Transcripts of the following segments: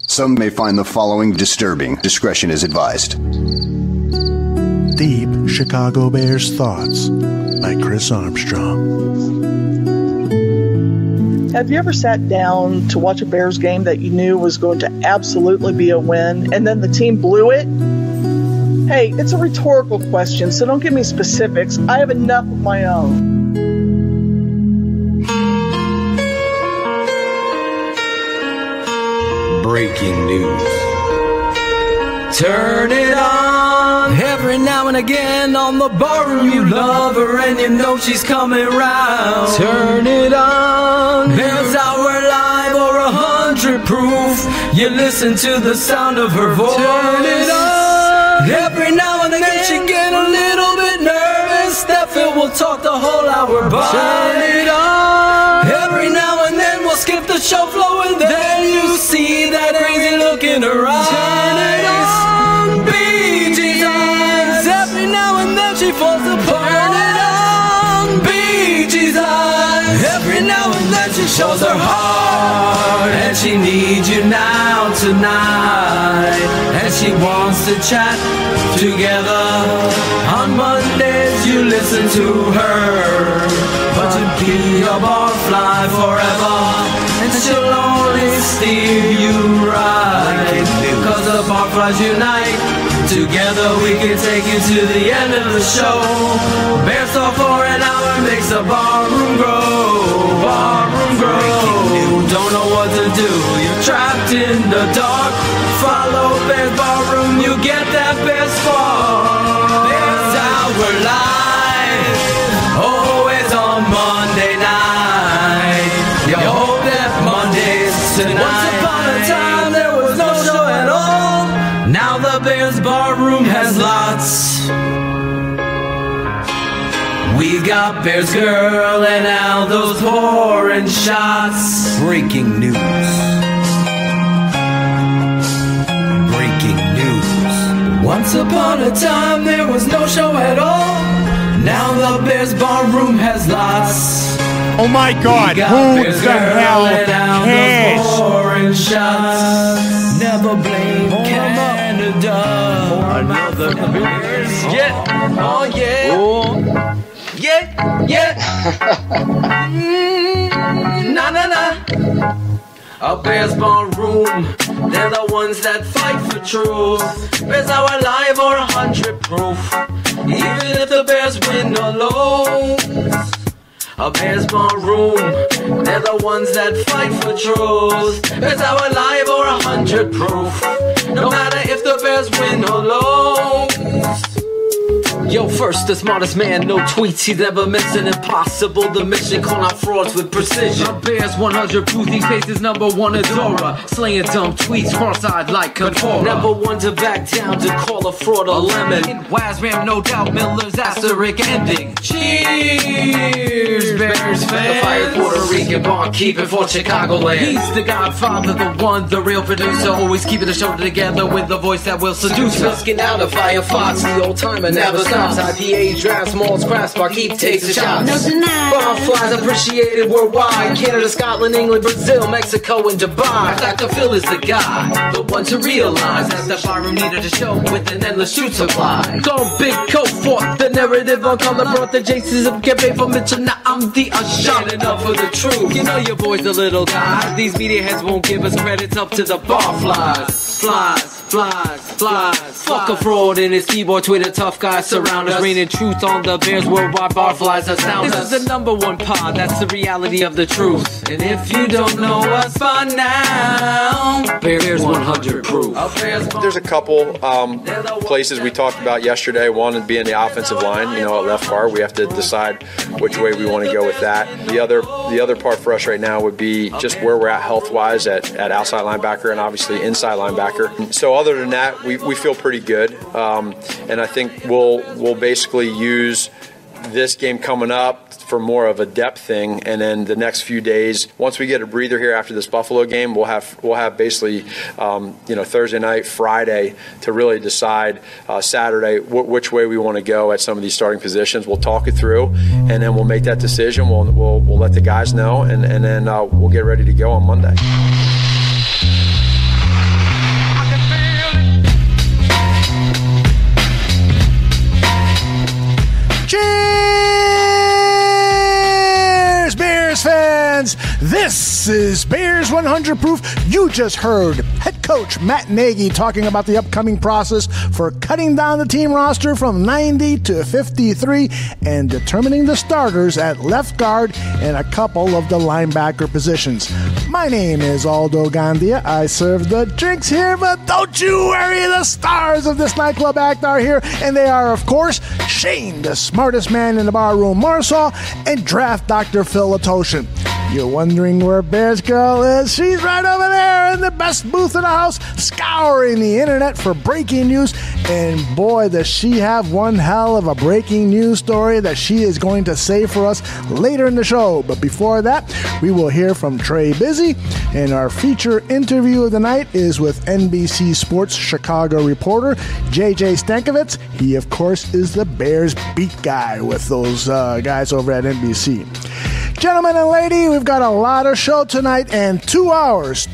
Some may find the following disturbing. Discretion is advised. Deep Chicago Bears Thoughts by Chris Armstrong. Have you ever sat down to watch a Bears game that you knew was going to absolutely be a win, and then the team blew it? Hey, it's a rhetorical question, so don't give me specifics. I have enough of my own. Breaking news. Turn it on every now and again on the barroom. You love her and you know she's coming round. Turn it on. There's our live or 100 proof. You listen to the sound of her voice. Turn it on. Every now and again she get a little bit nervous. Stefan will talk the whole hour by. Turn it on. Every now and then we'll skip the show flow and then you see that crazy look in her eyes. Turn it on. BG's eyes. Every now and then she falls apart. Turn it on. BG's eyes. Every now and then she shows her heart. And she needs you now tonight. And she wants to chat together. On Mondays you listen to her, but you be a barfly forever. And she'll only steer you right, cause the barflies unite. Together we can take you to the end of the show. Bears talk for an hour makes the barroom grow. Barroom grow. Don't know what to do, you're trapped in the dark. Follow Bears Barroom, you get that best spark. Bears Hour Live, always on Monday night. You hope that Monday's tonight. Once upon a time there was no show at all. Now the Bears Barroom has lots. We got BearsGrl and Aldo's pouring shots. Breaking news. Breaking news. Once upon a time there was no show at all. Now the Bears Barroom has lots. Oh my God, who the hell cares? Pouring shots. Never blame Canada. Another Bears. Yeah. Oh yeah. Oh. Yeah, yeah. Na na na. A Bears Barroom, they're the ones that fight for truth. Bears Hour Live or 100 proof. Even if the Bears win or lose. A Bears Barroom, they're the ones that fight for truth. Bears Hour Live or 100 proof. No matter if the Bears win or lose. Yo, first, the smartest man, no tweets, he's ever missing. Impossible, the mission, call out frauds with precision. A Bears 100 proof, these faces #1 Adora. Slaying dumb tweets, cross-eyed like Contora. Never one to back down to call a fraud a lemon. Wazram, no doubt, Miller's asterisk ending. Cheers, Bears fans. The fire Puerto Rican barkeeping for Chicagoland. He's the godfather, the one, the real producer. Always keeping the show together with the voice that will seduce us. Risking out a Firefox, the old timer never stops. IPA, draft, malls, crafts, barkeep takes a shot. No deny. Barflies appreciated worldwide. Canada, Scotland, England, Brazil, Mexico, and Dubai. Dr. Phil is the guy, the one to realize that the barroom needed a show with an endless shoot supply. Gone big coat fought the narrative on color, brought the Jaces of campaign for Mitchell. Now I'm the shot enough for the truth. You know your boy's a little guy. These media heads won't give us credits up to the barflies. Flies. Fuck a fraud in his keyboard, Twitter, tough guys surround us. Raining truth on the Bears worldwide, barflies astound us. This is the #1 pod, that's the reality of the truth. And if you don't know us by now, Bears 100 proof. There's a couple places we talked about yesterday. One would be in the offensive line, at left guard. We have to decide which way we want to go with that. The other part for us right now would be just where we're at health-wise at outside linebacker and obviously inside linebacker. So other than that, we feel pretty good, and I think we'll basically use this game coming up for more of a depth thing, and then the next few days, once we get a breather here after this Buffalo game, we'll have basically Thursday night, Friday to really decide Saturday which way we want to go at some of these starting positions. We'll talk it through, and then we'll make that decision. We'll let the guys know, and then we'll get ready to go on Monday. is Bears 100 Proof. You just heard head coach Matt Nagy talking about the upcoming process for cutting down the team roster from 90 to 53 and determining the starters at left guard and a couple of the linebacker positions. My name is Aldo Gandia. I serve the drinks here, but don't you worry, the stars of this nightclub act are here, and they are, of course, Shayne, the smartest man in the barroom, Marsaw, and draft Dr. Phil Latoshin. You're wondering where BearsGrl is? She's right over there in the best booth in the house, scouring the internet for breaking news. And boy, does she have one hell of a breaking news story that she is going to say for us later in the show. But before that, we will hear from Trey Busy. And our feature interview of the night is with NBC Sports Chicago reporter JJ Stankevitz. He, of course, is the Bears beat guy with those guys over at NBC. Gentlemen and lady, we've got a lot of show tonight and 2 hours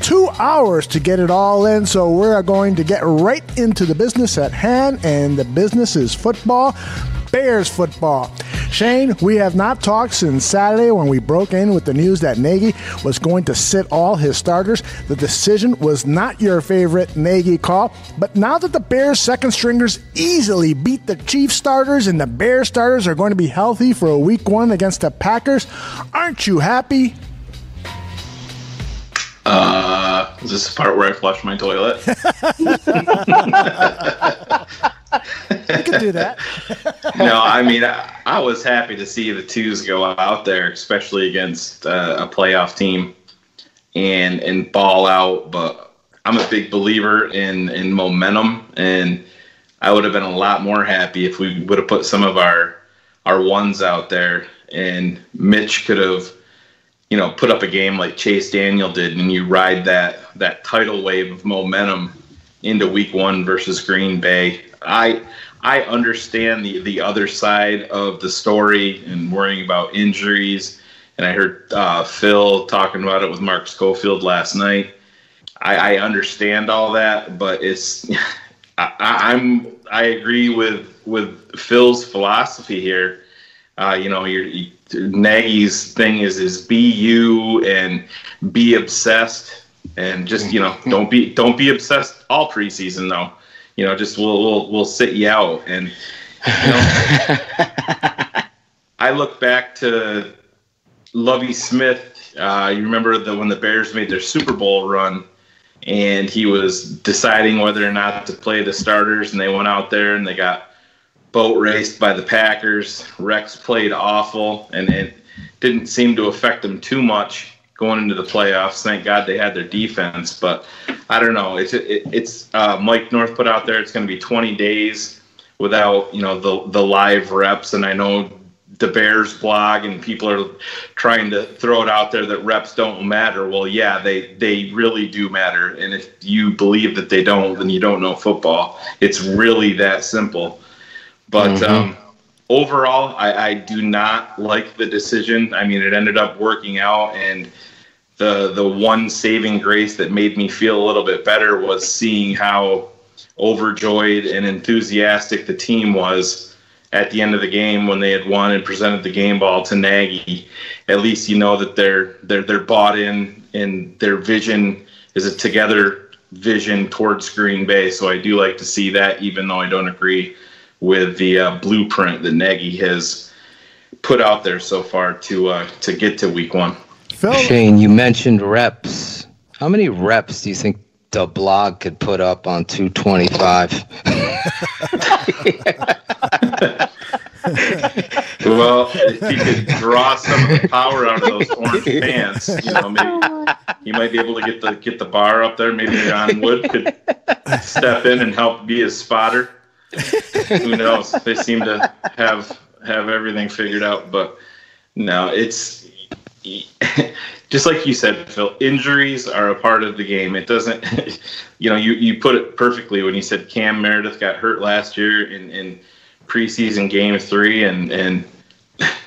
to get it all in. So we're going to get right into the business at hand, and the business is football, Bears football. Shayne, we have not talked since Saturday when we broke in with the news that Nagy was going to sit all his starters. The decision was not your favorite Nagy call, but now that the Bears second stringers easily beat the Chiefs starters and the Bears starters are going to be healthy for a week 1 against the Packers, aren't you happy? Is this the part where I flush my toilet? You can do that. No, I mean, I was happy to see the twos go out there, especially against a playoff team, and ball out. But I'm a big believer in momentum, and I would have been a lot more happy if we would have put some of our ones out there, and Mitch could have, put up a game like Chase Daniel did, and you ride that tidal wave of momentum into week 1 versus Green Bay. I understand the other side of the story and worrying about injuries, and I heard Phil talking about it with Mark Schofield last night. I understand all that, but it's I agree with Phil's philosophy here. Nagy's thing is be you and be obsessed, and just don't be obsessed all preseason though. Just we'll sit you out. And I look back to Lovie Smith. You remember when the Bears made their Super Bowl run, and he was deciding whether or not to play the starters, and they went out there and they got boat raced by the Packers. Rex played awful, and it didn't seem to affect them too much going into the playoffs. Thank God they had their defense, but I don't know. It's Mike North put out there. It's going to be 20 days without the live reps, and I know the Bears blog and people are trying to throw it out there that reps don't matter. Well, yeah, they really do matter, and if you believe that they don't, then you don't know football. It's really that simple. But overall, I do not like the decision. I mean, it ended up working out, and the one saving grace that made me feel a little bit better was seeing how overjoyed and enthusiastic the team was at the end of the game when they had won and presented the game ball to Nagy. At least that they're bought in, and their vision is a together vision towards Green Bay. So I do like to see that, even though I don't agree with the blueprint that Nagy has put out there so far to get to week 1. Phil? Shayne, you mentioned reps. How many reps do you think the blog could put up on 225? Well, if he could draw some of the power out of those orange pants, maybe he might be able to get the bar up there. Maybe John Wood could step in and help be his spotter. Who knows? They seem to have everything figured out, but no, it's just like you said, Phil. Injuries are a part of the game. It doesn't, you put it perfectly when you said Cam Meredith got hurt last year in preseason game 3, and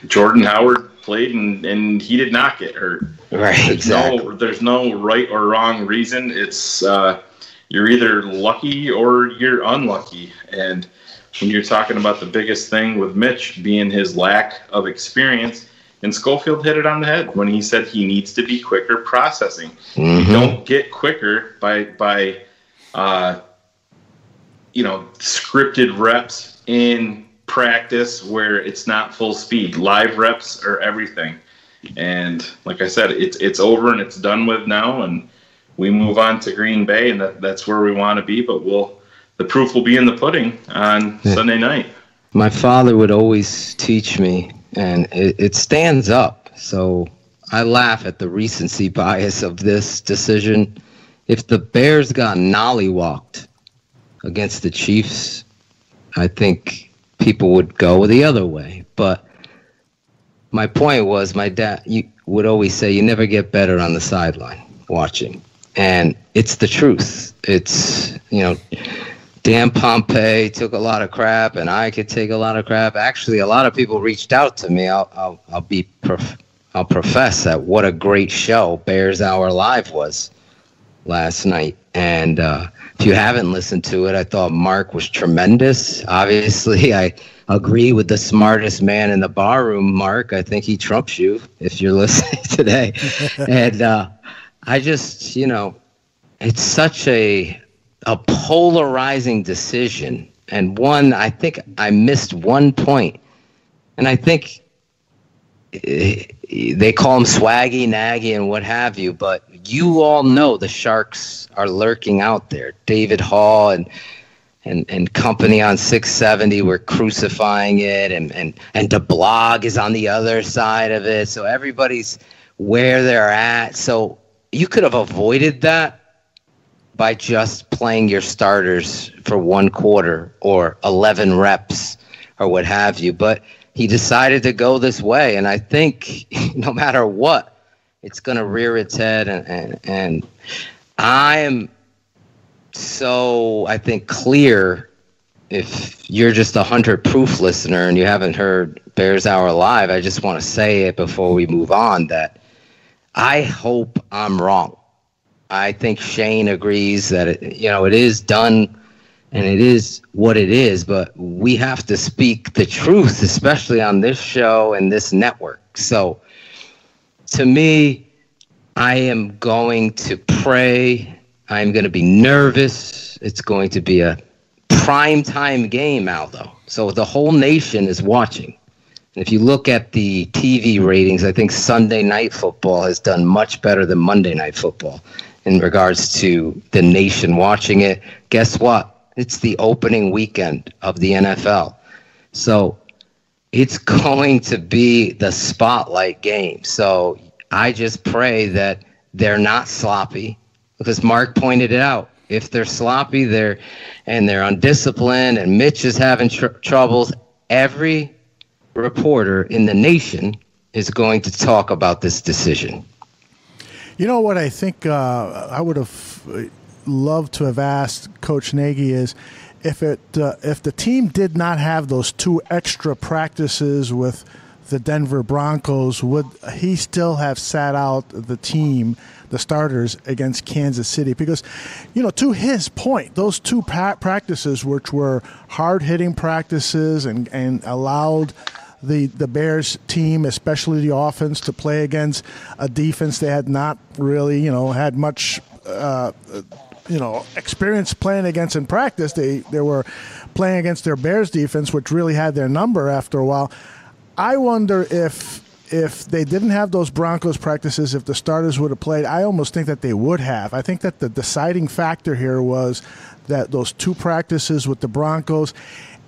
Jordan Howard played and he did not get hurt. Right, exactly. There's no right or wrong reason. It's you're either lucky or you're unlucky. And when you're talking about the biggest thing with Mitch being his lack of experience, And Schofield hit it on the head when he said he needs to be quicker processing. You don't get quicker by scripted reps in practice where it's not full speed. Live reps are everything. And like I said, it's over and it's done with now, and we move on to Green Bay, and that's where we want to be. But the proof will be in the pudding on Sunday night. My father would always teach me, and it stands up. So I laugh at the recency bias of this decision. If the Bears got nollywalked against the Chiefs, I think people would go the other way. But my point was, my dad would always say, you never get better on the sideline watching. And it's the truth. It's, Dan Pompei took a lot of crap, and I could take a lot of crap. Actually, a lot of people reached out to me. I'll profess that what a great show Bears Hour Live was last night. And if you haven't listened to it, I thought Mark was tremendous. Obviously, I agree with the smartest man in the bar room, Mark. I think he trumps you if you're listening today. And I just, it's such a polarizing decision. And I think I missed one point. And I think they call him Swaggy, Nagy, and what have you. But you all know the Sharks are lurking out there. David Hall and company on 670 were crucifying it, and the blog is on the other side of it. So everybody's where they're at. So you could have avoided that by just playing your starters for one quarter or 11 reps or what have you. But he decided to go this way, and I think no matter what, it's going to rear its head. And I am so, I think, clear. If you're just a 100 proof listener and you haven't heard Bears Hour Live, I just want to say it before we move on that I hope I'm wrong. I think Shayne agrees that it is done and it is what it is, but we have to speak the truth, especially on this show and this network. So to me, I am going to pray. I'm going to be nervous. It's going to be a primetime game, Aldo. So the whole nation is watching. And if you look at the TV ratings, I think Sunday Night Football has done much better than Monday Night Football in regards to the nation watching it. Guess what? It's the opening weekend of the NFL. So it's going to be the spotlight game. So I just pray that they're not sloppy, because Mark pointed it out. If they're sloppy, they're undisciplined, and Mitch is having troubles, every reporter in the nation is going to talk about this decision. You know what I think I would have loved to have asked Coach Nagy is if the team did not have those 2 extra practices with the Denver Broncos, would he still have sat out the team, the starters, against Kansas City? Because, to his point, those 2 practices, which were hard-hitting practices and allowed the Bears team, especially the offense, to play against a defense they had not really, had much, experience playing against in practice. They were playing against their Bears defense, which really had their number after a while. I wonder if they didn't have those Broncos practices, if the starters would have played. I almost think that they would have. I think that the deciding factor here was that those 2 practices with the Broncos,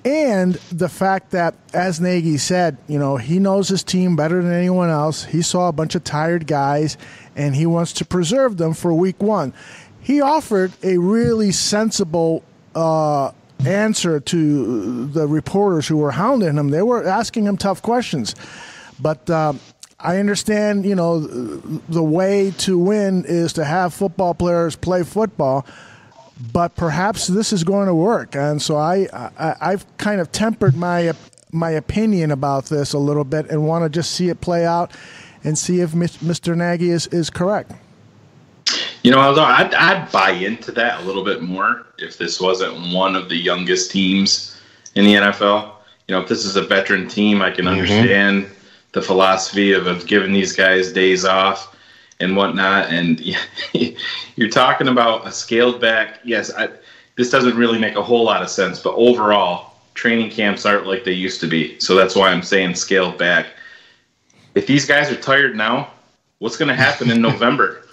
and the fact that, as Nagy said, he knows his team better than anyone else. He saw a bunch of tired guys, and he wants to preserve them for week 1. He offered a really sensible answer to the reporters who were hounding him. They were asking him tough questions. But I understand, the way to win is to have football players play football. But perhaps this is going to work, and so I've kind of tempered my opinion about this a little bit and want to just see it play out and see if Mr. Nagy is correct. Although I'd buy into that a little bit more if this wasn't one of the youngest teams in the NFL. If this is a veteran team, I can understand the philosophy of giving these guys days off and whatnot. And you're talking about a scaled back. Yes, this doesn't really make a whole lot of sense, but overall, training camps aren't like they used to be. So that's why I'm saying scaled back. If these guys are tired now, what's going to happen in November?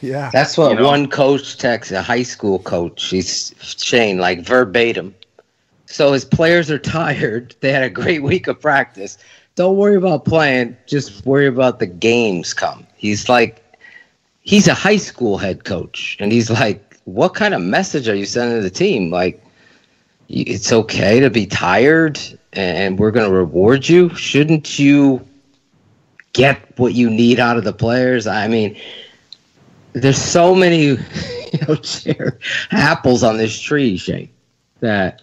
Yeah, that's what one coach texted, a high school coach. He's Shayne, like verbatim. So his players are tired. They had a great week of practice. Don't worry about playing. Just worry about the games come. He's a high school head coach, and he's like, what kind of message are you sending to the team? Like, it's okay to be tired, and we're going to reward you. Shouldn't you get what you need out of the players? I mean, there's so many apples on this tree, Shayne, that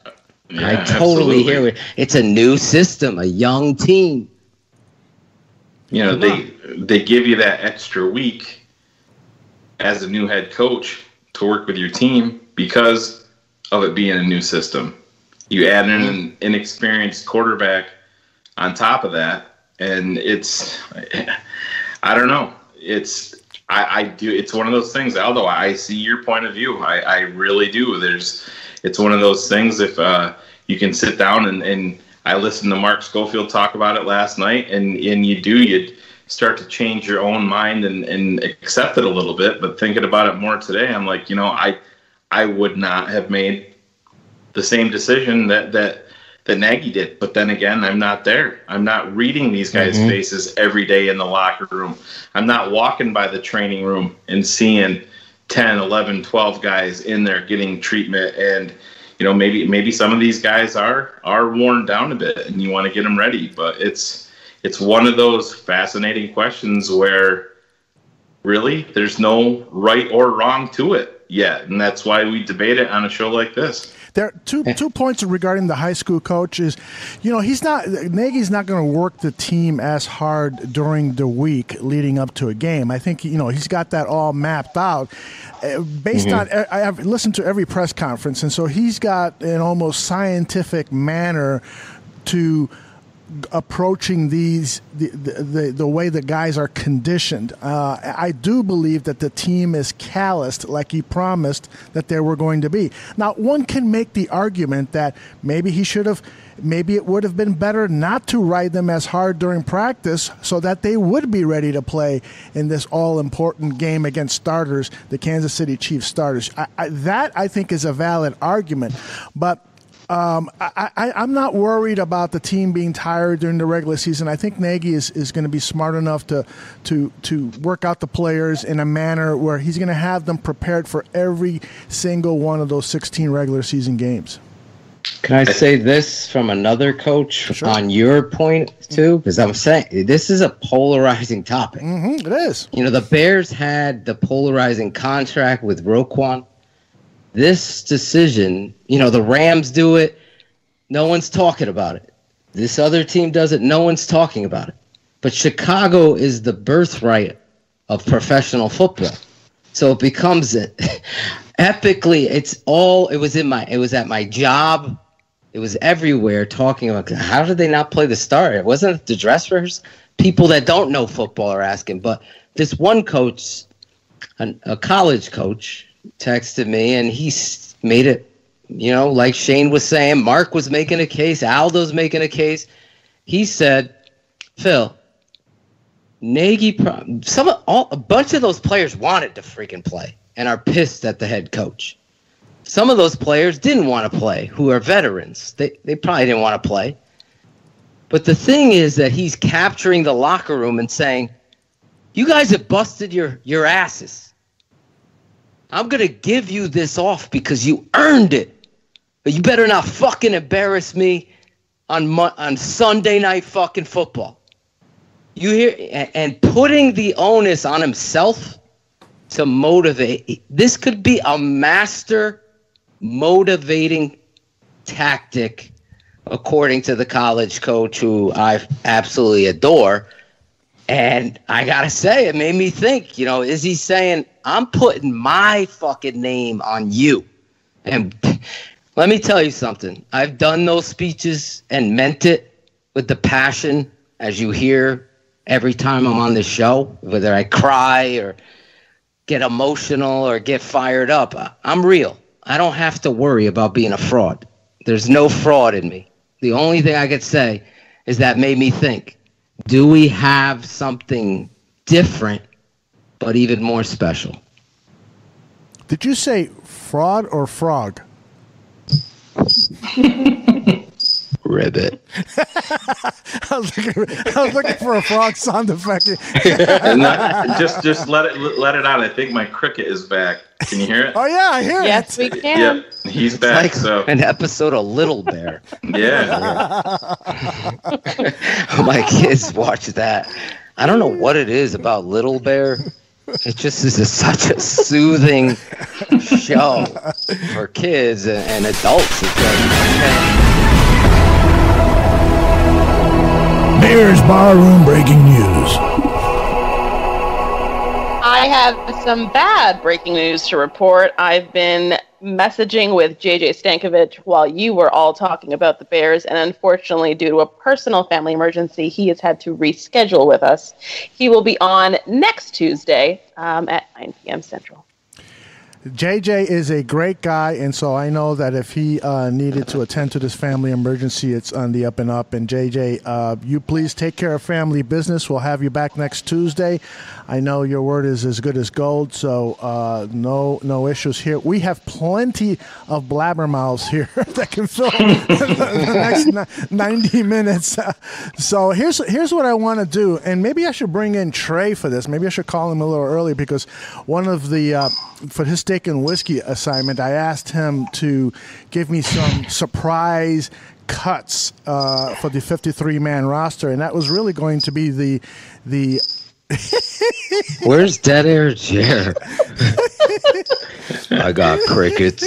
I totally hear it. It's a new system, a young team. They give you that extra week as a new head coach to work with your team because of it being a new system. You add in an inexperienced quarterback on top of that, and I don't know. It's one of those things, although I see your point of view. I really do. It's one of those things, if you can sit down and I listened to Mark Schofield talk about it last night, and you'd start to change your own mind and accept it a little bit. But thinking about it more today, I'm like, I would not have made the same decision that Nagy did. But then again, I'm not there. I'm not reading these guys' faces every day in the locker room. I'm not walking by the training room and seeing 10, 11, 12 guys in there getting treatment. And, maybe some of these guys are worn down a bit and you want to get them ready. But it's one of those fascinating questions where really there's no right or wrong to it yet. And that's why we debate it on a show like this. There are two points regarding the high school coach is, Nagy's not going to work the team as hard during the week leading up to a game. I think, he's got that all mapped out based on, I've listened to every press conference. And so he's got an almost scientific manner to approaching the way the guys are conditioned. I do believe that the team is calloused like he promised that they were going to be. Now, one can make the argument that maybe it would have been better not to ride them as hard during practice so that they would be ready to play in this all-important game against starters, the Kansas City Chiefs starters. That, I think, is a valid argument. But I'm not worried about the team being tired during the regular season. I think Nagy is going to be smart enough to work out the players in a manner where he's going to have them prepared for every single one of those 16 regular season games. Can I say this from another coach on your point, too? Because I'm saying this is a polarizing topic. It is. The Bears had the polarizing contract with Roquan. This decision, the Rams do it, no one's talking about it. This other team does it, no one's talking about it. But Chicago is the birthright of professional football. So it becomes epically, it was at my job, it was everywhere talking about how did they not play the start? It wasn't the dress rehearsal. People that don't know football are asking, but this one coach, a college coach, texted me, and he made it, like Shayne was saying, Mark was making a case, Aldo's making a case. He said, Phil, Nagy, a bunch of those players wanted to freaking play and are pissed at the head coach. Some of those players didn't want to play, who are veterans. They probably didn't want to play. But the thing is that he's capturing the locker room and saying, you guys have busted your asses. I'm going to give you this off because you earned it. But you better not fucking embarrass me on Sunday night fucking football. You hear? And putting the onus on himself to motivate. This could be a master motivating tactic, according to the college coach who I absolutely adore. And I got to say, it made me think, is he saying, I'm putting my fucking name on you? And let me tell you something. I've done those speeches and meant it with the passion as you hear every time I'm on the show, whether I cry or get emotional or get fired up, I'm real. I don't have to worry about being a fraud. There's no fraud in me. The only thing I could say is that made me think, do we have something different, but even more special? Did you say fraud or frog? Ribbit. I was looking for a frog sound effect. just let it out. I think my cricket is back. Can you hear it? Oh yeah, I hear it. Yes, we can. Yep, he's back. Like so an episode of Little Bear. yeah. My kids watch that. I don't know what it is about Little Bear. It just is such a soothing show for kids and adults. It's like, Bears Barroom breaking news. I have some bad breaking news to report. I've been messaging with JJ Stankevitz while you were all talking about the Bears, and unfortunately, due to a personal family emergency, he has had to reschedule with us. He will be on next Tuesday at 9 p.m. Central. JJ is a great guy, and so I know that if he needed to attend to this family emergency, it's on the up and up. And JJ, you please take care of family business. We'll have you back next Tuesday. I know your word is as good as gold, so no issues here. We have plenty of blabbermouths here that can fill the next 90 minutes. So here's what I want to do, and maybe I should bring in Trey for this. Maybe I should call him a little early because one of the for his steak and whiskey assignment, I asked him to give me some surprise cuts for the 53-man roster, and that was really going to be the Where's Dead Air Chair? I got crickets.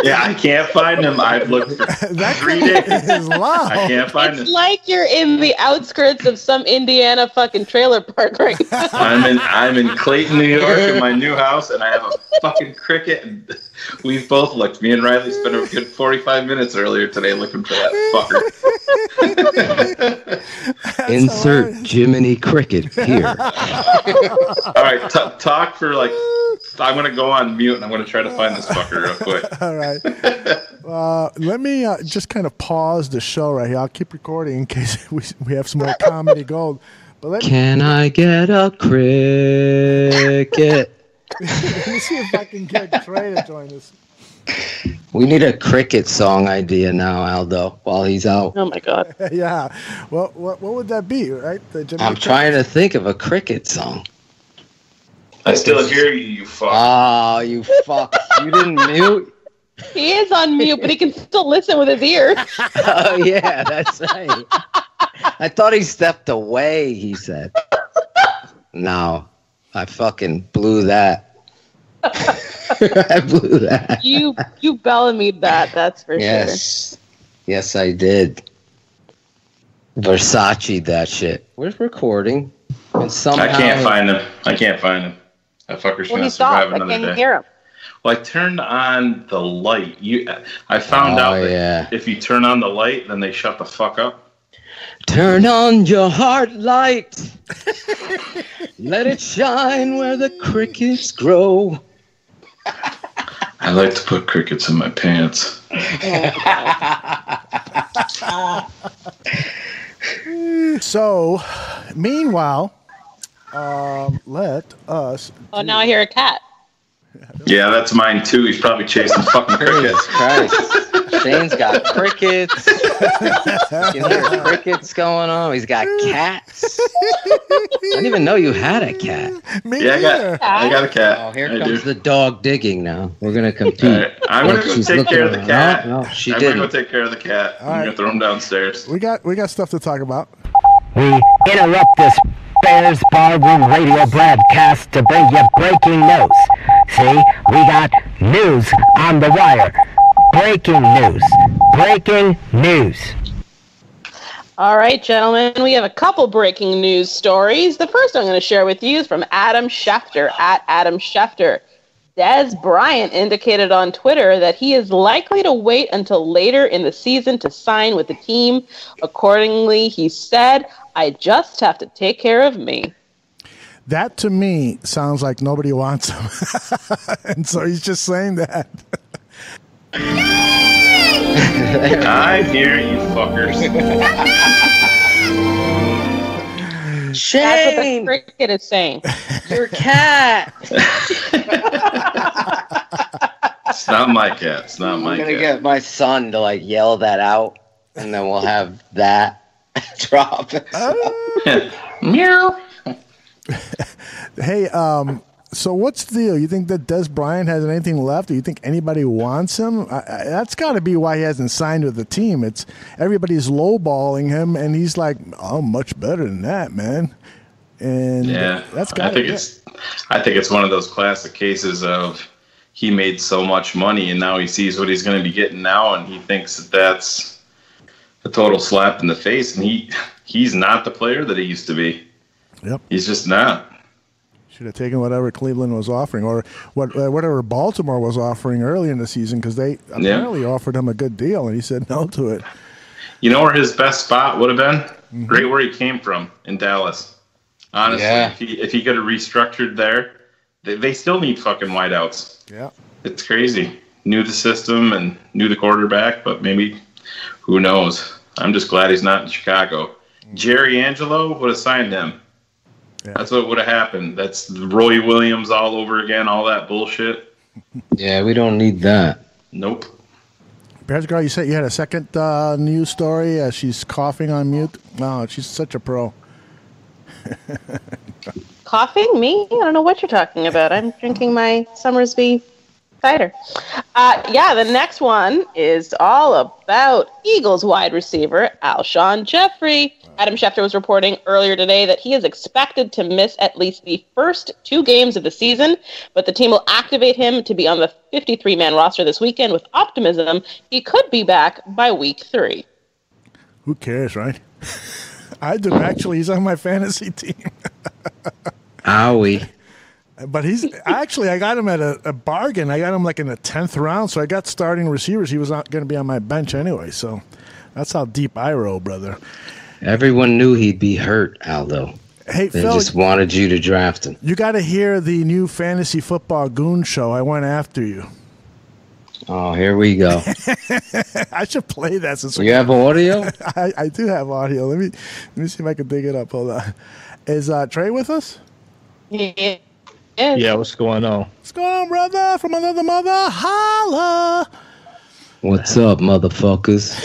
Yeah, I can't find him. I've looked for 3 days. I can't find him. It's like you're in the outskirts of some Indiana fucking trailer park right now. I'm in Clayton, New York, in my new house, and I have a fucking cricket. And we've both looked. Me and Riley spent a good 45 minutes earlier today looking for that fucker. Insert Jiminy Cricket here. All right, talk for like. I'm going to go on mute, and I'm going to try to find this fucker real quick. All right. Let me just kind of pause the show right here. I'll keep recording in case we have some more comedy gold. But Can I get a cricket? Let me see if I can get Trey to join us. We need a cricket song idea now, Aldo, while he's out. Oh, my God. Yeah. Well, what would that be, right? I'm trying to think of a cricket song. I still hear you, you fuck. Oh, you fuck. You didn't mute? He is on mute, but he can still listen with his ears. Oh, yeah, that's right. I thought he stepped away, he said. No, I fucking blew that. I blew that. You Bellamy'd that, that's for sure. Yes, I did. Versace that shit. Where's recording? And somehow I can't find him. That fucker's going to survive another day. I can't hear him. Well, I turned on the light. I found out that if you turn on the light, then they shut the fuck up. Turn on your heart light. Let it shine where the crickets grow. I like to put crickets in my pants. So, meanwhile, let us. Oh, now I hear a cat. Yeah, that's mine too. He's probably chasing fucking crickets. Christ. Shayne's got crickets. You can hear crickets going on. He's got cats. I didn't even know you had a cat. Yeah, I got a cat. Oh, here comes the dog digging now. We're going to compete. Right. I'm going to go take care of the cat. No, she I'm didn't. going to go take care of the cat. I'm going to throw him downstairs. We got stuff to talk about. We interrupt this Bears Barroom radio broadcast to bring you breaking news. See, we got news on the wire. Breaking news. Breaking news. All right, gentlemen, we have a couple breaking news stories. The first I'm going to share with you is from Adam Schefter, at Adam Schefter. Des Bryant indicated on Twitter that he is likely to wait until later in the season to sign with the team. Accordingly, he said, "I just have to take care of me." That to me sounds like nobody wants him. And so he's just saying that. I hear you fuckers. Shayne! That's what the cricket is saying. Your cat. It's not my cat. It's not my cat. I'm going to get my son to like yell that out, and then we'll have that drop. Meow. Hey, so what's the deal? You think that Des Bryant has anything left? Do you think anybody wants him? That's got to be why he hasn't signed with the team. It's everybody's lowballing him, and he's like, "I'm much better than that, man." And yeah, that's got. I think it's one of those classic cases of he made so much money, and now he sees what he's going to be getting now, and he thinks that that's a total slap in the face, and he's not the player that he used to be. Yep, he's just not. Should have taken whatever Cleveland was offering, or whatever Baltimore was offering early in the season, because they apparently offered him a good deal, and he said no to it. You know where his best spot would have been? Mm-hmm. Right where he came from, in Dallas. Honestly, if he could have restructured there, they still need fucking wideouts. Yeah, it's crazy. Knew the system and knew the quarterback, but maybe, who knows? I'm just glad he's not in Chicago. Jerry Angelo would have signed him. Yeah. That's what would have happened. That's Roy Williams all over again, all that bullshit. Yeah, we don't need that. Nope. BearsGrl, you said you had a second news story. She's coughing on mute. No, she's such a pro. Coughing? Me? I don't know what you're talking about. I'm drinking my Summersby cider. The next one is all about Eagles wide receiver Alshon Jeffrey. Adam Schefter was reporting earlier today that he is expected to miss at least the first 2 games of the season, but the team will activate him to be on the 53-man roster this weekend with optimism he could be back by week 3. Who cares, right? I do, actually. He's on my fantasy team. Owie. But I got him at a bargain. I got him like in the 10th round, so I got starting receivers. He was not going to be on my bench anyway, so that's how deep I roll, brother. Everyone knew he'd be hurt, Aldo. Hey, they Phil, just wanted you to draft him. You got to hear the new Fantasy Football Goon Show. I went after you. Oh, here we go. I should play that. Since you have audio? I do have audio. Let me see if I can dig it up. Hold on. Is Trey with us? Yeah. Yeah, what's going on? What's going on, brother? From another mother, holla. What's up, motherfuckers?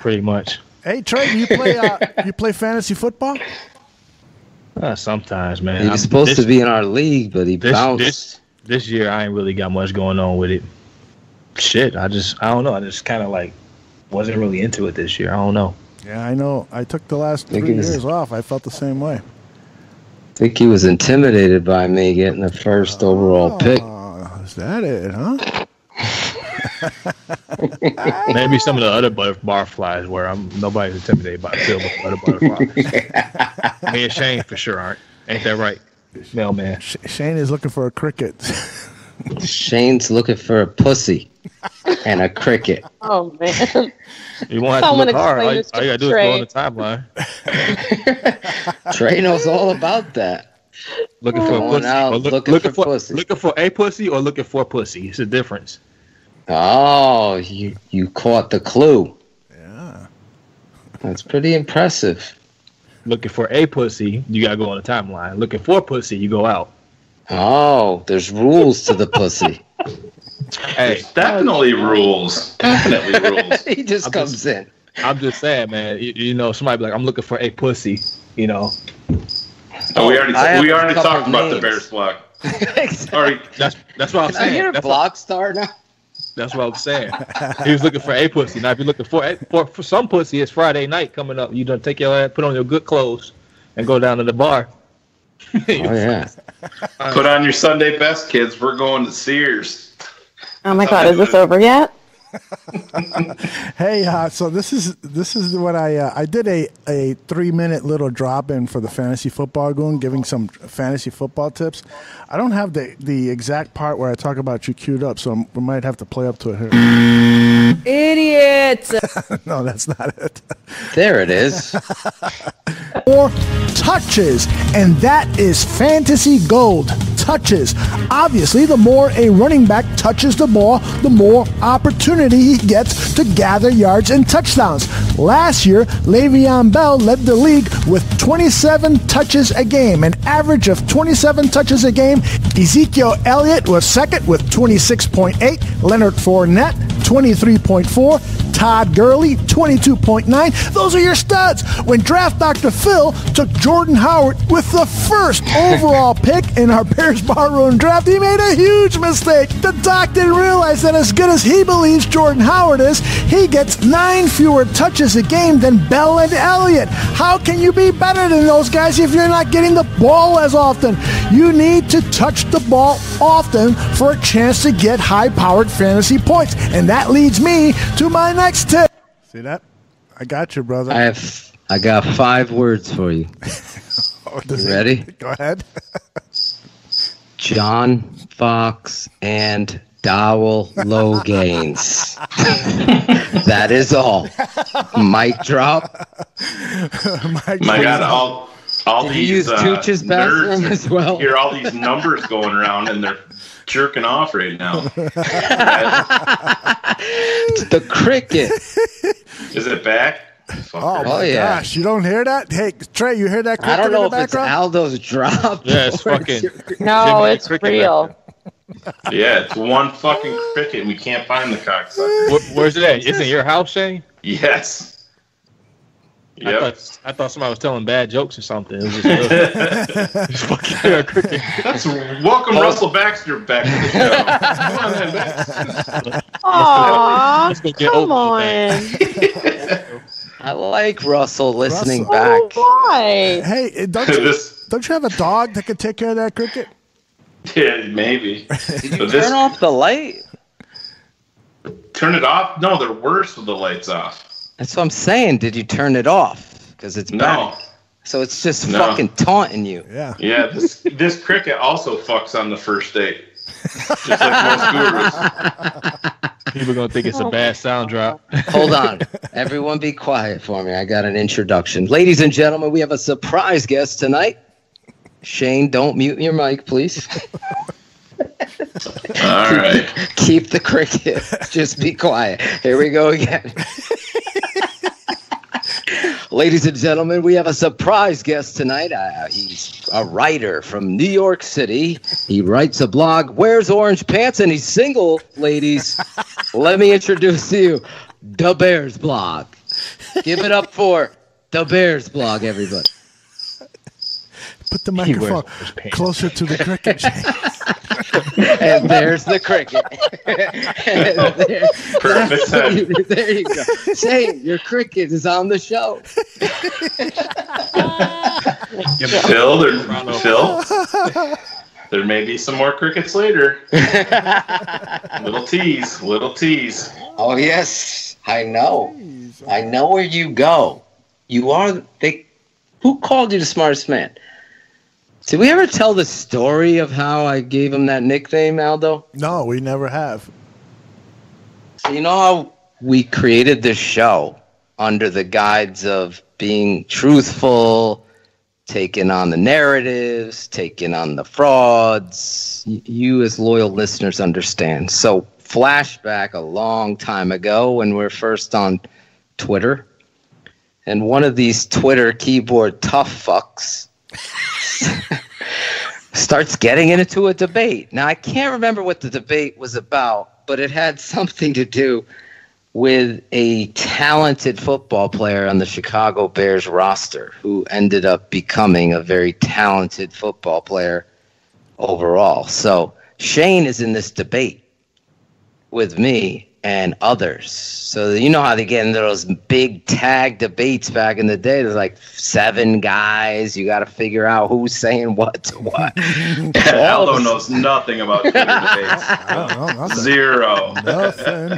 Pretty much. Hey, Trey, you play fantasy football? Sometimes, man. He was supposed to be in our league, but he bounced. This year, I ain't really got much going on with it. Shit, I don't know. I just kind of like wasn't really into it this year. I don't know. Yeah, I know. I took the last 3 years off. I felt the same way. I think he was intimidated by me getting the first overall pick. Is that it, huh? Maybe some of the other barflies where nobody's intimidated by the other butterflies. Me and Shayne for sure aren't. Ain't that right, mailman? Shayne is looking for a cricket. Shayne's looking for a pussy and a cricket. Oh, man. You won't have to look hard. All you got to do is go on the timeline. Trey knows all about that. Looking for a pussy. Looking for a pussy or looking for pussy. It's a difference. Oh, you caught the clue. Yeah. That's pretty impressive. Looking for a pussy, you got to go on the timeline. Looking for pussy, you go out. Oh, there's rules to the pussy. Hey, definitely rules. Definitely rules. He just comes in. I'm just saying, man. You know, somebody be like, "I'm looking for a pussy." You know. Oh, we already talked about the Bears block. Exactly. That's what I'm saying. I hear a block star now. That's what I'm saying. He was looking for a pussy. Now, if you're looking for some pussy, it's Friday night coming up. You don't take your ass, put on your good clothes, and go down to the bar. Oh yeah. Put on your Sunday best, kids. We're going to Sears. Oh my God, is this over yet? Hey, so this is what I did a 3-minute little drop in for the Fantasy Football Goon, giving some fantasy football tips. I don't have the exact part where I talk about you queued up, so we might have to play up to it here. Idiot! No, that's not it. There it is. More touches, and that is fantasy gold. Touches. Obviously, the more a running back touches the ball, the more opportunity he gets to gather yards and touchdowns. Last year, Le'Veon Bell led the league with 27 touches a game, an average of 27 touches a game. Ezekiel Elliott was second with 26.8. Leonard Fournette, 23.4. Todd Gurley, 22.9. Those are your studs. When Draft Dr. Phil took Jordan Howard with the first overall pick in our Bears Barroom draft, he made a huge mistake. The doc didn't realize that as good as he believes Jordan Howard is, he gets 9 fewer touches a game than Bell and Elliott. How can you be better than those guys if you're not getting the ball as often? You need to touch the ball often for a chance to get high-powered fantasy points. And that leads me to my next tip. See that? I got you, brother. I got 5 words for you. You ready? Go ahead. John Fox and Dowell low gains. That is all. Mic drop. My God, all Did these you use Tooch's bathroom nerds as well? hear all these numbers going around and they're jerking off right now. It's the cricket. Is it back? Oh my gosh, you don't hear that? Hey, Trey, you hear that? I don't know in the if it's background? Aldo's drop. Yeah, it's fucking. No, it's real. Yeah, it's one fucking cricket and we can't find the cocksucker. Where's it at? It's in your house, Shane? Yes. Yep. I thought somebody was telling bad jokes or something. It was just fucking cricket. That's welcome Russell Baxter back to the show. Come on then, Bax. Aw, Let's go get come old on. I like Russell listening back. Oh, why? Hey, don't you have a dog that could take care of that cricket? Yeah, maybe. Did you turn off the light? Turn it off? No, they're worse with the lights off. That's what I'm saying. Did you turn it off? Because it's No. back. So it's just fucking taunting you. Yeah. Yeah, this cricket also fucks on the first date. Just like most gurus. People are going to think it's a bad sound drop. Hold on. Everyone be quiet for me. I got an introduction. Ladies and gentlemen, we have a surprise guest tonight. Shane, don't mute your mic, please. All right. Keep the cricket. Just be quiet. Here we go again. Ladies and gentlemen, we have a surprise guest tonight. He's a writer from New York City. He writes a blog, Wears Orange Pants, and he's single, ladies. Let me introduce to you the Bears blog. Give it up for the Bears blog, everybody. Put the microphone closer to the cricket. And there's the cricket. Perfect. There you go. Shane, your cricket is on the show. Phil, there may be some more crickets later. Little tease. Oh, yes. I know. I know where you go. You are... Who called you the smartest man? Did we ever tell the story of how I gave him that nickname, Aldo? No, we never have. So you know how we created this show under the guides of being truthful, taking on the narratives, taking on the frauds. You as loyal listeners understand. So flashback a long time ago when we were first on Twitter, and one of these Twitter keyboard tough fucks starts getting into a debate. Now, I can't remember what the debate was about, but it had something to do with a talented football player on the Chicago Bears roster who ended up becoming a very talented football player overall. So Shane is in this debate with me, and others. So you know how they get into those big tag debates back in the day. There's like 7 guys. You got to figure out who's saying what to what. Aldo knows nothing about Twitter debates. Zero. Nothing.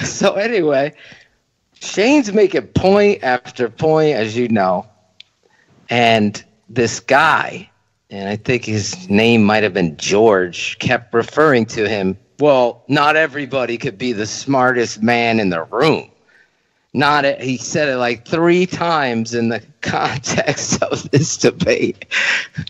So anyway, Shayne's making point after point, as you know. And this guy, and I think his name might have been George, kept referring to him. Well, not everybody could be the smartest man in the room. He said it like 3 times in the context of this debate.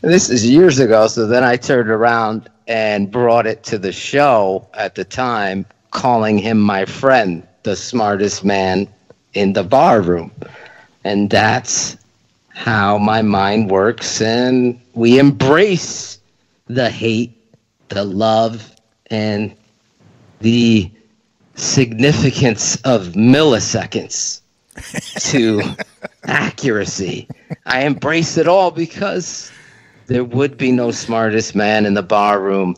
This is years ago, so then I turned around and brought it to the show at the time, calling him my friend, the smartest man in the bar room. And that's how my mind works, and we embrace the hate, the love, and the significance of milliseconds to accuracy. I embrace it all because there would be no smartest man in the bar room.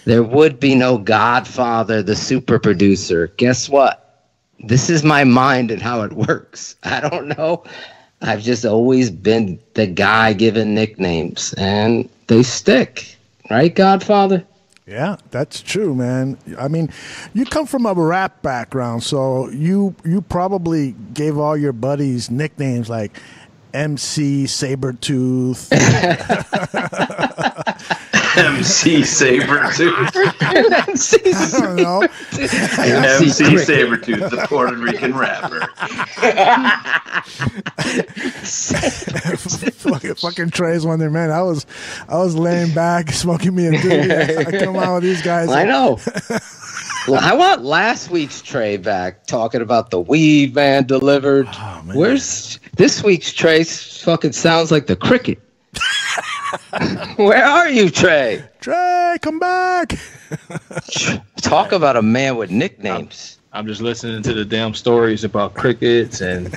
There would be no Godfather, the super producer. Guess what? This is my mind and how it works. I don't know. I've just always been the guy given nicknames, and they stick. Right, Godfather? Yeah, that's true, man. I mean, you come from a rap background, so you probably gave all your buddies nicknames like MC Sabretooth. MC Sabretooth. I don't know. MC Sabretooth, the Puerto Rican rapper. fucking Trey's one there, man. I was laying back smoking me a doobie. I come out with these guys. I know. Well, I want last week's Trey back, talking about the weed man delivered. Oh, man. Where's this week's Trey? Fucking sounds like the cricket. Where are you, Trey? Trey, come back. Talk about a man with nicknames. I'm just listening to the damn stories about crickets and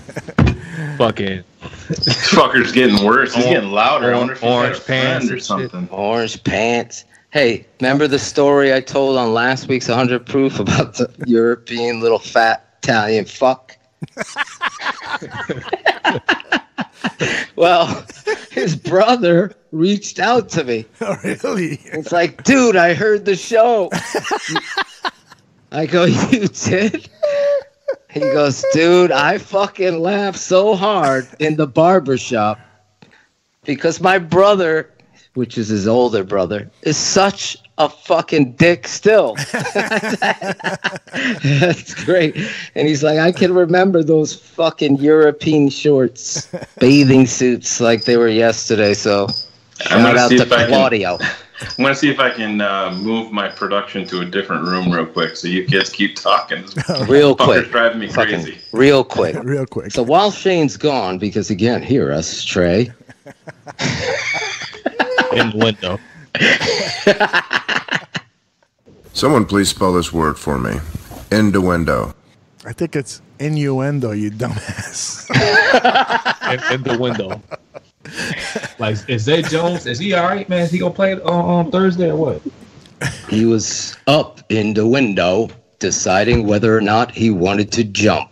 fucking. This fucker's getting worse. He's getting louder. I wonder if he's orange got a friend pants or something. Orange pants. Hey, remember the story I told on last week's 100 Proof about the European little fat Italian fuck? Well, his brother reached out to me. Oh, really? It's like, dude, I heard the show. I go, you did? He goes, dude, I fucking laughed so hard in the barbershop because my brother, which is his older brother, is such a fucking dick still. That's great. And he's like, I can remember those fucking European shorts, bathing suits like they were yesterday. So shout out to Claudio. I'm going to see if I can move my production to a different room real quick so you kids keep talking. Real quick. Driving me crazy. Real quick. Real quick. So while Shayne's gone, because he can't hear us, Trey. In the window. Someone please spell this word for me. Innuendo. I think it's innuendo, you dumbass. In the window. Like, is Zay Jones, is he all right, man? Is he going to play on Thursday or what? He was up in the window deciding whether or not he wanted to jump.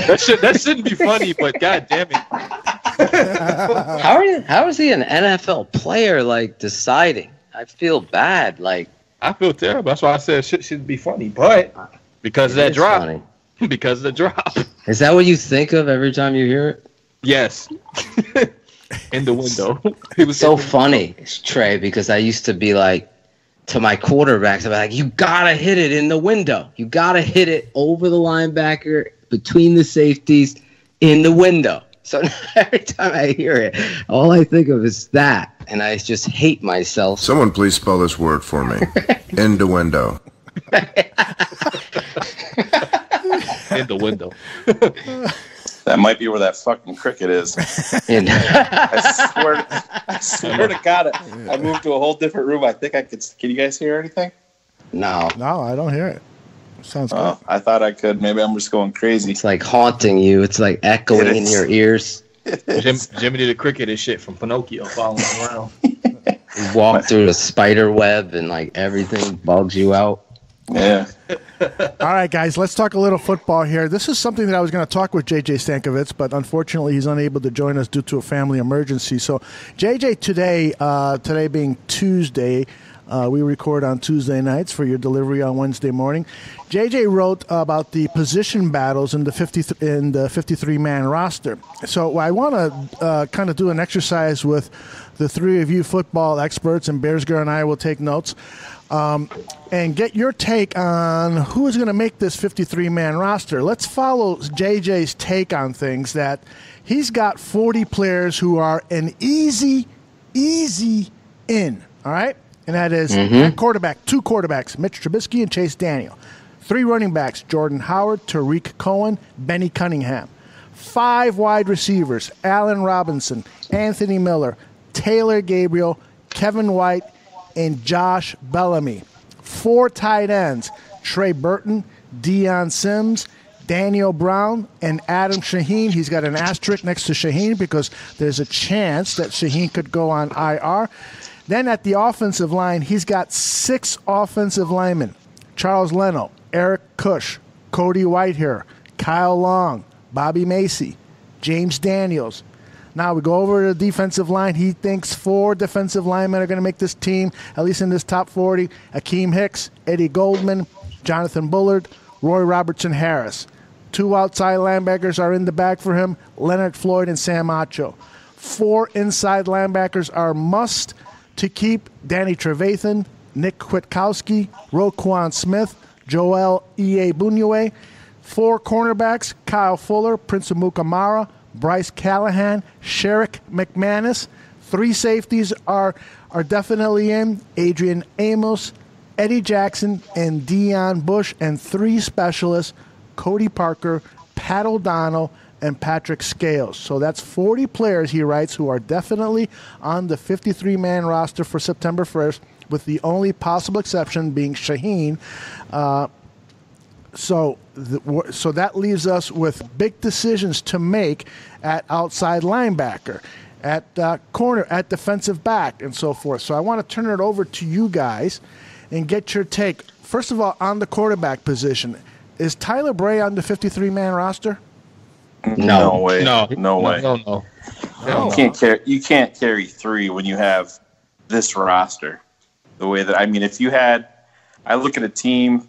That shouldn't be funny, but god damn it. How is he an NFL player, like, deciding? I feel bad. Like, I feel terrible. That's why I said shit should be funny, but because of that drop. Funny. Because of the drop. Is that what you think of every time you hear it? Yes. In the window. It was so funny, Trey, because I used to be like, to my quarterbacks, I'd be like, you gotta hit it in the window. You gotta hit it over the linebacker, between the safeties, in the window. So every time I hear it, all I think of is that, and I just hate myself. Someone please spell this word for me. Innuendo. In the window. That might be where that fucking cricket is. I swear to God, I moved to a whole different room. I think I could. Can you guys hear anything? No. No, I don't hear it. Sounds good. I thought I could. Maybe I'm just going crazy. It's like haunting you. It's like echoing in your ears. Jiminy the Cricket is shit from Pinocchio following him around. You walk through the spider web and like everything bugs you out. Yeah. All right, guys, let's talk a little football here. This is something that I was going to talk with JJ Stankevitz, but unfortunately he's unable to join us due to a family emergency. So, JJ, today being Tuesday, we record on Tuesday nights for your delivery on Wednesday morning. JJ wrote about the position battles in the 53-man roster. So I want to kind of do an exercise with the three of you football experts, and BearsGrl and I will take notes. And get your take on who is going to make this 53-man roster. Let's follow JJ's take on things, that he's got 40 players who are an easy in, all right? And that is quarterback, 2 quarterbacks, Mitch Trubisky and Chase Daniel. 3 running backs, Jordan Howard, Tariq Cohen, Benny Cunningham. 5 wide receivers, Allen Robinson, Anthony Miller, Taylor Gabriel, Kevin White, and Josh Bellamy. 4 tight ends, Trey Burton, Deion Sims, Daniel Brown, and Adam Shaheen. He's got an asterisk next to Shaheen because there's a chance that Shaheen could go on IR. Then at the offensive line, he's got 6 offensive linemen. Charles Leno, Eric Cush, Cody Whitehair, Kyle Long, Bobby Macy, James Daniels. Now we go over to the defensive line. He thinks 4 defensive linemen are going to make this team, at least in this top 40. Akeem Hicks, Eddie Goldman, Jonathan Bullard, Roy Robertson Harris. 2 outside linebackers are in the bag for him, Leonard Floyd and Sam Acho. 4 inside linebackers are must to keep: Danny Trevathan, Nick Kwiatkowski, Roquan Smith, Joel Iyiegbuniwe. 4 cornerbacks: Kyle Fuller, Prince Amukamara, Bryce Callahan, Sherrick McManus. 3 safeties are definitely in: Adrian Amos, Eddie Jackson, and Deion Bush. And 3 specialists: Cody Parker, Pat O'Donnell, and Patrick Scales. So that's 40 players, he writes, who are definitely on the 53-man roster for September 1st, with the only possible exception being Shaheen. So that leaves us with big decisions to make at outside linebacker, at corner, at defensive back, and so forth. So I want to turn it over to you guys and get your take. First of all, on the quarterback position, is Tyler Bray on the 53-man roster? No way. No way. No. You can't carry 3 when you have this roster. The way that, I mean, if you had, I look at a team.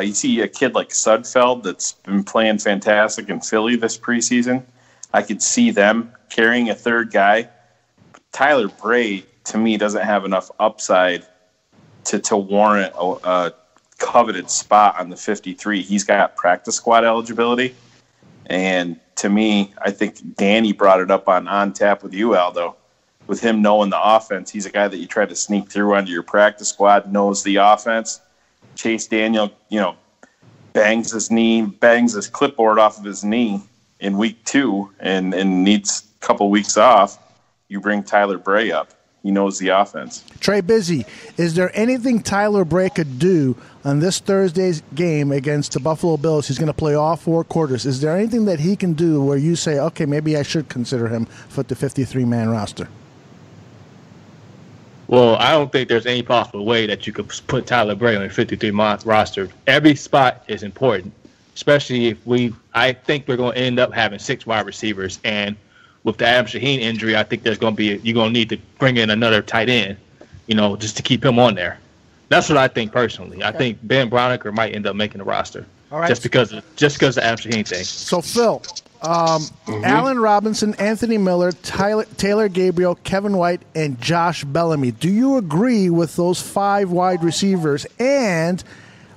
You see a kid like Sudfeld that's been playing fantastic in Philly this preseason. I could see them carrying a 3rd guy. Tyler Bray, to me, doesn't have enough upside to warrant a coveted spot on the 53. He's got practice squad eligibility. And to me, I think Danny brought it up on Tap with you, Aldo. With him knowing the offense, he's a guy that you try to sneak through onto your practice squad, knows the offense. Chase Daniel, bangs his clipboard off of his knee in week 2 and needs a couple weeks off. You bring Tyler Bray up. He knows the offense. Trey Busy, is there anything Tyler Bray could do on this Thursday's game against the Buffalo Bills? He's going to play all 4 quarters. Is there anything that he can do where you say, okay, maybe I should consider him for the 53-man roster? Well, I don't think there's any possible way that you could put Tyler Bray on a 53-man roster. Every spot is important, especially if I think we're going to end up having 6 wide receivers. And with the Adam Shaheen injury, I think you're going to need to bring in another tight end, just to keep him on there. That's what I think personally. Okay. I think Ben Browniker might end up making the roster. All right. Just because of the Adam Shaheen thing. So, Phil, Allen Robinson, Anthony Miller, Taylor Gabriel, Kevin White, and Josh Bellamy. Do you agree with those 5 wide receivers? And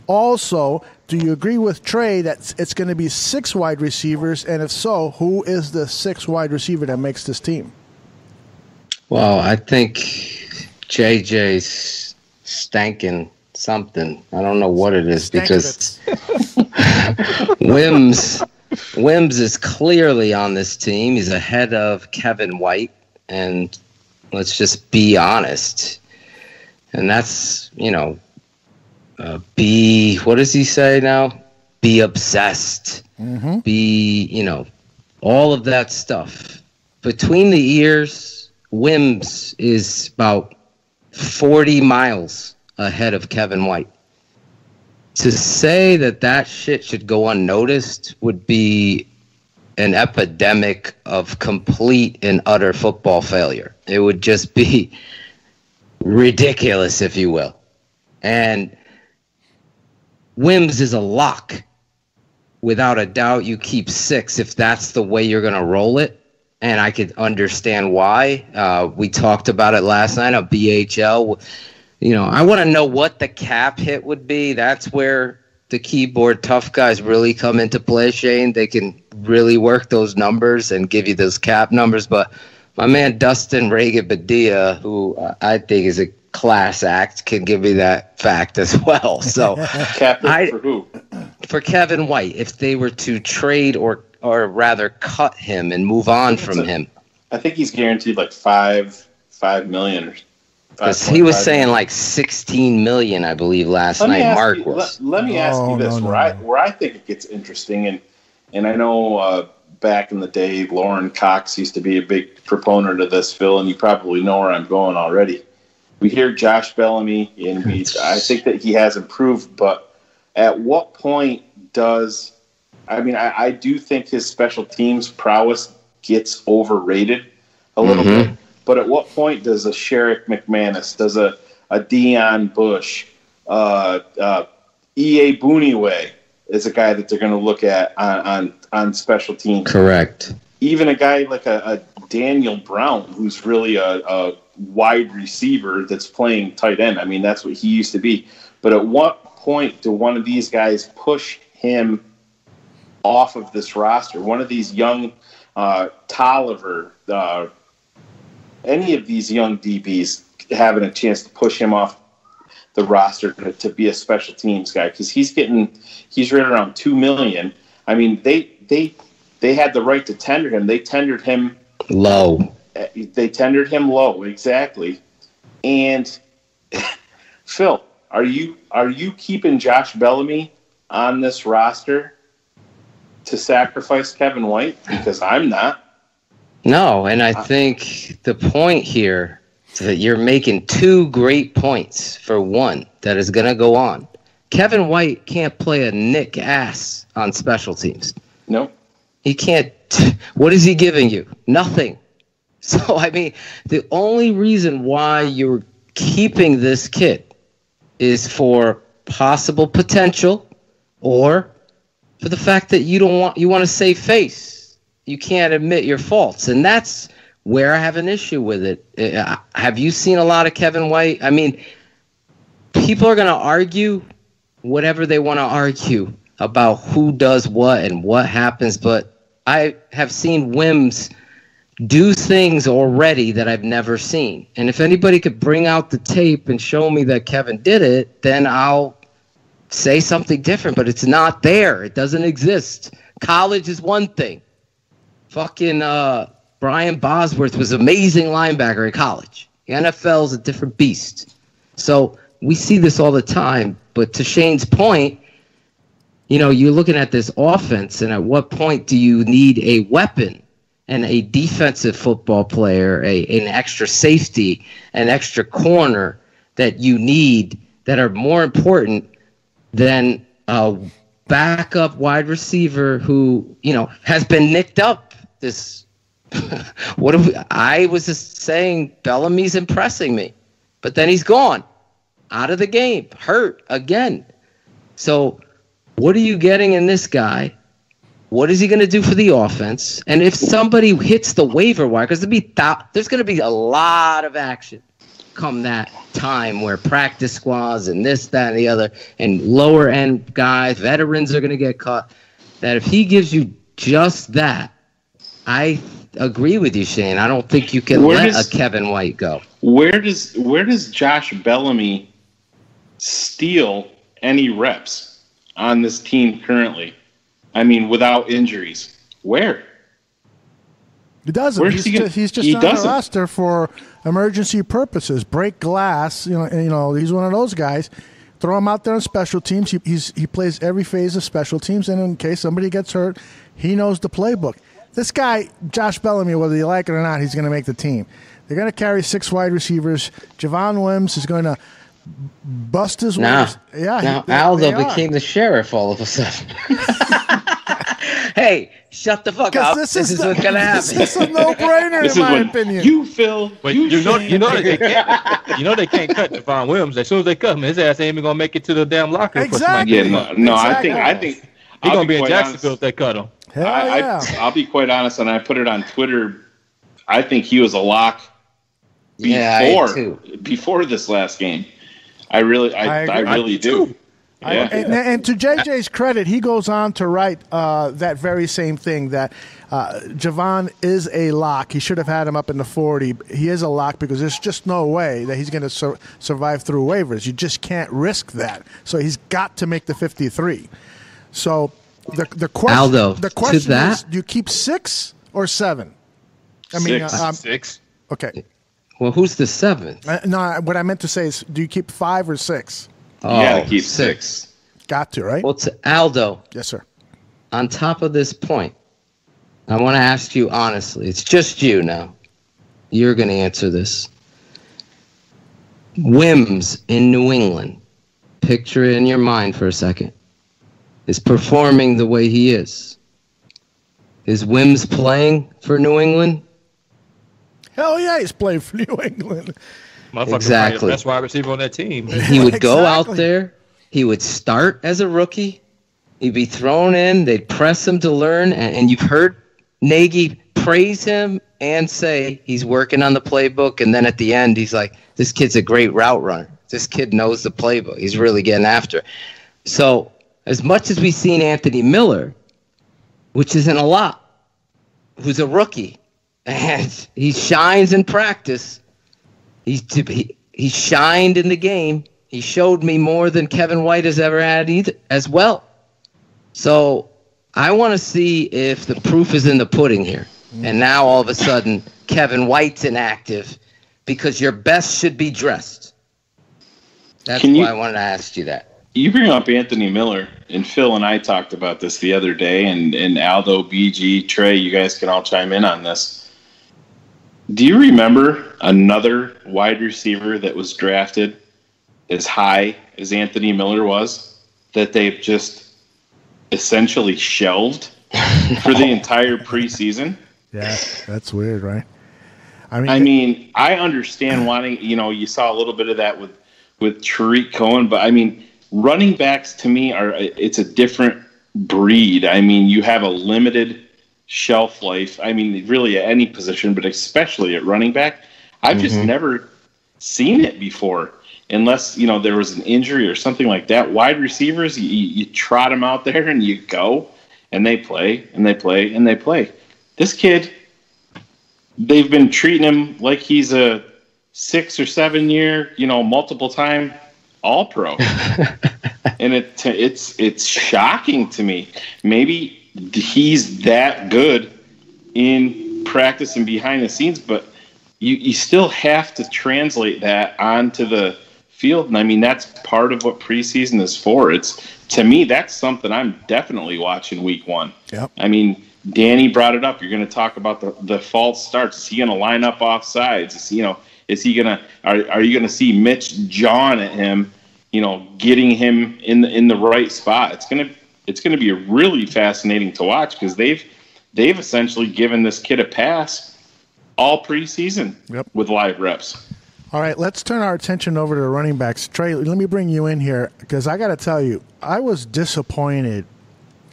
also, do you agree with Trey that it's going to be 6 wide receivers? And if so, who is the 6th wide receiver that makes this team? Well, I think JJ's stanking something. I don't know what it is because Wims is clearly on this team. He's ahead of Kevin White, and let's just be honest. And that's, what does he say now? Be obsessed. Be, all of that stuff. Between the ears, Wims is about 40 miles ahead of Kevin White. To say that shit should go unnoticed would be an epidemic of complete and utter football failure. It would just be ridiculous, if you will. And Wims is a lock. Without a doubt, you keep 6 if that's the way you're going to roll it. And I could understand why. We talked about it last night on BHL. I want to know what the cap hit would be. That's where the keyboard tough guys really come into play, Shayne. They can really work those numbers and give you those cap numbers. But my man Dustin Regabadia, who I think is a class act, can give me that fact as well. So cap hit for who? For Kevin White, if they were to trade or rather cut him and move on from him. I think he's guaranteed like $5 million or. Because he was saying like 16 million, I believe, last night. Mark was. Let me ask you this, where I think it gets interesting, and I know back in the day, Lauren Cox used to be a big proponent of this, Phil, and you probably know where I'm going already. We hear Josh Bellamy, and I think that he has improved, but at what point I do think his special teams prowess gets overrated a little bit. But at what point does a Sherrick McManus, does a Deion Bush, E.A. Booneway is a guy that they're going to look at on special teams? Correct. Even a guy like a Daniel Brown, who's really a wide receiver that's playing tight end. I mean, that's what he used to be. But at what point do one of these guys push him off of this roster? One of these young Tolliver, any of these young DBs having a chance to push him off the roster to be a special teams guy, because he's right around $2 million. I mean, they had the right to tender him. They tendered him low. They tendered him low, exactly. And Phil, are you keeping Josh Bellamy on this roster to sacrifice Kevin White? Because I'm not. No, and I think the point here is that you're making 2 great points for one that is going to go on. Kevin White can't play a nick ass on special teams. No. He can't. What is he giving you? Nothing. So, I mean, the only reason why you're keeping this kid is for possible potential or for the fact that you want to save face. You can't admit your faults, and that's where I have an issue with it. Have you seen a lot of Kevin White? I mean, people are going to argue whatever they want to argue about who does what and what happens, but I have seen Wims do things already that I've never seen. And if anybody could bring out the tape and show me that Kevin did it, then I'll say something different, but it's not there. It doesn't exist. College is one thing. Fucking Brian Bosworth was an amazing linebacker in college. The NFL is a different beast. So we see this all the time. But to Shayne's point, you're looking at this offense, and at what point do you need a weapon and a defensive football player, an extra safety, an extra corner that you need that are more important than a backup wide receiver who, has been nicked up? This, I was just saying Bellamy's impressing me, but then he's gone out of the game, hurt again. So what are you getting in this guy? What is he going to do for the offense? And if somebody hits the waiver wire, because there's going to be a lot of action come that time where practice squads and this, that, and the other, and lower end guys, veterans are going to get caught, that if he gives you just that, I agree with you, Shayne. I don't think you can let a Kevin White go. Where does Josh Bellamy steal any reps on this team currently? I mean, without injuries. Where? He doesn't. He's just on the roster for emergency purposes. Break glass. He's one of those guys. Throw him out there on special teams. He plays every phase of special teams, and in case somebody gets hurt, he knows the playbook. This guy, Josh Bellamy, whether you like it or not, he's going to make the team. They're going to carry 6 wide receivers. Javon Wims is going to bust his ways. Yeah, now Aldo became the sheriff all of a sudden. Hey, shut the fuck up. This is what's going to happen. This is a no-brainer in my opinion. You, Phil. You know they can't cut Javon Williams. As soon as they cut him, his ass ain't even going to make it to the damn locker room. Exactly. Yeah, no, exactly. I think he's going to be in Jacksonville if they cut him. I'll be quite honest, and I put it on Twitter. I think he was a lock before this last game. I really do. Yeah. And to JJ's credit, he goes on to write that very same thing, that Javon is a lock. He should have had him up in the 40. He is a lock because there's just no way that he's going to survive through waivers. You just can't risk that. So he's got to make the 53. So the question is, do you keep 6 or 7? I mean, 6. Okay. Well, who's the 7th? No, what I meant to say is, do you keep 5 or 6? Oh, you gotta keep 6. Got to, right? Well, to Aldo. Yes, sir. On top of this point, I want to ask you honestly. It's just you now. You're going to answer this. Wims in New England, picture it in your mind for a second, is performing the way he is. Is Wims playing for New England? Hell yeah, he's playing for New England. Exactly. That's wide receiver on that team. He would go out there. He would start as a rookie. He'd be thrown in. They'd press him to learn. And you've heard Nagy praise him and say he's working on the playbook. And then at the end, he's like, this kid's a great route runner. This kid knows the playbook. He's really getting after it. So as much as we've seen Anthony Miller, which isn't a lot, who's a rookie, and he shines in practice, he shined in the game. He showed me more than Kevin White has ever had either, as well. So I want to see if the proof is in the pudding here. And now all of a sudden, Kevin White's inactive because your best should be dressed. That's why I wanted to ask you that. You bring up Anthony Miller, and Phil and I talked about this the other day, and Aldo, BG, Trey, you guys can all chime in on this. Do you remember another wide receiver that was drafted as high as Anthony Miller was, that they've just essentially shelved for the entire preseason? Yeah, that's weird, right? I mean, I understand wanting, you saw a little bit of that with Tariq Cohen, but I mean, running backs to me it's a different breed. I mean, you have a limited shelf life. I mean, really at any position, but especially at running back. I've just never seen it before, unless, there was an injury or something like that. Wide receivers, you trot them out there and you go, and they play, and they play, and they play. This kid, they've been treating him like he's a 6 or 7 year, multiple time All-Pro. And it's shocking to me. Maybe he's that good in practice and behind the scenes, but you still have to translate that onto the field. And I mean, that's part of what preseason is for. To me, that's something I'm definitely watching week 1. Yep. I mean, Danny brought it up. You're going to talk about the false starts. Is he going to line up off sides? Is he going to, are you going to see Mitch jawing at him, getting him in the right spot? It's going to be really fascinating to watch, because they've essentially given this kid a pass all preseason with live reps. All right, let's turn our attention over to the running backs. Trey, let me bring you in here, because I got to tell you, I was disappointed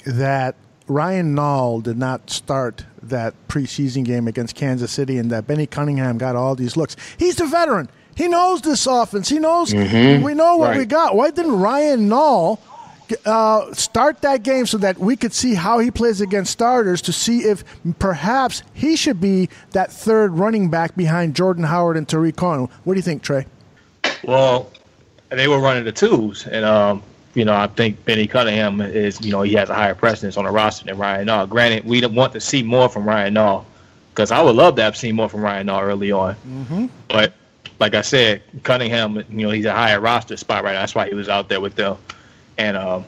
that Ryan Nall did not start that preseason game against Kansas City, and that Benny Cunningham got all these looks. He's the veteran. He knows this offense. He knows we know what we got. Why didn't Ryan Nall start that game so that we could see how he plays against starters, to see if perhaps he should be that third running back behind Jordan Howard and Tariq Cohen? What do you think, Trey? Well, they were running the twos, and I think Benny Cunningham is, he has a higher precedence on the roster than Ryan Nall. Granted, we want to see more from Ryan Nall, because I would love to have seen more from Ryan Nall early on. But like I said, Cunningham, he's a higher roster spot right now. That's why he was out there with them. And,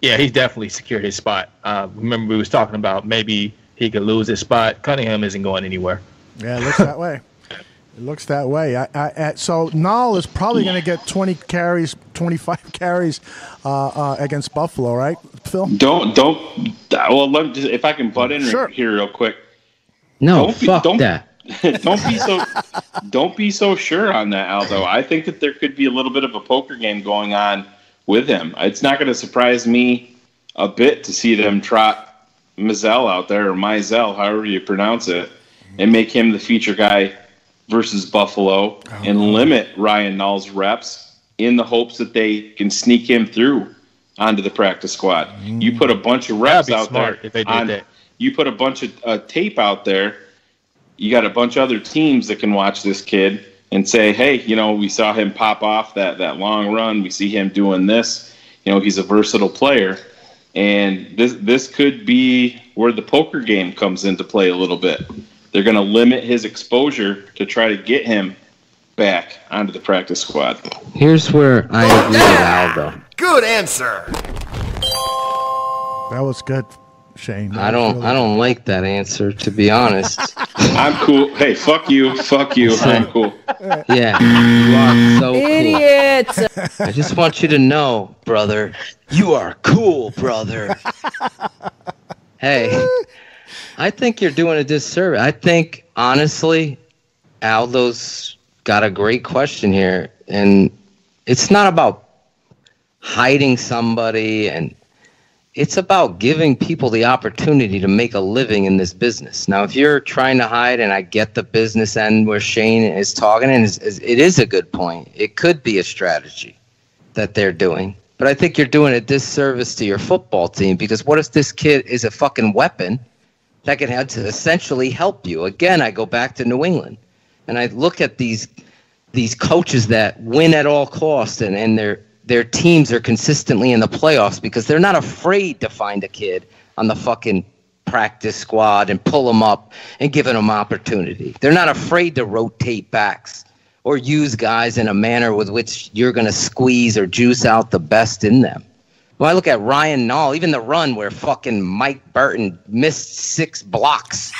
he's definitely secured his spot. Remember, we was talking about maybe he could lose his spot. Cunningham isn't going anywhere. Yeah, it looks that way. It looks that way. So Nall is probably going to get 20 carries, 25 carries against Buffalo, right, Phil? Well, if I can butt in here real quick. No, fuck that. Don't be so sure on that, Aldo. I think that there could be a little bit of a poker game going on with him. It's not going to surprise me a bit to see them trot Mizell out there, or Mizell, however you pronounce it, and make him the feature guy versus Buffalo and limit Ryan Nall's reps in the hopes that they can sneak him through onto the practice squad. You put a bunch of reps out there. If they did that. You put a bunch of tape out there. You got a bunch of other teams that can watch this kid and say, hey, we saw him pop off that long run. We see him doing this. He's a versatile player. And this could be where the poker game comes into play a little bit. They're going to limit his exposure to try to get him back onto the practice squad. Here's where I agree with Aldo. Good answer. That was good, Shayne. I don't like that answer, to be honest. I'm cool. Hey, fuck you. I'm cool. Yeah, you are so Idiot. cool. I just want you to know, brother, you are cool, brother. Hey, I think you're doing a disservice. I think, honestly, Aldo's got a great question here. And it's not about hiding somebody, and it's about giving people the opportunity to make a living in this business. Now, if you're trying to hide, and I get the business end where Shayne is talking, and it is a good point. It could be a strategy that they're doing. But I think you're doing a disservice to your football team, because what if this kid is a fucking weapon that can have to essentially help you? Again, I go back to New England, and I look at these coaches that win at all costs, and their teams are consistently in the playoffs because they're not afraid to find a kid on the fucking practice squad and pull them up and give them opportunity. They're not afraid to rotate backs or use guys in a manner with which you're going to squeeze or juice out the best in them. Well, I look at Ryan Nall, even the run where fucking Mike Burton missed 6 blocks.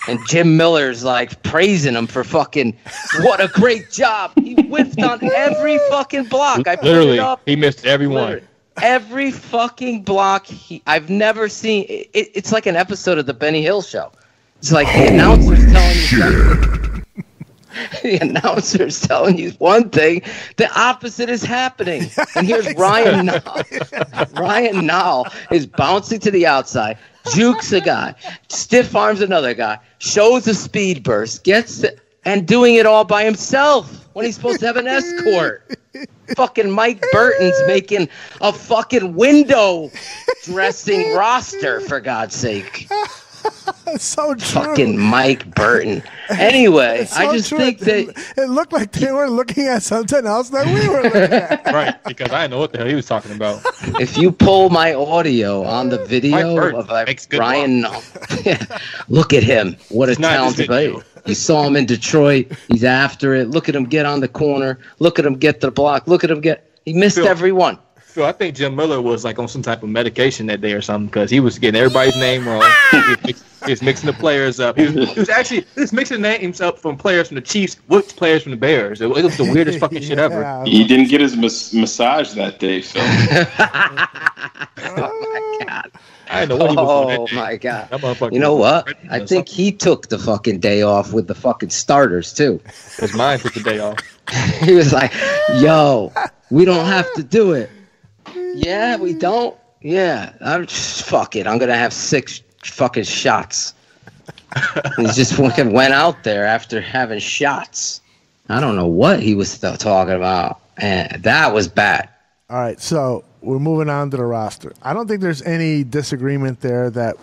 And Jim Miller's like praising him for fucking, what a great job. He whiffed on every fucking block. I put Literally, it up. he missed every one. Every fucking block. I've never seen. It's like an episode of the Benny Hill Show. It's like the announcer's telling you something. The announcer's telling you one thing, the opposite is happening. And here's Ryan Nall. Ryan Nall is bouncing to the outside, jukes a guy, stiff arms another guy, shows a speed burst, and doing it all by himself when he's supposed to have an escort. Fucking Mike Burton's making a fucking window dressing roster, for God's sake. So true. Fucking Mike Burton. Anyway, so I just think that it looked like they were looking at something else that we were looking at. Right, because I know what the hell he was talking about. If you pull my audio on the video of Ryan, look at him. What a talented player. You saw him in Detroit. He's after it. Look at him get on the corner. Look at him get the block. Look at him he missed every one. Phil, I think Jim Miller was like on some type of medication that day or something, because he was getting everybody's name wrong. He was mixing the players up. He was mixing names up from players from the Chiefs with players from the Bears. It was the weirdest fucking shit ever. Yeah. He didn't get his massage that day, so. Oh my God. I know what he was doing that day. My God. That motherfucker You know was what? I think he took the fucking day off with the fucking starters too. Because mine took the day off. He was like, yo, we don't have to do it. Yeah, we don't. Yeah, fuck it. I'm gonna have 6 fucking shots. He just fucking went out there after having shots. I don't know what he was talking about, and that was bad. All right, so we're moving on to the roster. I don't think there's any disagreement there that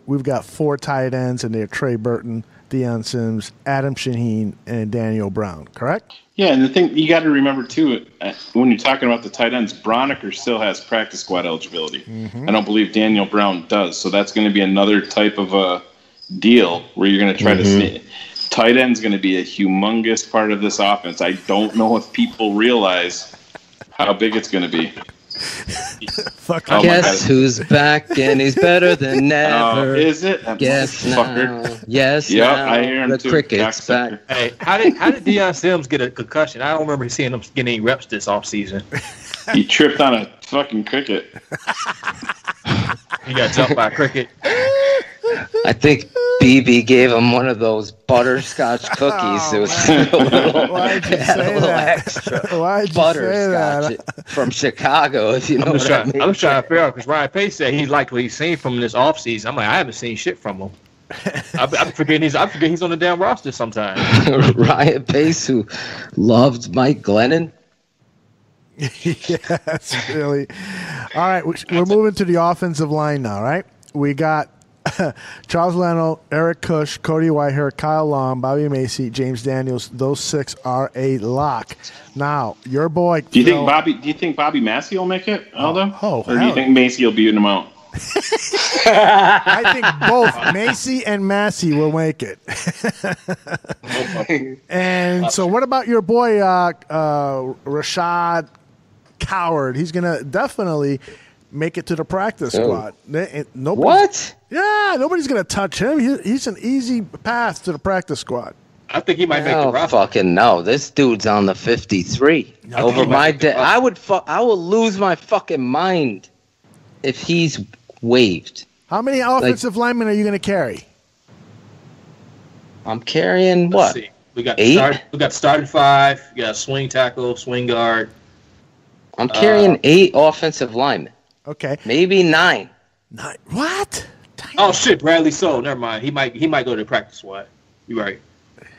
we've got 4 tight ends, and they're Trey Burton, Deion Sims, Adam Shaheen, and Daniel Brown, correct? Yeah, and the thing you got to remember, too, when you're talking about the tight ends, Broniker still has practice squad eligibility. Mm-hmm. I don't believe Daniel Brown does, so that's going to be another type of a deal where you're going to try to see. Tight end's going to be a humongous part of this offense. I don't know if people realize how big it's going to be. Fuck. Guess who's back and he's better than ever. Is it? Guess now. Yes, Yep, now. I hear him the too. cricket's back. Hey, how did Deion Sims get a concussion? I don't remember seeing him getting any reps this offseason. He tripped on a fucking cricket. He got jumped by a cricket. I think BB gave him one of those butterscotch cookies. It was a little extra Why'd you butterscotch from Chicago, if you know I'm just what I mean. trying to figure out because Ryan Pace said he liked what he's seen from this offseason. I'm like, I haven't seen shit from him. I'm forgetting he's on the damn roster sometimes. Ryan Pace, who loved Mike Glennon. Yes, really. All right, we're moving to the offensive line now, right? We got Charles Leno, Eric Kush, Cody Whitehair, Kyle Long, Bobby Macy, James Daniels. Those 6 are a lock. Now, your boy. Do you think Bobby Massey will make it, Aldo? Or do you think Macy will beat him out? I think both Macy and Massey will make it. And so, what about your boy Rashad Coward? He's gonna definitely make it to the practice squad. What? Yeah, nobody's gonna touch him. He's an easy path to the practice squad. I think he might make the roster. Fucking no. This dude's on the 53. Over my dead. I will lose my fucking mind if he's waived. How many offensive linemen are you going to carry? I'm carrying what? See. We got 8? We got starting 5. We got swing tackle, swing guard. I'm carrying 8 offensive linemen. Okay. Maybe 9. What? Oh shit, Bradley Soul. Never mind. He might go to the practice squad. You're right.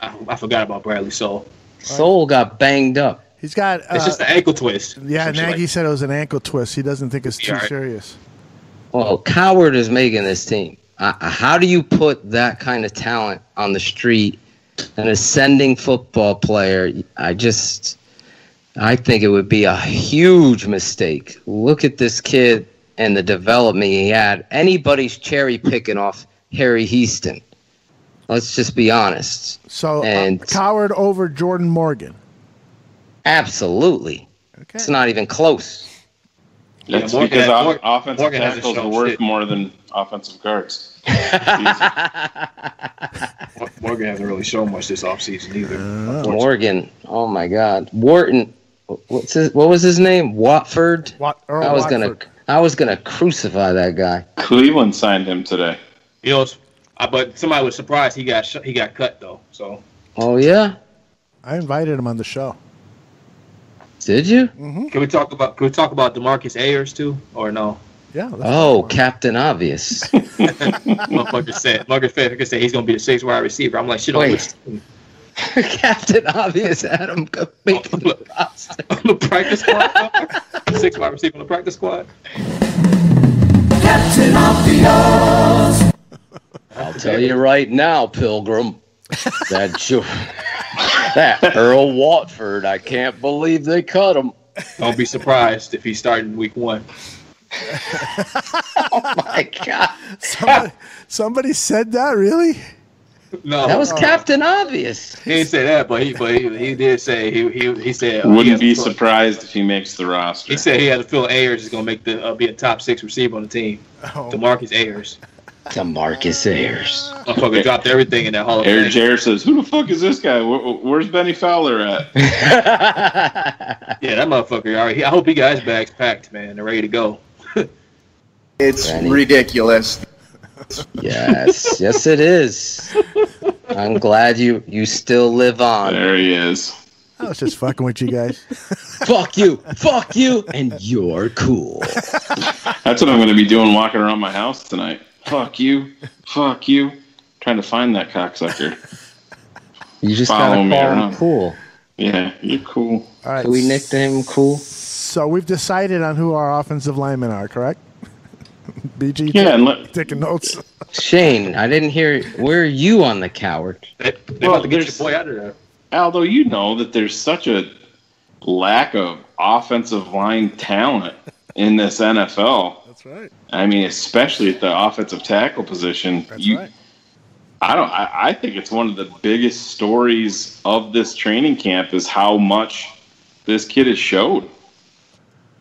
I forgot about Bradley Soul. Soul got banged up. He's got. It's just an ankle twist. Yeah, Nagy said it was an ankle twist. He doesn't think it's too serious. Well, Coward is making this team. How do you put that kind of talent on the street, an ascending football player? I think it would be a huge mistake. Look at this kid and the development he had. Anybody's cherry picking off Harry Heaston. Let's just be honest. So, Coward over Jordan Morgan. Absolutely. Okay. It's not even close. That's because offensive tackles are worth more than offensive guards. Morgan hasn't really shown much this offseason either. Morgan, oh my God, Wharton. What was his name? Watford. I was gonna crucify that guy. Cleveland signed him today. But somebody was surprised he got cut though. So. Oh yeah. I invited him on the show. Did you? Mm-hmm. Can we talk about DeMarcus Ayers too, or no? Yeah. Captain Obvious. Motherfucker said he's gonna be the 6th wide receiver. I'm like, shit. Wait. Captain Obvious had him making the roster. On the practice squad. 6th wide receiver on the practice squad. Captain Obvious. I'll tell you right now, Pilgrim. That Earl Watford, I can't believe they cut him. Don't be surprised if he started in week 1. Oh my God! Somebody said that, really? No, that was Captain Obvious. He didn't say that, but he did say he said wouldn't be surprised if he makes the roster. He said he had a feeling Ayers is going to make be a top 6 receiver on the team. DeMarcus Ayers. DeMarcus Ayers. Motherfucker dropped everything in that Hall of Fame. Aaron Jarrett says, "Who the fuck is this guy? Where's Benny Fowler at?" Yeah, that motherfucker. All right, I hope he got his bags packed, man. They're ready to go. It's ridiculous. Yes, yes, it is. I'm glad you still live on. There he is. I was just fucking with you guys. Fuck you, and you're cool. That's what I'm going to be doing walking around my house tonight. Fuck you. Trying to find that cocksucker. You just gotta call him cool. Yeah, you're cool. All right. Can we nickname him cool? So we've decided on who our offensive linemen are, correct? BG, taking notes. Shayne, I didn't hear. Where are you on the Coward? They about to get your boy out of there. Aldo, you know that there's such a lack of offensive line talent in this NFL. That's right. I mean, especially at the offensive tackle position. That's right. I think it's one of the biggest stories of this training camp is how much this kid has showed.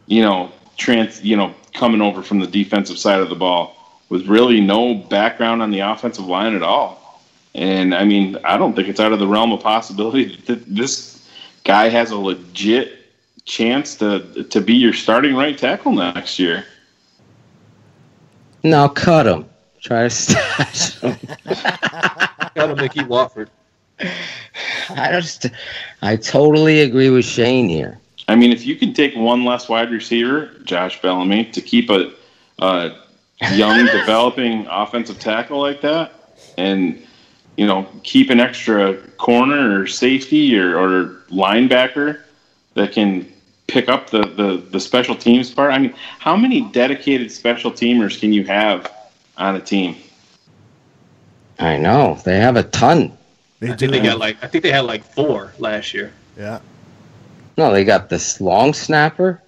You know, coming over from the defensive side of the ball with really no background on the offensive line at all. And I mean, I don't think it's out of the realm of possibility that this guy has a legit chance to be your starting right tackle next year. No, cut him. Try to stash him. Cut him, Mickey Wofford. I totally agree with Shayne here. I mean, if you can take one less wide receiver, Josh Bellamy, to keep a young, developing offensive tackle like that, and keep an extra corner or safety or linebacker that can pick up the special teams part. I mean, how many dedicated special teamers can you have on a team? I know they have a ton. I think they had like 4 last year. Yeah. No, they got this long snapper,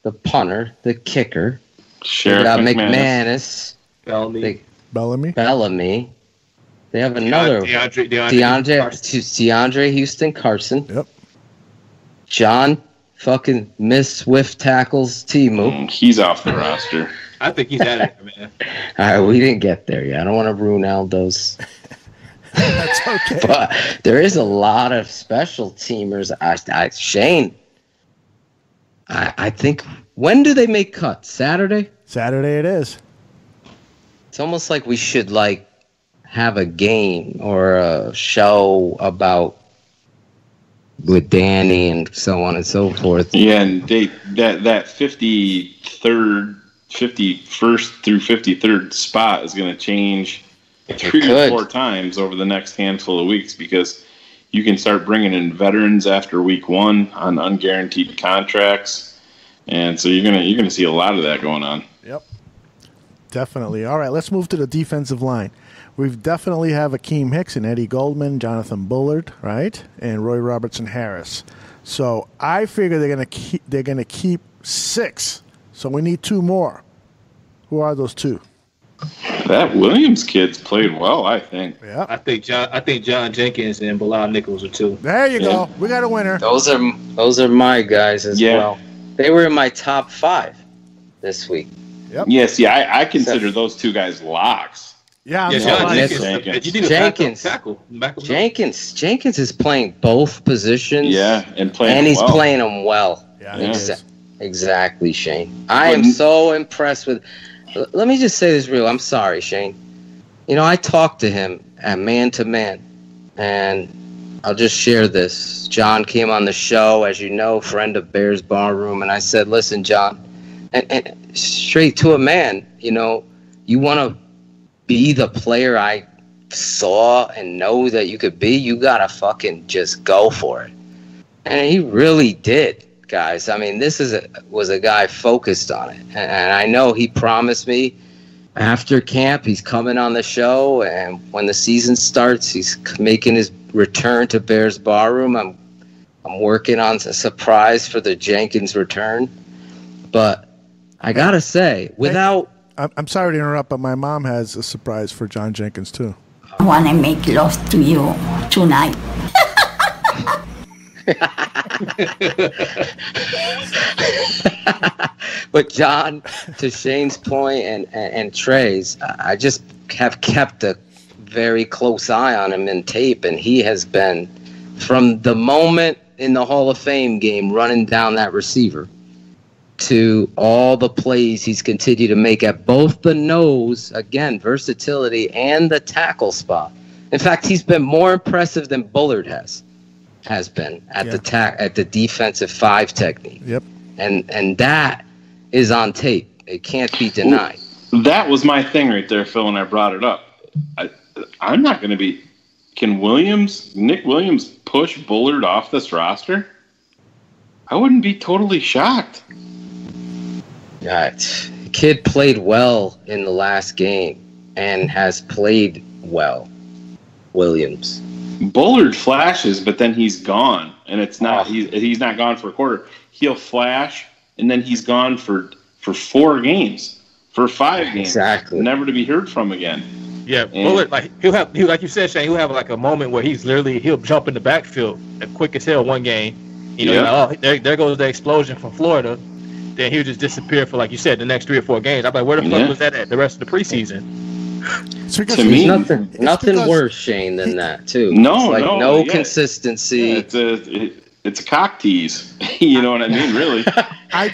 the punter, the kicker. Sheriff they got McManus. Bellamy. They have another DeAndre Houston Carson. Yep. John fucking Miss Swift tackles Timu. He's off the roster. I think he's out of there, man. All right, we didn't get there yet. I don't want to ruin Aldo's. That's okay. But there is a lot of special teamers. Shayne, I think, when do they make cuts? Saturday? Saturday it is. It's almost like we should have a game or a show about with Danny and so on and so forth. Yeah, and that 51st through 53rd spot is going to change 3 or 4 times over the next handful of weeks, because you can start bringing in veterans after week 1 on unguaranteed contracts, and so you're gonna see a lot of that going on. Yep, definitely. All right, let's move to the defensive line. We've definitely have Akeem Hicks and Eddie Goldman, Jonathan Bullard, right, and Roy Robertson Harris. So I figure they're gonna keep 6. So we need 2 more. Who are those 2? That Williams kid's played well, I think. Yeah. I think John Jenkins and Bilal Nichols are 2. There you go. We got a winner. Those are my guys as well. They were in my top 5 this week. Yep. Yes, yeah, I consider those 2 guys locks. Yeah, Jenkins is playing both positions. Yeah, and he's playing them well. Yeah, exactly, Shayne. I am so impressed with. Let me just say this real. I'm sorry, Shayne. I talked to him at man-to-man, and I'll just share this. John came on the show, as you know, friend of Bears Barroom, and I said, listen, John, and straight to a man, you want to be the player I saw and know that you could be, you got to fucking just go for it. And he really did. Guys, I mean, this was a guy focused on it, and I know he promised me after camp he's coming on the show, and when the season starts, he's making his return to Bears Barroom. I'm working on a surprise for the Jenkins return, but I gotta say, I'm sorry to interrupt, but my mom has a surprise for John Jenkins too. I want to make love to you tonight. But John, to Shayne's point and Trey's, I just have kept a very close eye on him in tape, and he has been, from the moment in the Hall of Fame game running down that receiver to all the plays he's continued to make at both the nose, again, versatility, and the tackle spot. In fact, he's been more impressive than Bullard has been at the defensive 5 technique. Yep. And that is on tape. It can't be denied. That was my thing right there, Phil, and I brought it up. I'm not going to be. Can Nick Williams push Bullard off this roster? I wouldn't be totally shocked. The kid played well in the last game and has played well. Williams. Bullard flashes, but then he's gone, and it's not. He's not gone for a quarter. He'll flash, and then he's gone for 4 games, for 5 games, never to be heard from again. Yeah, Bullard, like you said, Shayne, he'll have like a moment where he'll jump in the backfield quick as hell one game. There goes the explosion from Florida, then he would just disappear for, like you said, the next 3 or 4 games. I'm like, where the fuck was that at the rest of the preseason? To me, nothing worse, Shayne, than that too. No consistency. It's a cock tease. You know what I mean? Really.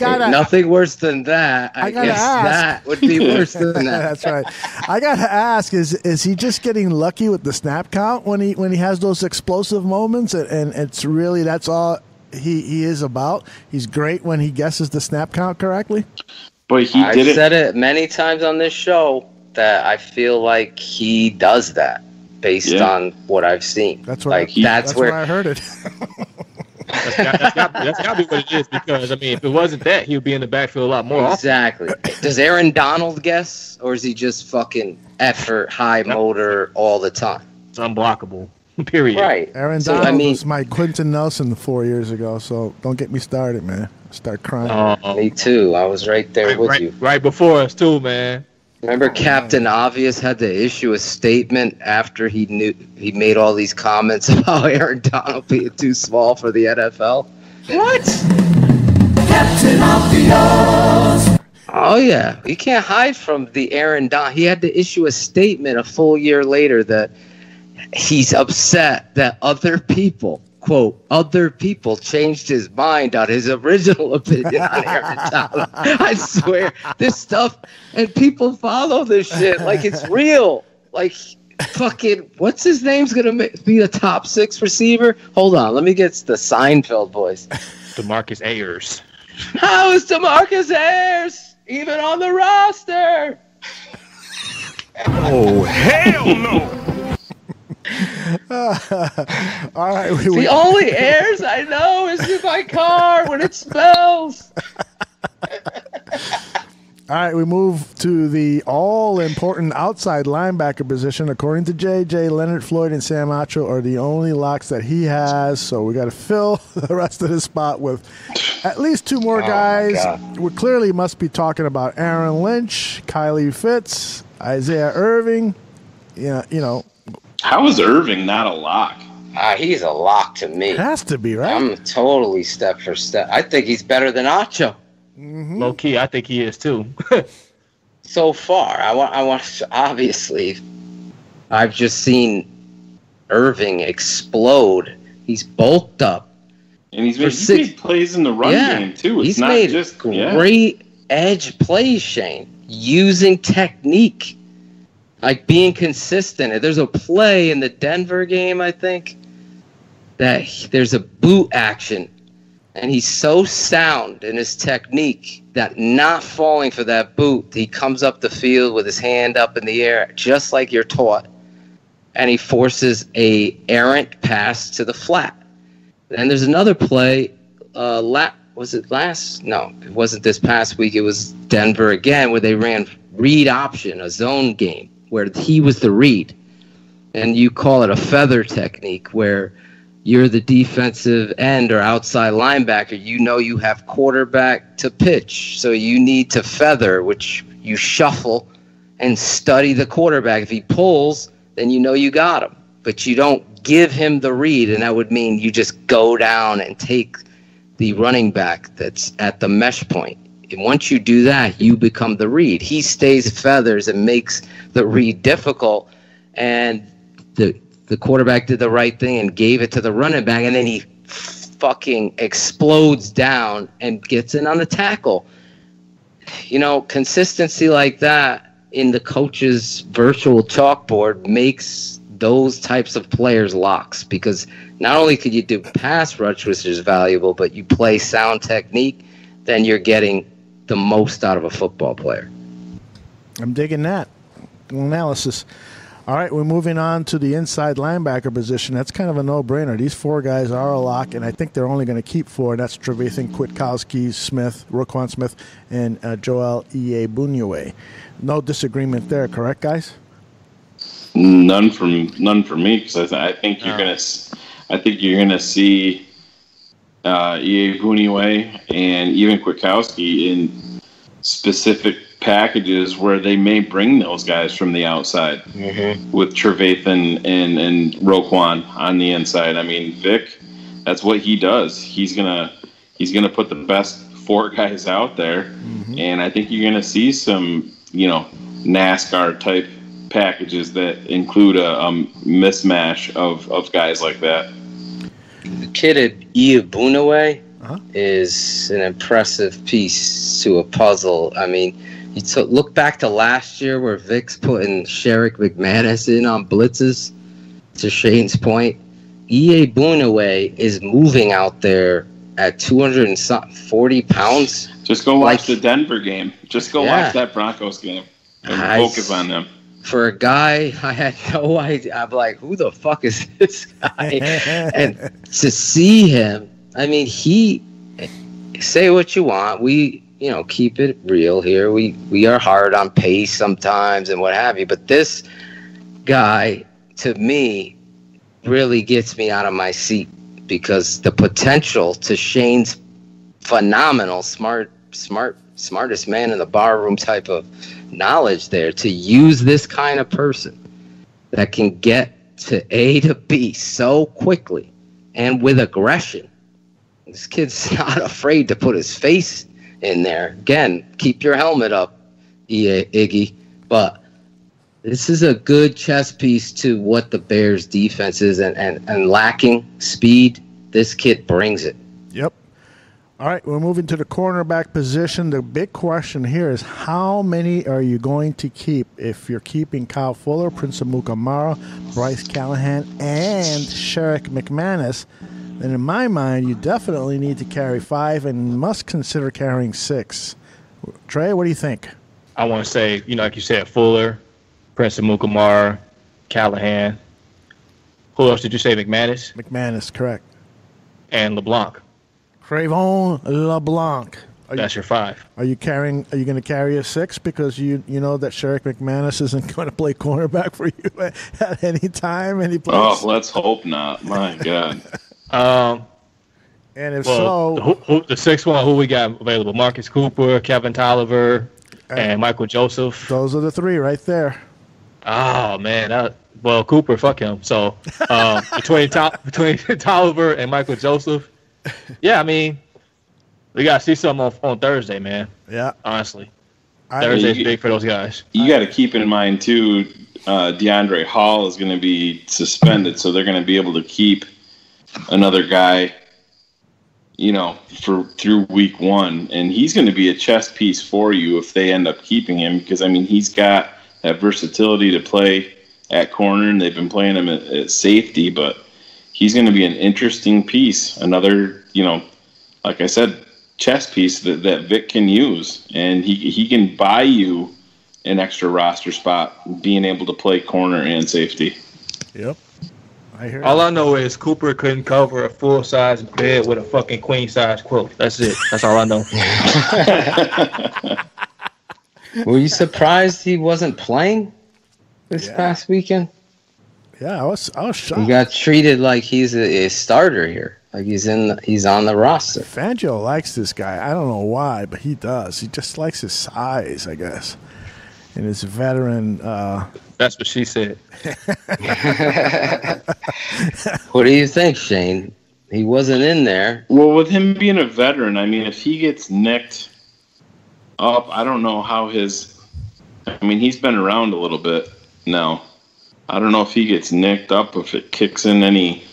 Nothing worse than that. I guess that would be worse than that. That's right. I gotta ask: is he just getting lucky with the snap count when he has those explosive moments, and it's really that's all he is about? He's great when he guesses the snap count correctly. But I've said it many times on this show that I feel like he does that based on what I've seen. That's where that's where I heard it. That's got to be what it is, because, I mean, if it wasn't that, he would be in the backfield a lot more. Exactly. Does Aaron Donald guess, or is he just fucking effort, high motor all the time? It's unblockable, period. Right. Aaron Donald was my Quentin Nelson 4 years ago, so don't get me started, man. Start crying. Me too. I was right there with you. Right before us, too, man. Remember, Captain Obvious had to issue a statement after he made all these comments about Aaron Donald being too small for the NFL. What? Captain Obvious. Oh yeah, you can't hide from the Aaron Donald. He had to issue a statement a full year later that he's upset that other people, quote, other people changed his mind on his original opinion on Aaron Donald. I swear, this stuff, and people follow this shit like it's real. Like, fucking, what's his name's going to be the top 6 receiver? Hold on, let me get the Seinfeld voice. DeMarcus Ayers. How is DeMarcus Ayers even on the roster? Oh, hell no. All right. The only airs I know is in my car when it smells. All right, we move to the all-important outside linebacker position. According to JJ, Leonard Floyd and Sam Acho are the only locks that he has, so we got to fill the rest of his spot with at least 2 more guys. We clearly must be talking about Aaron Lynch, Kylie Fitz, Isaiah Irving. Yeah, you know. How is Irving not a lock? He's a lock to me. Has to be, right? I'm totally step for step. I think he's better than Acho. Mm-hmm. Low key, I think he is too. So far, I want. Obviously, I've just seen Irving explode. He's bulked up, and he's made plays in the run game too. It's he's not made just great edge plays, Shayne, using technique. Like being consistent. There's a play in the Denver game, I think, that there's a boot action, and he's so sound in his technique that not falling for that boot, he comes up the field with his hand up in the air, just like you're taught, and he forces a errant pass to the flat. And there's another play, was it last? No, it wasn't this past week. It was Denver again, where they ran read option, a zone game, where he was the read. And you call it a feather technique, where you're the defensive end or outside linebacker. You know you have quarterback to pitch, so you need to feather, which you shuffle and study the quarterback. If he pulls, then you know you got him. But you don't give him the read, and that would mean you just go down and take the running back that's at the mesh point. And once you do that, you become the read. He stays feathers and makes the read difficult. And the quarterback did the right thing and gave it to the running back, and then he fucking explodes down and gets in on the tackle. You know, consistency like that in the coach's virtual chalkboard makes those types of players locks, because not only could you do pass rush, which is valuable, but you play sound technique, then you're getting the most out of a football player. I'm digging that analysis. All right, we're moving on to the inside linebacker position. That's kind of a no-brainer. These 4 guys are a lock, and I think they're only going to keep 4. That's Trevathan, Kwiatkowski, Smith, Roquan Smith, and Joel Iyiegbuniwe. No disagreement there, correct, guys? None for me, because I think you're gonna see Iyiegbuniwe and even Kwiatkowski in specific packages where they may bring those guys from the outside, with Trevathan and Roquan on the inside. I mean, Vic, that's what he does. He's gonna put the best 4 guys out there, and I think you're going to see some, NASCAR type packages that include a mismatch of guys like that. The kid at Iabunaway is an impressive piece to a puzzle. I mean, look back to last year where Vic's putting Sherrick McManus in on blitzes. To Shayne's point, Iabunaway is moving out there at 240 pounds. Just go watch the Denver game. Just go watch that Broncos game and focus on them. For a guy, I had no idea. I'm like, who the fuck is this guy? And to see him, I mean, say what you want. We, keep it real here. We are hard on pace sometimes and what have you. But this guy, to me, really gets me out of my seat because the potential to Shayne's phenomenal, smartest man in the bar room type of knowledge there, to use this kind of person that can get to A to B so quickly and with aggression. This kid's not afraid to put his face in there. Again, keep your helmet up, Iggy. But this is a good chess piece to what the Bears defense is, and lacking speed, this kid brings it. Yep. All right, we're moving to the cornerback position. The big question here is how many are you going to keep? If you're keeping Kyle Fuller, Prince Amukamara, Bryce Callahan, and Sherrick McManus, then in my mind, you definitely need to carry 5 and must consider carrying 6. Trey, what do you think? I want to say, like you said, Fuller, Prince Amukamara, Callahan. Who else did you say? McManus? McManus, correct. And LeBlanc. Trayvon LeBlanc. That's your 5. Are you going to carry a 6 because you know that Sherrick McManus isn't going to play cornerback for you at any time, any place? Oh, let's hope not. My God. And if so, the 6th one, who we got available? Marcus Cooper, Kevin Tolliver, and Michael Joseph. Those are the 3 right there. Oh man, Cooper, fuck him. So between Tolliver and Michael Joseph, yeah, I mean, we gotta see something on Thursday, man. Yeah, honestly, Thursday's big for those guys. You got to keep in mind too, DeAndre Hall is going to be suspended, so they're going to be able to keep another guy, through week 1, and he's going to be a chess piece for you if they end up keeping him, because I mean he's got that versatility to play at corner, and they've been playing him at safety, but he's going to be an interesting piece, another, like I said, chess piece that Vic can use, and he can buy you an extra roster spot being able to play corner and safety. Yep. All I know is Cooper couldn't cover a full-size bed with a fucking queen-size quilt. That's it. That's all I know. Were you surprised he wasn't playing this past weekend? Yeah, I was shocked. He got treated like he's a starter here. Like he's on the roster. Fangio likes this guy. I don't know why, but he does. He just likes his size, I guess. And his veteran. That's what she said. What do you think, Shayne? He wasn't in there. Well, with him being a veteran, I mean, if he gets nicked up, I don't know how his. I mean, he's been around a little bit now. I don't know if he gets nicked up, if it kicks in any.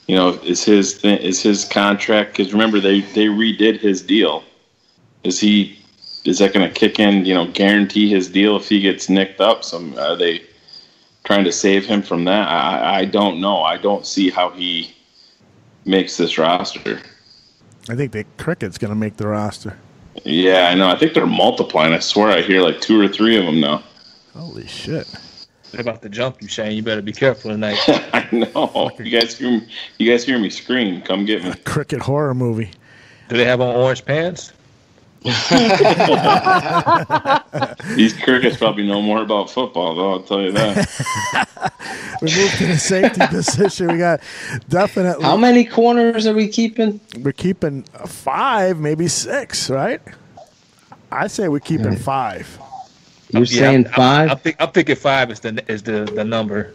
Is his contract? Because remember, they redid his deal. Is that going to kick in? Guarantee his deal if he gets nicked up? Are they trying to save him from that? I don't know. I don't see how he makes this roster. I think the Cricket's going to make the roster. Yeah, I know. I think they're multiplying. I swear I hear like 2 or 3 of them now. Holy shit. They're about to jump you, Shayne. You better be careful tonight. I know. You guys hear me scream. Come get me. A Cricket horror movie. Do they have on orange pants? These Crickets probably know more about football, though, I'll tell you that. We moved to the safety position. We got definitely. How many corners are we keeping? We're keeping 5, maybe 6, right? I say we're keeping 5. You're saying 5? I'm thinking 5 is the number.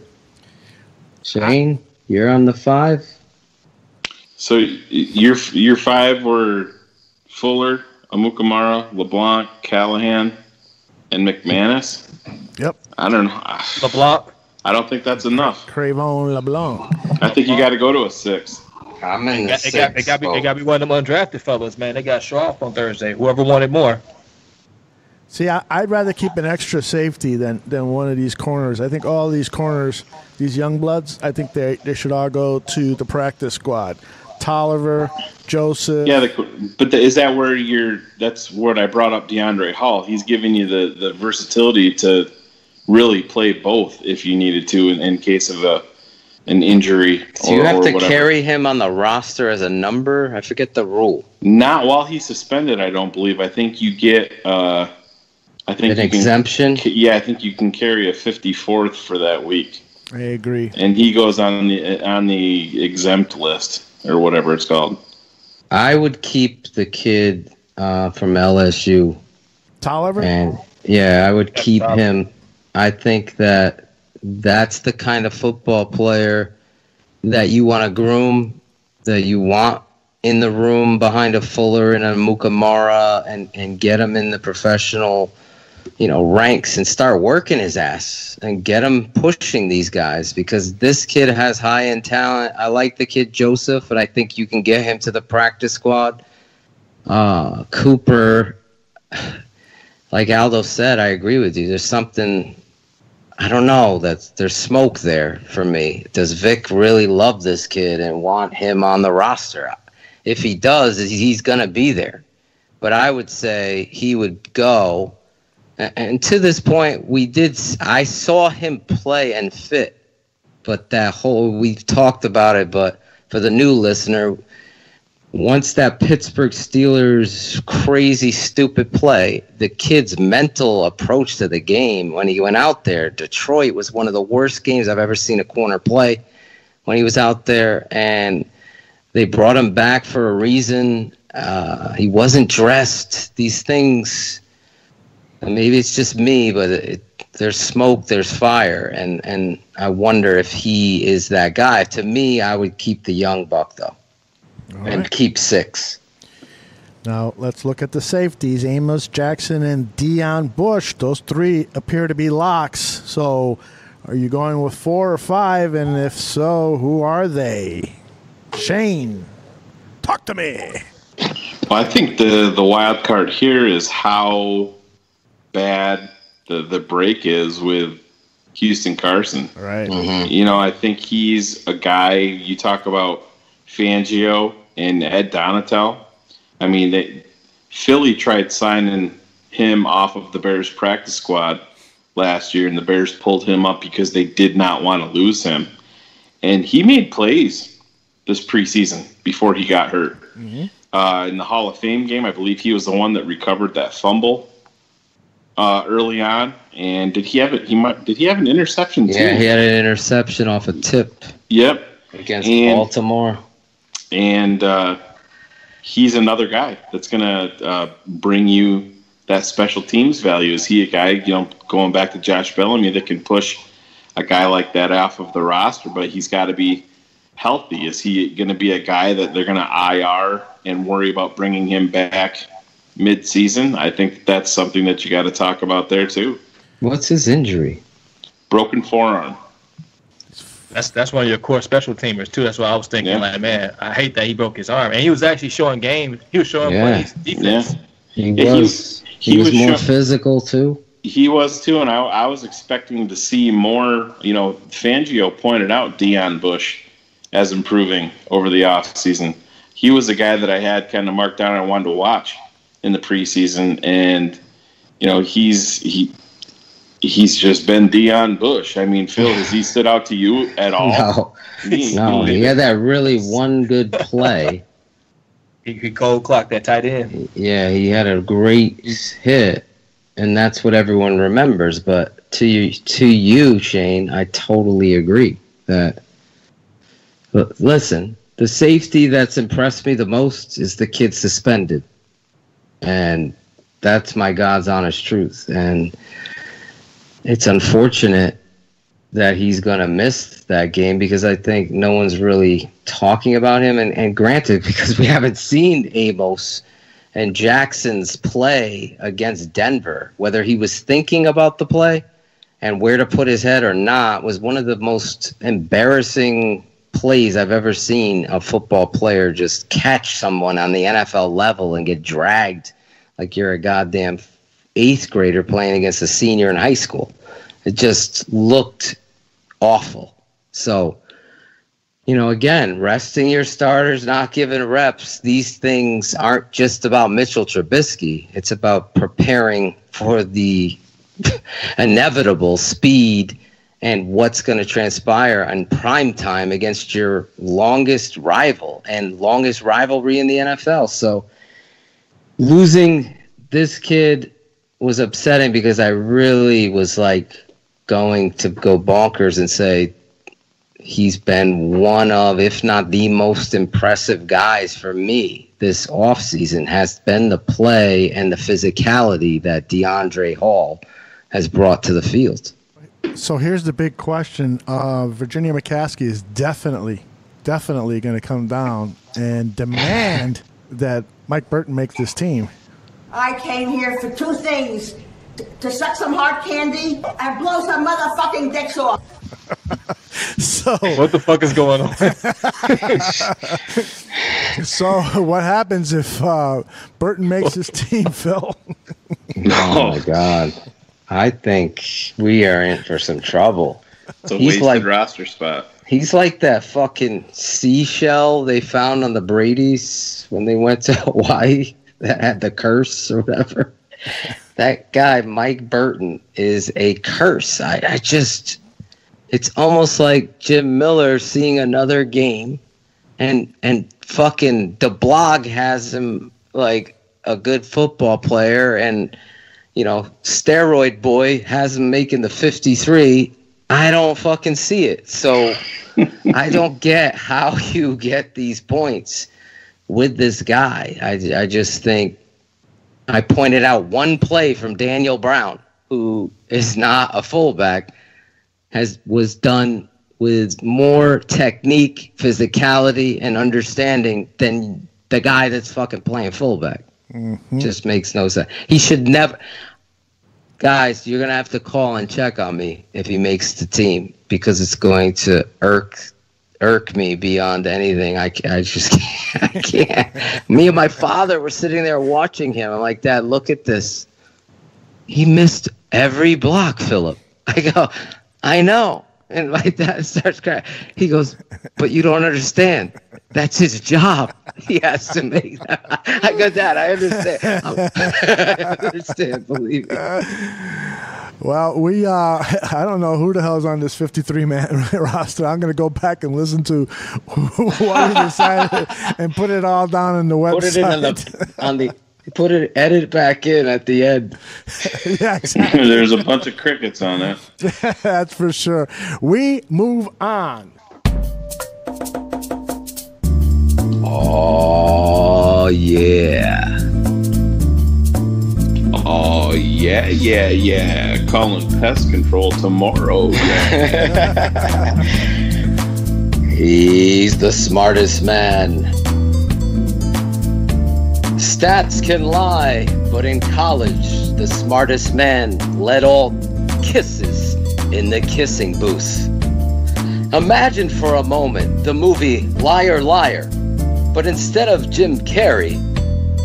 Shayne, you're on the 5. So your 5 were Fuller, Amukamara, LeBlanc, Callahan, and McManus. Yep. I don't know. LeBlanc. I don't think that's enough. Cravon LeBlanc. I think you got to go to a 6. I'm in the 6. It got to be one of them undrafted fellas, man. They got Schroff on Thursday. Whoever wanted more. See, I'd rather keep an extra safety than one of these corners. I think all these corners, these young bloods, I think they should all go to the practice squad. Tolliver, Joseph. Yeah, is that where that's what I brought up DeAndre Hall. He's giving you the versatility to really play both if you needed to in case of an injury. Do you have to carry him on the roster as a number? I forget the rule. Not while he's suspended, I don't believe. I think you get an exemption? I think you can carry a 54th for that week. I agree. And he goes on the exempt list or whatever it's called. I would keep the kid from LSU. Tolliver? And I would keep him. I think that's the kind of football player that you want to groom, that you want in the room behind a Fuller and a Mukamara and get him in the professional, ranks and start working his ass and get him pushing these guys because this kid has high-end talent. I like the kid Joseph, and I think you can get him to the practice squad. Cooper, like Aldo said, I agree with you. There's something, I don't know, there's smoke there for me. Does Vic really love this kid and want him on the roster? If he does, he's going to be there. But I would say he would go. And to this point, I saw him play and fit. But we've talked about it, but for the new listener, once that Pittsburgh Steelers crazy, stupid play, the kid's mental approach to the game when he went out there, Detroit was one of the worst games I've ever seen a corner play when he was out there, and they brought him back for a reason. He wasn't dressed. These things, maybe it's just me, but there's smoke, there's fire, and I wonder if he is that guy. To me, I would keep the young buck, though. And keep 6. Now, let's look at the safeties. Amos Jackson and Deion Bush. Those 3 appear to be locks. So, are you going with 4 or 5? And if so, who are they? Shayne, talk to me. Well, I think the wild card here is how bad the break is with Houston Carson. Right. Mm-hmm. I think he's a guy, you talk about Fangio and Ed Donatel. I mean, Philly tried signing him off of the Bears practice squad last year, and the Bears pulled him up because they did not want to lose him. And he made plays this preseason before he got hurt. Mm-hmm. In the Hall of Fame game, I believe he was the one that recovered that fumble early on. And did he have an interception too? Yeah, he had an interception off a tip. Yep. Against Baltimore. And he's another guy that's going to bring you that special teams value. Is he a guy, going back to Josh Bellamy, that can push a guy like that off of the roster, but he's got to be healthy? Is he going to be a guy that they're going to IR and worry about bringing him back mid-season? I think that's something that you got to talk about there, too. What's his injury? Broken forearm. That's one of your core special teamers too. That's what I was thinking. Like, man, I hate that he broke his arm, and he was actually showing games. He was showing plays, defense. Yeah. He was more physical too. He was too, and I was expecting to see more. Fangio pointed out Deion Bush as improving over the offseason. He was a guy that I had kind of marked down and I wanted to watch in the preseason, and he's just been Deion Bush. I mean, Phil, has he stood out to you at all? No. He had that really one good play. He could cold clock that tight end. Yeah, he had a great hit, and that's what everyone remembers. But to you, Shayne, I totally agree that. But listen, the safety that's impressed me the most is the kid suspended, and that's my God's honest truth. And it's unfortunate that he's going to miss that game because I think no one's really talking about him. And granted, because we haven't seen Amos And Jackson's play against Denver, whether he was thinking about the play and where to put his head or not, was one of the most embarrassing plays I've ever seen a football player just catch someone on the NFL level and get dragged like you're a goddamn 8th grader playing against a senior in high school. It just looked awful. So, again, resting your starters, not giving reps, these things aren't just about Mitchell Trubisky. It's about preparing for the inevitable speed and what's going to transpire in prime time against your longest rival and longest rivalry in the NFL. So losing this kid was upsetting because I really was going to go bonkers and say, he's been one of, if not the most impressive guys for me this offseason, has been the play and the physicality that DeAndre Hall has brought to the field. So here's the big question. Virginia McCaskey is definitely going to come down and demand that Mike Burton make this team. I came here for 2 things. To suck some hard candy and blow some motherfucking dicks off. So what the fuck is going on? So what happens if Burton makes his team, Phil? Oh my God. I think we are in for some trouble. It's a wasted roster spot. He's like that fucking seashell they found on the Brady's when they went to Hawaii that had the curse or whatever. That guy, Mike Burton, is a curse. I just, it's almost like Jim Miller seeing another game and fucking the blog has him like a good football player and, steroid boy has him making the 53. I don't fucking see it. So I don't get how you get these points with this guy. I just think, I pointed out one play from Daniel Brown, who is not a fullback, was done with more technique, physicality, and understanding than the guy that's fucking playing fullback. Mm-hmm. Just makes no sense. He should never. Guys, you're gonna have to call and check on me if he makes the team because it's going to irk me beyond anything. I just can't. I can't. Me and my father were sitting there watching him. I'm like, Dad, look at this. He missed every block, Philip. I go, I know. And my dad starts crying. He goes, but you don't understand. That's his job. He has to make that. I go, Dad, I understand. I understand, believe me. Well, I don't know who the hell is on this 53-man roster. I'm going to go back and listen to what we decided and put it all down in the website. Edit it back in at the end. Yeah, exactly. There's a bunch of crickets on that. That's for sure. We move on. Oh, yeah. Oh, yeah. Calling pest control tomorrow. Yeah. He's the smartest man. Stats can lie, but in college, the smartest man led all kisses in the kissing booth. Imagine for a moment the movie Liar, Liar, but instead of Jim Carrey,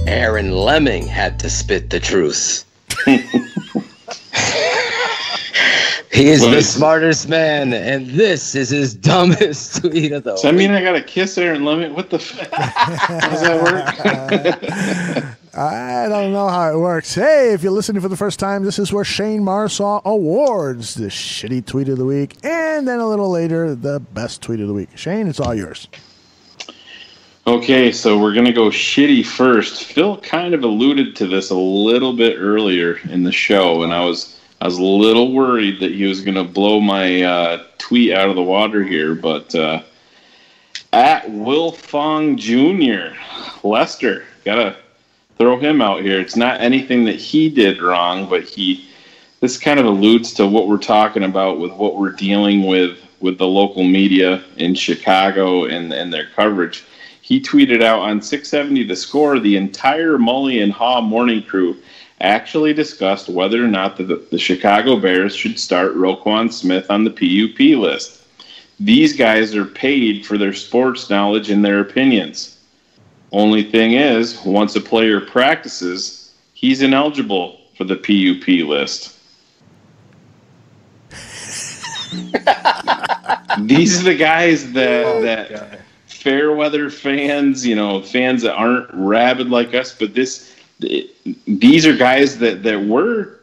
Aaron Lemming had to spit the truth. He is the smartest man, and this is his dumbest tweet of the week. Does that mean I got to kiss Aaron Lemming? What the fuck? How does that work? I don't know how it works. Hey, if you're listening for the first time, this is where Shayne Marsaw awards the shitty tweet of the week, and then a little later, the best tweet of the week. Shayne, it's all yours. Okay, so we're going to go shitty first. Phil kind of alluded to this a little bit earlier in the show, and I was a little worried that he was going to blow my tweet out of the water here, but at Will Fong Jr., Lester, got to throw him out here. It's not anything that he did wrong, but this kind of alludes to what we're talking about with what we're dealing with the local media in Chicago and their coverage. He tweeted out on 670 The Score, the entire Mully and Haw morning crew actually discussed whether or not the Chicago Bears should start Roquan Smith on the PUP list. These guys are paid for their sports knowledge and their opinions. Only thing is, once a player practices, he's ineligible for the PUP list. These are the guys that fair weather fans, fans that aren't rabid like us, but these are guys that we're,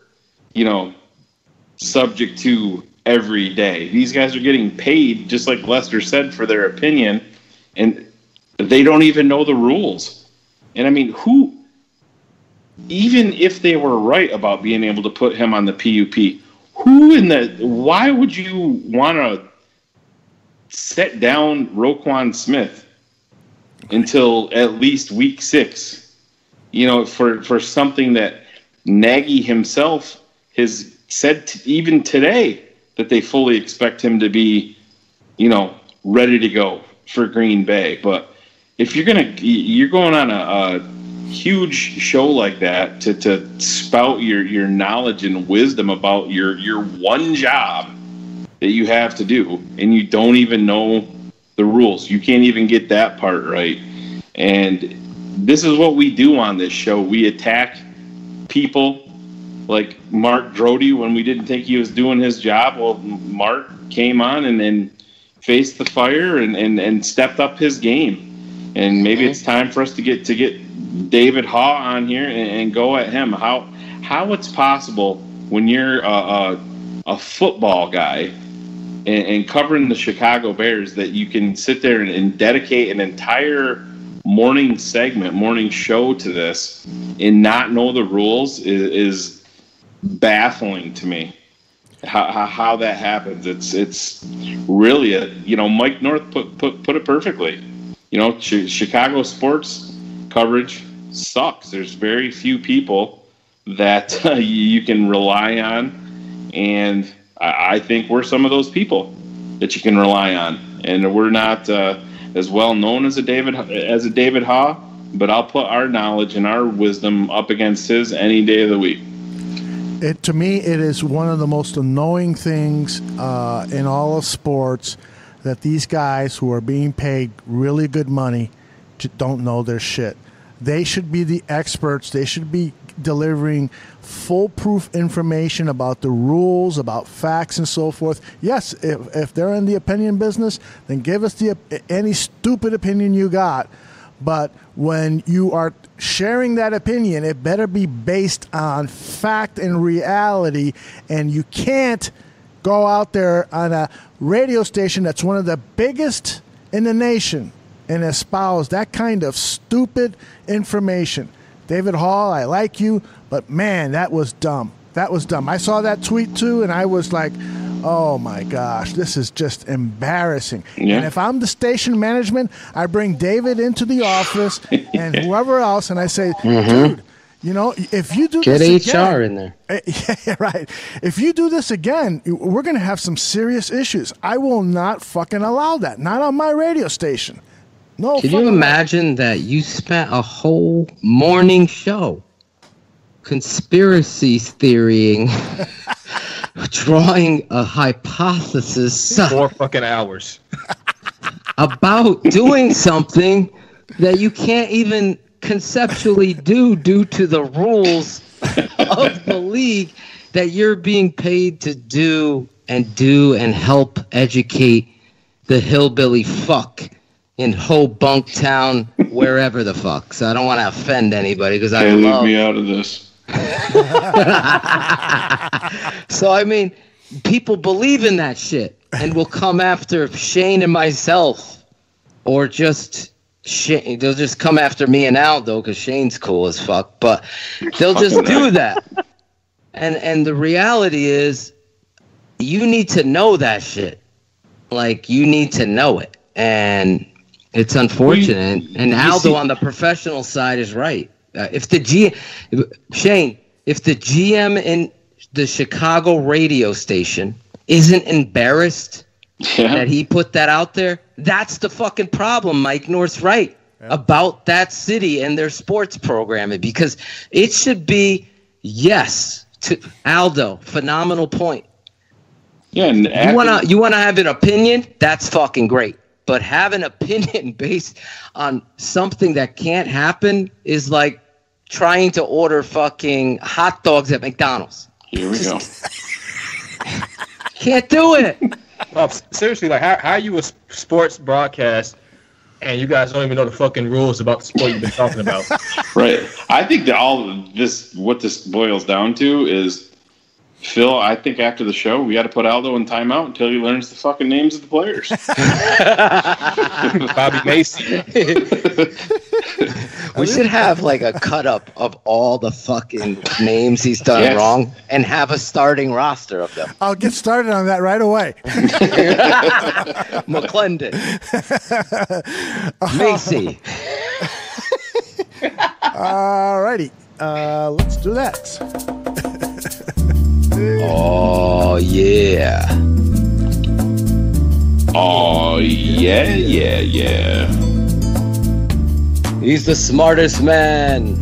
subject to every day. These guys are getting paid, just like Lester said, for their opinion, and they don't even know the rules. And I mean, even if they were right about being able to put him on the PUP, why would you want to set down Roquan Smith until at least week 6? For something that Nagy himself has said even today that they fully expect him to be, ready to go for Green Bay. But if you're going on a huge show like that to spout your knowledge and wisdom about your one job that you have to do, and you don't even know the rules. You can't even get that part right. And this is what we do on this show. We attack people like Mark Drody when we didn't think he was doing his job. Well, Mark came on and faced the fire and stepped up his game. And maybe it's time for us to get David Haw on here and go at him. How it's possible when you're a football guy and covering the Chicago Bears that you can sit there and dedicate an entire morning show to this and not know the rules is baffling to me. How that happens. It's really Mike North put it perfectly. Chicago sports coverage sucks. There's very few people that you can rely on, and I think we're some of those people that you can rely on. And we're not as well known as a David Haw, but I'll put our knowledge and our wisdom up against his any day of the week. To me, it is one of the most annoying things in all of sports that these guys who are being paid really good money don't know their shit. They should be the experts. They should be delivering foolproof information about the rules, about facts, and so forth. Yes, if they're in the opinion business, then give us any stupid opinion you got. But when you are sharing that opinion, it better be based on fact and reality, and you can't go out there on a radio station that's one of the biggest in the nation and espouse that kind of stupid information. David Hall, I like you, but man, that was dumb. That was dumb. I saw that tweet too, and I was like, oh my gosh, this is just embarrassing. Yeah. And if I'm the station management, I bring David into the office and whoever else, and I say, dude, if you do get this HR again, in there. Yeah, right. If you do this again, we're going to have some serious issues. I will not fucking allow that. Not on my radio station. No. Can you imagine that you spent a whole morning show conspiracy theorying, drawing a hypothesis 4 fucking hours about doing something that you can't even conceptually do due to the rules of the league that you're being paid to do and help educate the hillbilly fuck in Hobunk Town, wherever the fuck. So I don't want to offend anybody because I love... leave me out of this. So, I mean, people believe in that shit and will come after Shayne and myself, or just Shayne. They'll just come after me and Aldo because Shayne's cool as fuck, but they'll just do that. And the reality is, you need to know that shit. Like, you need to know it. And it's unfortunate. And Aldo on the professional side is right. Shayne, if the GM in the Chicago radio station isn't embarrassed that he put that out there, that's the fucking problem. Mike North's right. about that city and their sports programming, because it should be, yes, to Aldo, phenomenal point. Yeah, and you wanna have an opinion? That's fucking great. But have an opinion based on something that can't happen is like trying to order fucking hot dogs at McDonald's. Here we go. Can't do it. Well, seriously, like how are you a sports broadcast and you guys don't even know the fucking rules about the sport you've been talking about? Right. I think that all of this, what this boils down to is, Phil, I think after the show, we got to put Aldo in timeout until he learns the fucking names of the players. Bobby Macy. We should have like a cut up of all the fucking names he's done wrong and have a starting roster of them. I'll get started on that right away. McClendon. Macy. All righty. Let's do that. Oh, yeah. Oh, yeah. He's the smartest man.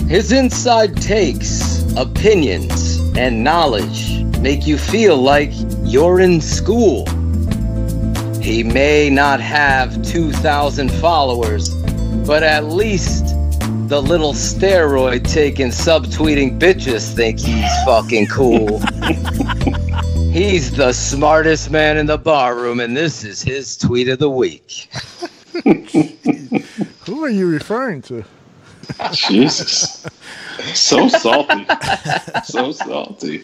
His inside takes, opinions, and knowledge make you feel like you're in school. He may not have 2,000 followers, but at least the little steroid-taking, subtweeting bitches think he's fucking cool. He's the smartest man in the barroom, and this is his tweet of the week. Who are you referring to? Jesus. So salty. So salty.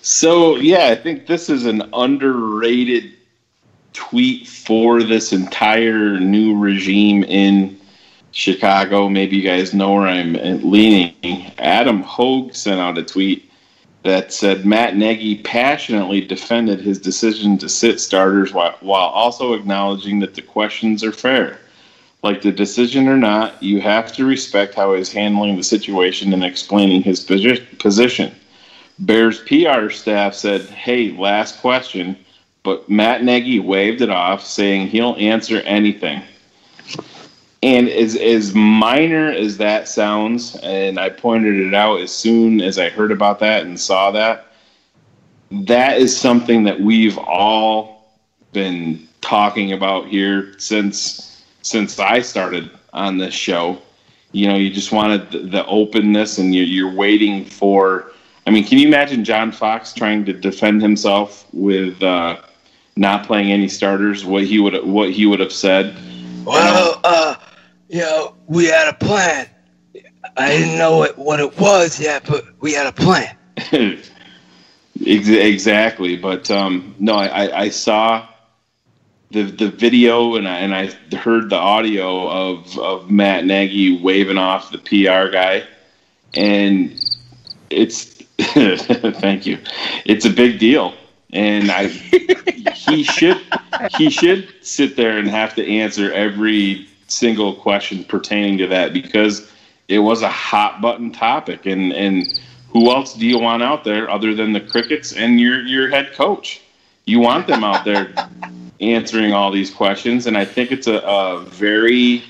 So, yeah, I think this is an underrated tweet for this entire new regime in Chicago. Maybe you guys know where I'm leaning. Adam Hogue sent out a tweet that said Matt Nagy passionately defended his decision to sit starters while also acknowledging that the questions are fair. Like the decision or not, you have to respect how he's handling the situation and explaining his position. Bears PR staff said, hey, last question, but Matt Nagy waved it off, saying he'll answer anything. And as minor as that sounds, and I pointed it out as soon as I heard about that and saw that, that is something that we've all been talking about here since I started on this show. You know, you just wanted the openness, and you're waiting for. I mean, can you imagine John Fox trying to defend himself with not playing any starters? What he would have said. Well, we had a plan. I didn't know what it was yet, but we had a plan. Exactly, but no, I saw the video and I heard the audio of Matt Nagy waving off the PR guy, and it's thank you. It's a big deal, and he should sit there and have to answer every single question pertaining to that, because it was a hot button topic, and who else do you want out there other than the Crickets and your head coach? You want them out there answering all these questions, and I think it's a very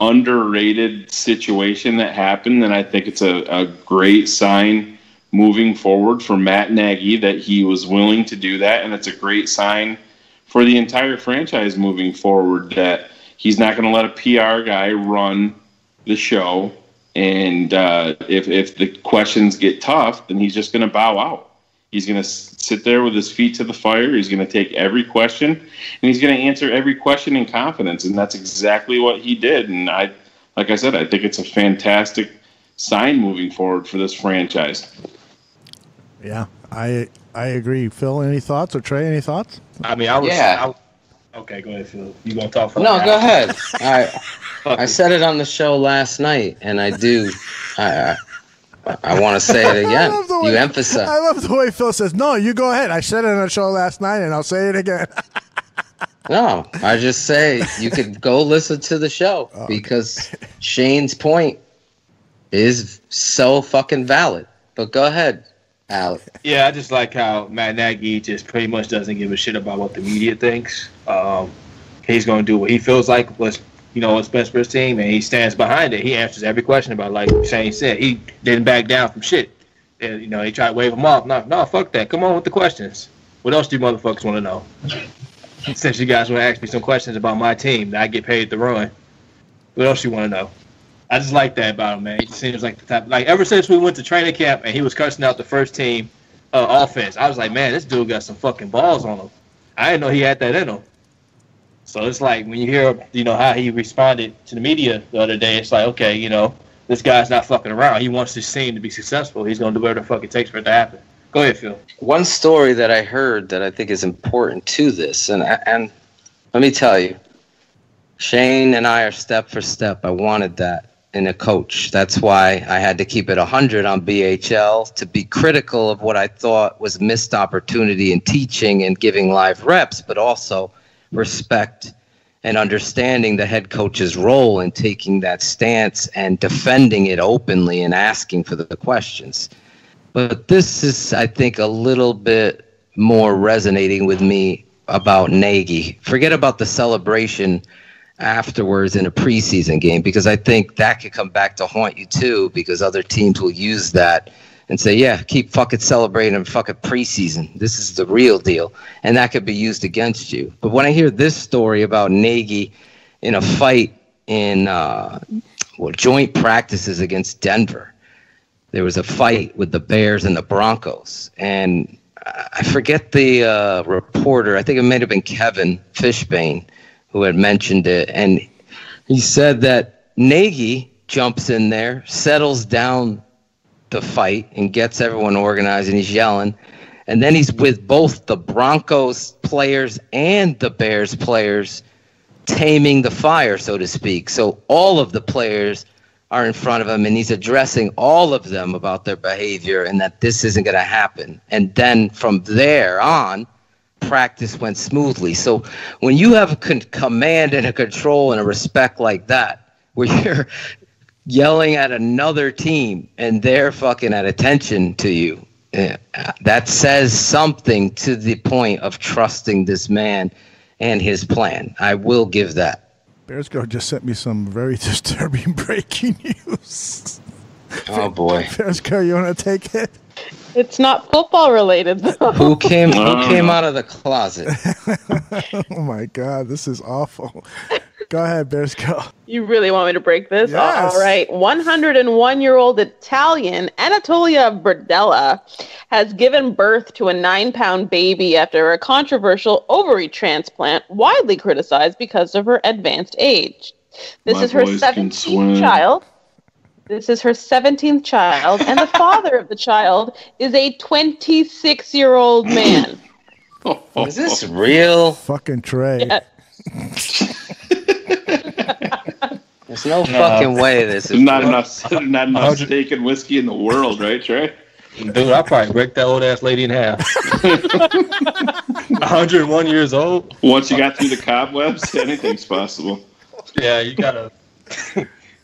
underrated situation that happened, and I think it's a great sign moving forward for Matt Nagy that he was willing to do that, and it's a great sign for the entire franchise moving forward that he's not going to let a PR guy run the show, and if the questions get tough, then he's just going to bow out. He's going to sit there with his feet to the fire. He's going to take every question, and he's going to answer every question in confidence, and that's exactly what he did. And like I said, I think it's a fantastic sign moving forward for this franchise. Yeah, I agree. Phil, any thoughts? Or Trey, any thoughts? I mean, okay, go ahead, Phil. You want to talk? No, go ahead. I said it on the show last night, and I do. I want to say it again. You emphasize. I love the way Phil says, no, you go ahead. I said it on the show last night, and I'll say it again. No, I just say you could go listen to the show because Shayne's point is so fucking valid. But go ahead, Alec. Yeah, I just like how Matt Nagy just pretty much doesn't give a shit about what the media thinks. he's going to do what he feels like what's best for his team, and he stands behind it. He answers every question about, like Shayne said, he didn't back down from shit. And, they tried to wave him off. No, fuck that. Come on with the questions. What else do you motherfuckers want to know? Since you guys want to ask me some questions about my team that I get paid to run, what else you want to know? I just like that about him, man. He seems like the type. Like, ever since we went to training camp and he was cussing out the first team offense, I was like, man, this dude got some fucking balls on him. I didn't know he had that in him. So it's like when you hear, how he responded to the media the other day, it's like, okay, this guy's not fucking around. He wants his team to be successful. He's going to do whatever the fuck it takes for it to happen. Go ahead, Phil. One story that I heard that I think is important to this, and let me tell you, Shayne and I are step for step. I wanted that in a coach. That's why I had to keep it 100 on BHL, to be critical of what I thought was missed opportunity in teaching and giving live reps, but also respect and understanding the head coach's role in taking that stance and defending it openly and asking for the questions. But this is, I think, a little bit more resonating with me about Nagy. Forget about the celebration afterwards in a preseason game, because I think that could come back to haunt you too, because other teams will use that and say, yeah, keep fucking celebrating and fucking preseason. This is the real deal. And that could be used against you. But when I hear this story about Nagy in a fight in joint practices against Denver, there was a fight with the Bears and the Broncos. And I forget the reporter. I think it might have been Kevin Fishbane who had mentioned it. And he said that Nagy jumps in there, settles down the fight, and gets everyone organized, and he's yelling. And then he's with both the Broncos players and the Bears players, taming the fire, so to speak. So all of the players are in front of him, and he's addressing all of them about their behavior and that this isn't going to happen. And then from there on, practice went smoothly. So when you have a command and a control and a respect like that, where you're yelling at another team and they're fucking at attention to you, that says something to the point of trusting this man and his plan. I will give that. BearsGrl just sent me some very disturbing breaking news. Oh, boy. BearsGrl, you want to take it? It's not football related, though. Who came out of the closet? Oh, my God. This is awful. Go ahead, BearsGrl. You really want me to break this? Yes. All right. 101-year-old Italian Anatolia Berdella has given birth to a 9-pound baby after a controversial ovary transplant, widely criticized because of her advanced age. This is her 17th child. This is her 17th child, and the father of the child is a 26-year-old man. Is this real? Fucking Trey. Yeah. There's no fucking way this is not enough steak and whiskey in the world, right, Trey? Dude, I'll probably break that old ass lady in half. 101 years old. Once you got through the cobwebs, anything's possible. Yeah, you gotta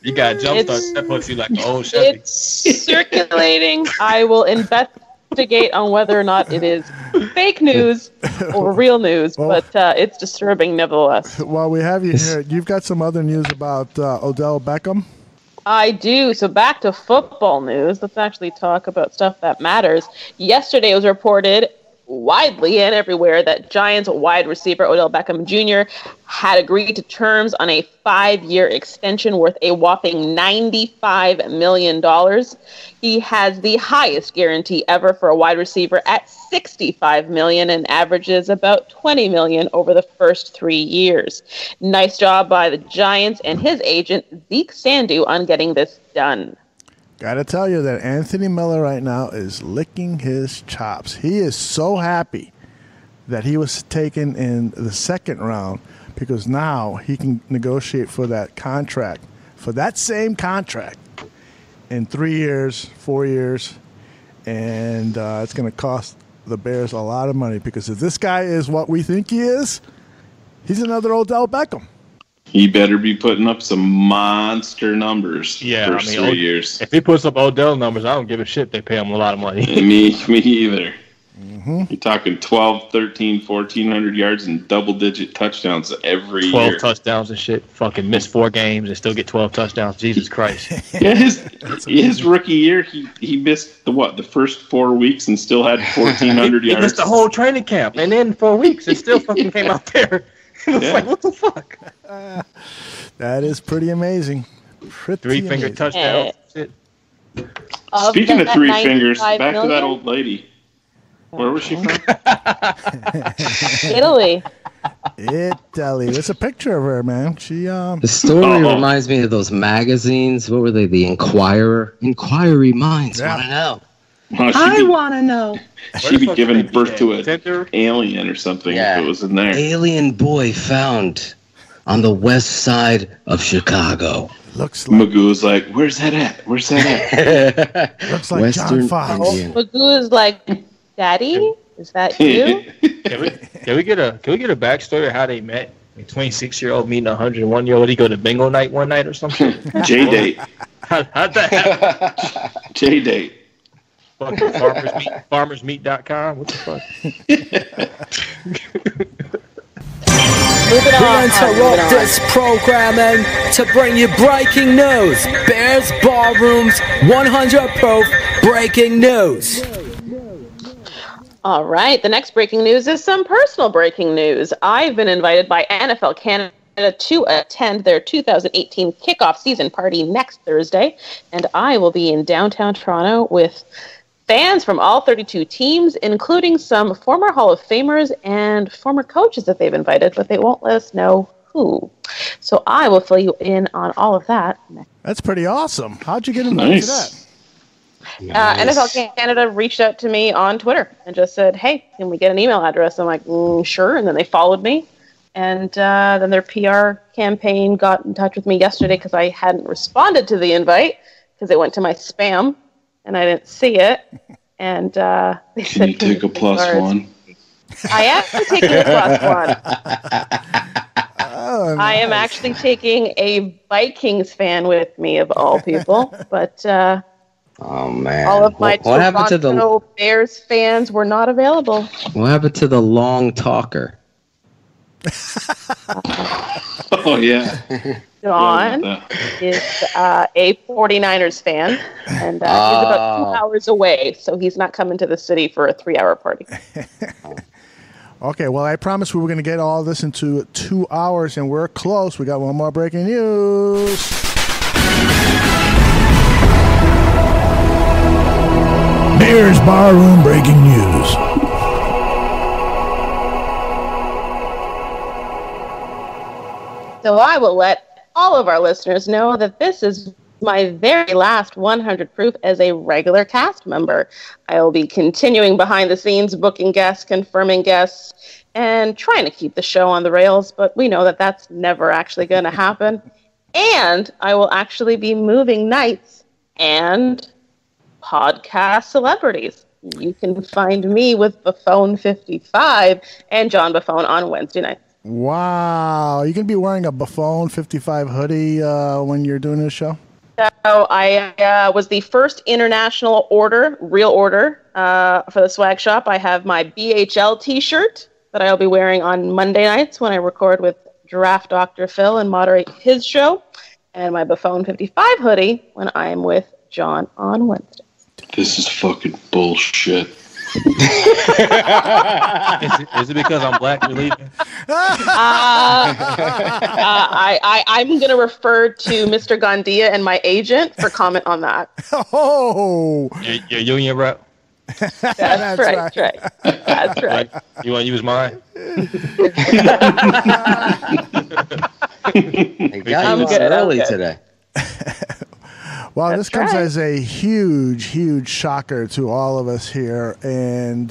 jumpstart that pussy like the old Chevy. It's circulating. I will investigate on whether or not it is fake news or real news, but it's disturbing nevertheless. While we have you here, you've got some other news about Odell Beckham? I do. So back to football news. Let's actually talk about stuff that matters. Yesterday it was reported widely and everywhere that Giants wide receiver Odell Beckham Jr. had agreed to terms on a 5-year extension worth a whopping $95 million. He has the highest guarantee ever for a wide receiver at $65 million and averages about $20 million over the first 3 years. Nice job by the Giants and his agent, Zeke Sandu, on getting this done. Got to tell you that Anthony Miller right now is licking his chops. He is so happy that he was taken in the second round because now he can negotiate for that contract, for that same contract in 3 years, 4 years, and it's going to cost the Bears a lot of money because if this guy is what we think he is, he's another Odell Beckham. He better be putting up some monster numbers for 3 years. If he puts up Odell numbers, I don't give a shit. They pay him a lot of money. Me either. Mm-hmm. You're talking 12, 13, 1,400 yards and double-digit touchdowns every 12 year. touchdowns and shit. Fucking miss 4 games and still get 12 touchdowns. Jesus Christ. Yeah, his rookie year, he missed the first 4 weeks and still had 1,400 yards. He missed the whole training camp, and then 4 weeks and still fucking came out there. It was like, what the fuck? That is pretty amazing. Three-finger touchdown. Shit. Speaking of 3 fingers, 95 back to that million? old lady. Where was she from? Italy. Italy. There's a picture of her, man. She The story reminds me of those magazines. What were they? The Inquirer. Inquiry Minds want to know. I want to know. She'd be giving birth to an alien or something if it was in there. Alien boy found on the west side of Chicago. Looks like Magoo's like, where's that at? Where's that at? Looks like Western John Fox. Indian. Magoo is like, Daddy, is that you? Can we get a backstory of how they met? A 26-year-old meeting a 101-year-old. He go to bingo night one night or something. J-date. How'd that happen? J-date. Fucking farmersmeat.com. What the fuck? Moving We on. interrupt this programming to bring you breaking news. Bears Ballroom's 100 proof breaking news. All right. The next breaking news is some personal breaking news. I've been invited by NFL Canada to attend their 2018 kickoff season party next Thursday, and I will be in downtown Toronto with fans from all 32 teams, including some former Hall of Famers and former coaches that they've invited, but they won't let us know who. So I will fill you in on all of that. That's pretty awesome. How'd you get invited to that? NFL Canada reached out to me on Twitter and just said, hey, can we get an email address? I'm like, sure. And then they followed me. And then their PR campaign got in touch with me yesterday because I hadn't responded to the invite because it went to my spam and I didn't see it. And they said, Can you take a +1? I am taking a +1. Oh, I am actually taking a Vikings fan with me, of all people. But Oh man! all of my what happened to Toronto the Bears fans were not available. What happened to the long talker? Oh, yeah. John is a 49ers fan, and he's about 2 hours away, so he's not coming to the city for a 3-hour party. Okay, well, I promised we were going to get all this into 2 hours, and we're close. We got one more breaking news. Bears Barroom breaking news. So I will let all of our listeners know that this is my very last 100 proof as a regular cast member. I will be continuing behind the scenes, booking guests, confirming guests, and trying to keep the show on the rails, but we know that that's never actually going to happen. And I will actually be moving nights and podcast celebrities. You can find me with Buffone 55 and John Buffone on Wednesday nights. Wow. You going to be wearing a Buffone 55 hoodie when you're doing this show? So I was the first international real order for the swag shop. I have my BHL t-shirt that I'll be wearing on Monday nights when I record with Draft Dr. Phil and moderate his show, and my Buffone 55 hoodie when I'm with John on Wednesday. This is fucking bullshit. Is it because I'm black you're leaving? I'm going to refer to Mr. Gandia and my agent for comment on that. Oh! Your union rep? That's right. That's right. You want to use mine? They got you early today. Well, this comes as a huge, huge shocker to all of us here, and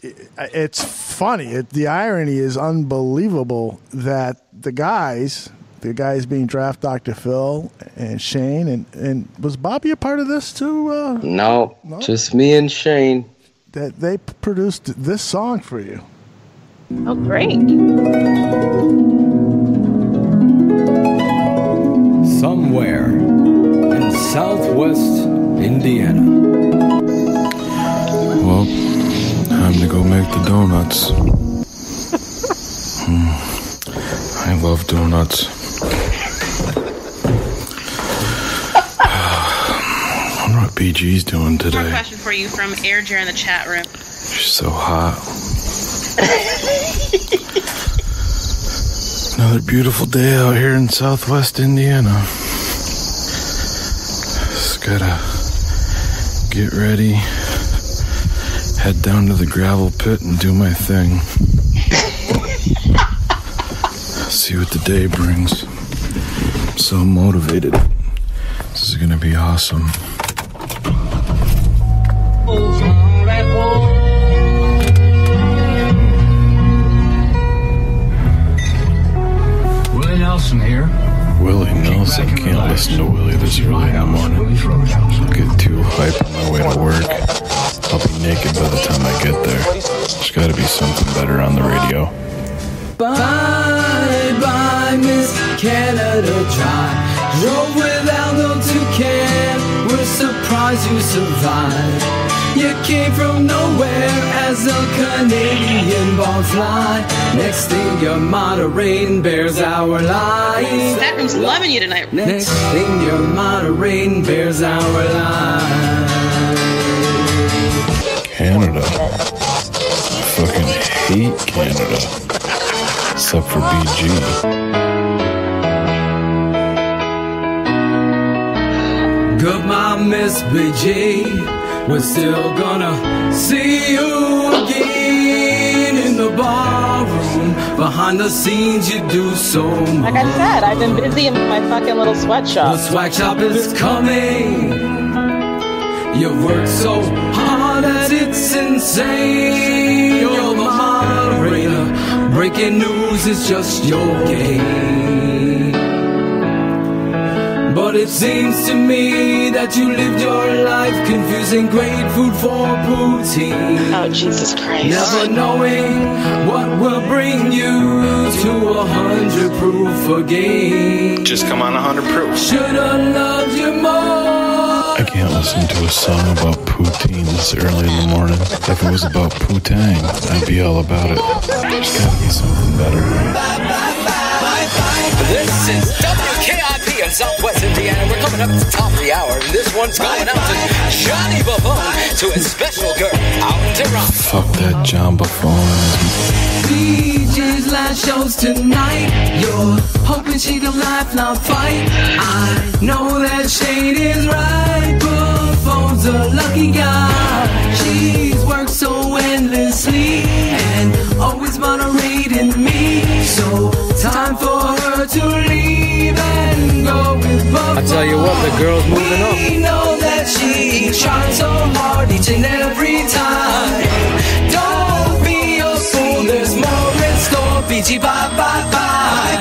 it's funny. The irony is unbelievable that the guys being Draft Dr. Phil and Shayne, and was Bobby a part of this too? No, just me and Shayne. That they produced this song for you. Oh, great. Somewhere in Southwest Indiana. Well, donuts. I love donuts. I wonder what BG's doing today. One question for you from AirJer in the chat room. She's so hot. Another beautiful day out here in Southwest Indiana. Just gotta get ready, head down to the gravel pit and do my thing. See what the day brings. I'm so motivated. This is gonna be awesome. Willie Nelson here. Willie Nelson. Can't listen to Willie this early in the morning. I'll get too hype on my way to work. I'll be naked by the time I get there. There's gotta be something better on the radio. Bye bye, Miss Canada Dry. Drove without no toucan. We're surprised you survived. You came from nowhere as a Canadian ball fly. Next thing you're moderating Bears Our Life. Stackroom's loving you tonight. Next thing you're moderating Bears Our Life. Canada. I fucking hate Canada. Except for BG. Goodbye, Miss BG. We're still gonna see you again in the ballroom. Behind the scenes, you do so much. Like I said, I've been busy in my fucking little sweatshop. The swag shop is coming. You work so hard that it's insane. You're the moderator. Breaking news is just your game. But it seems to me that you lived your life confusing great food for poutine. Oh, Jesus Christ. Never knowing what will bring you to 100 proof again. Just come on 100 proof. Should've loved you more. I can't listen to a song about poutine this early in the morning. If it was about poutine, I'd be all about it. There's gotta be something better. This is WKIP in Southwest Indiana. We're coming up to the top of the hour, and this one's going out to Johnny Buffon, to his special girl out in Toronto. Fuck that John Buffon. BG's last show's tonight. You're hoping she can laugh, not fight. I know that Shayne is right. Buffon's a lucky guy. She's worked so endlessly and always moderating me. So time for her to leave and go with Buffon. I tell you what, the girl's moving up. We know that she tried so hard each and every time. Don't be a fool, there's more in store. BG, bye, bye, bye.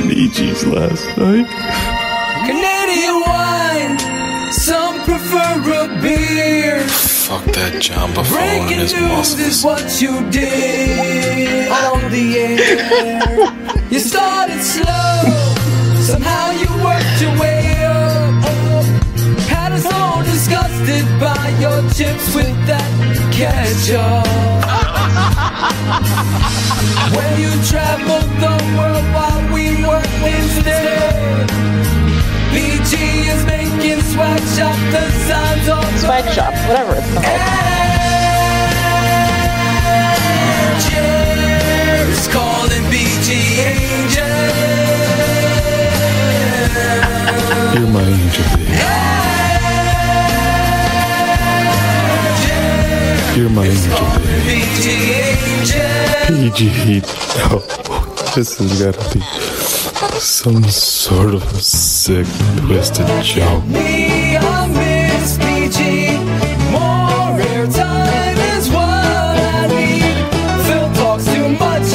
BG's last night. Canadian wine, some prefer a beer. Fuck that John Buffon and Breaking his news muscles. is what you did on the air. You started slow, somehow you worked your way up. Had us all disgusted by your chips with that ketchup. When you traveled the world while we worked instead. BG is making swag shop designs on Swag shop, whatever it's called. Cheers, calling BG Angel. You're my angel, baby. You're my angel, baby. PG. Oh, this has gotta be some sort of sick, twisted joke. Me, I miss BG. More airtime is what I need. Phil talks too much.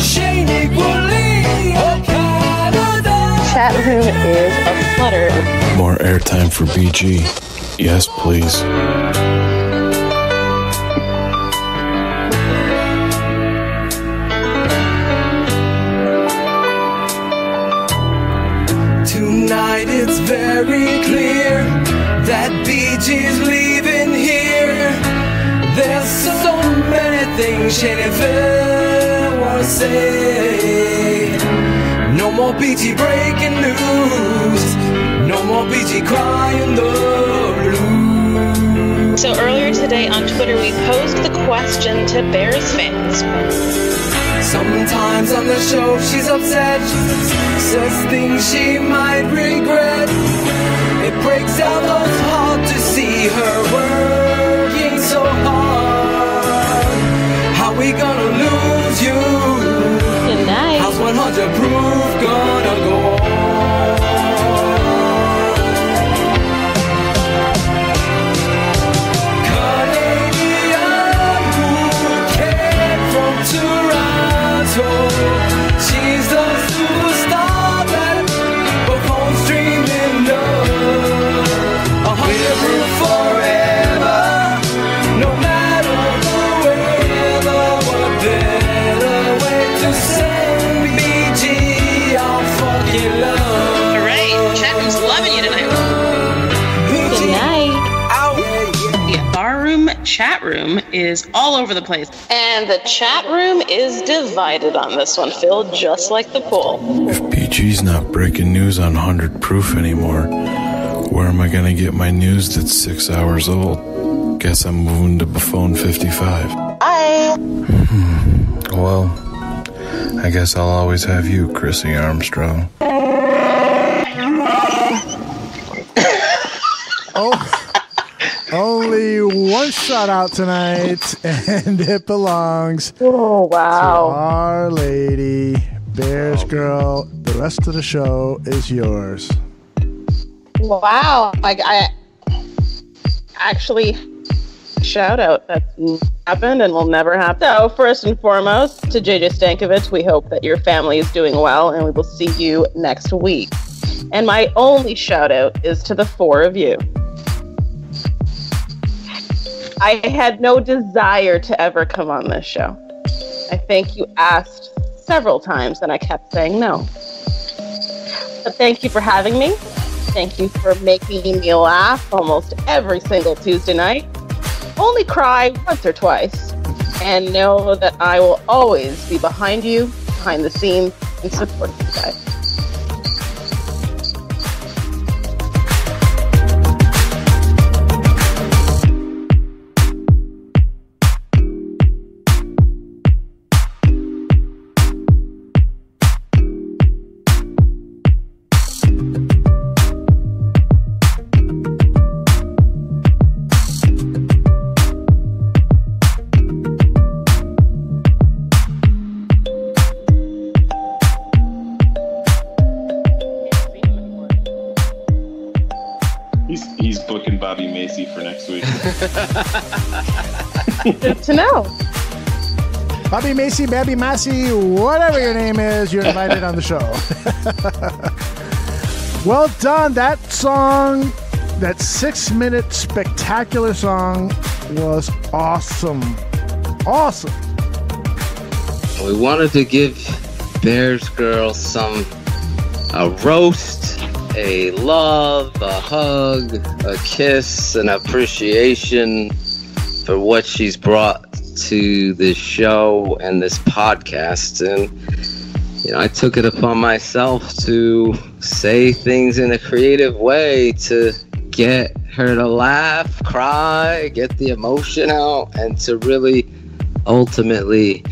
Shayne equally. Oh, Canada. Chat room is aflutter. More airtime for BG. Yes, please. Tonight it's very clear that BG's leaving here. There's so many things Shayne wanna say. No more BT breaking news. No more BT crying the blues. So earlier today on Twitter, we posed the question to Bears fans. Sometimes on the show she's upset, says things she might regret. It breaks our both heart to see her working so hard. How we gonna lose you? Good night. How's 100 proof gonna go on? Canadian who came from Toronto. She's the superstar that both homes dreaming of. 100 proof forever, no matter the weather. What better way to send BG our fucking love? All right, chat room's loving you tonight. Good night. The barroom chat room is all over the place. And the chat room is divided on this one, Phil, just like the poll. If BG's not breaking news on 100 proof anymore, where am I going to get my news that's 6 hours old? Guess I'm moving to Buffon 55. Bye. Well, I guess I'll always have you, Chrissy Armstrong. Oh, only one shout out tonight, and it belongs to Our Lady, BearsGrl. The rest of the show is yours. Wow. I actually shout out that happened and will never happen. So first and foremost, to JJ Stankevitz, we hope that your family is doing well and we will see you next week. And my only shout out is to the four of you. I had no desire to ever come on this show. I think you asked several times and I kept saying no. But thank you for having me. Thank you for making me laugh almost every single Tuesday night. Only cry once or twice. And know that I will always be behind you, behind the scenes, and supporting you guys. He's booking Bobby Macy for next week. Good to know. Bobby Macy, Babby Massey, whatever your name is, you're invited on the show. Well done. That song, that 6-minute spectacular song was awesome. Awesome. We wanted to give BearsGrl a roast, a love, a hug, a kiss, an appreciation for what she's brought to this show and this podcast. And, I took it upon myself to say things in a creative way to get her to laugh, cry, get the emotion out, and to really ultimately,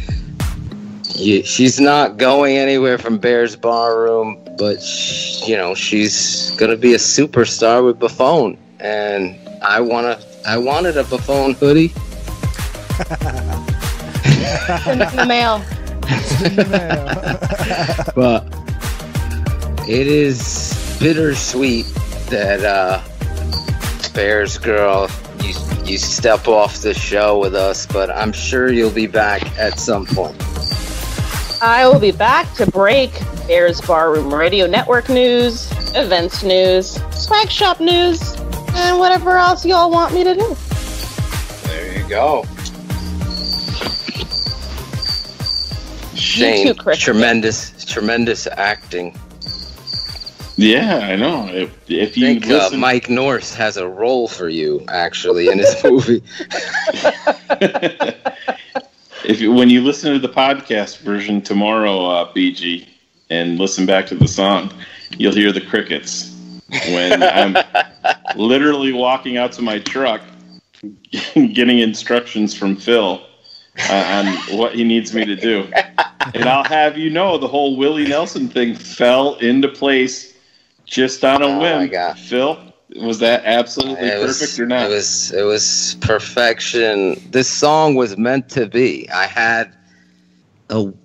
she's not going anywhere from Bears Barroom, but she's gonna be a superstar with Buffon, and I wanted a Buffon hoodie. Send it in the mail. But it is bittersweet that BearsGrl, you step off the show with us, but I'm sure you'll be back at some point. I will be back to break Bears Barroom Radio Network news, events news, swag shop news, and whatever else you all want me to do. There you go. Shayne, You too, Chris. tremendous acting. Yeah, I know. If you think listen, Mike North has a role for you actually in this movie. when you listen to the podcast version tomorrow, BG, and listen back to the song, you'll hear the crickets when I'm literally walking out to my truck, getting instructions from Phil on what he needs me to do. And I'll have you know, the whole Willie Nelson thing fell into place just on a whim. My God. Phil, was that absolutely perfect or not? It was perfection. This song was meant to be. I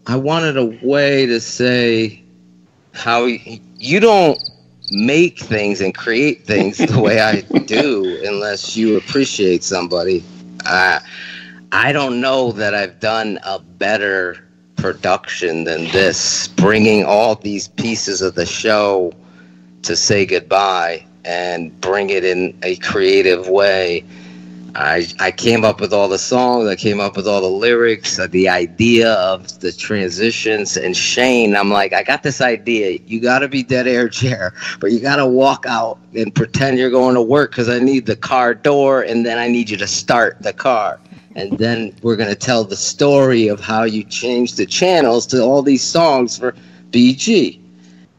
wanted a way to say how you don't make things and create things the way I do unless you appreciate somebody. I don't know that I've done a better production than this, bringing all these pieces of the show to say goodbye and bring it in a creative way. I came up with all the songs, I came up with all the lyrics, the idea of the transitions, and Shayne, I'm like, I got this idea. You got to be dead air chair, but you got to walk out and pretend you're going to work because I need the car door, and then I need you to start the car. And then we're going to tell the story of how you changed the channels to all these songs for BG.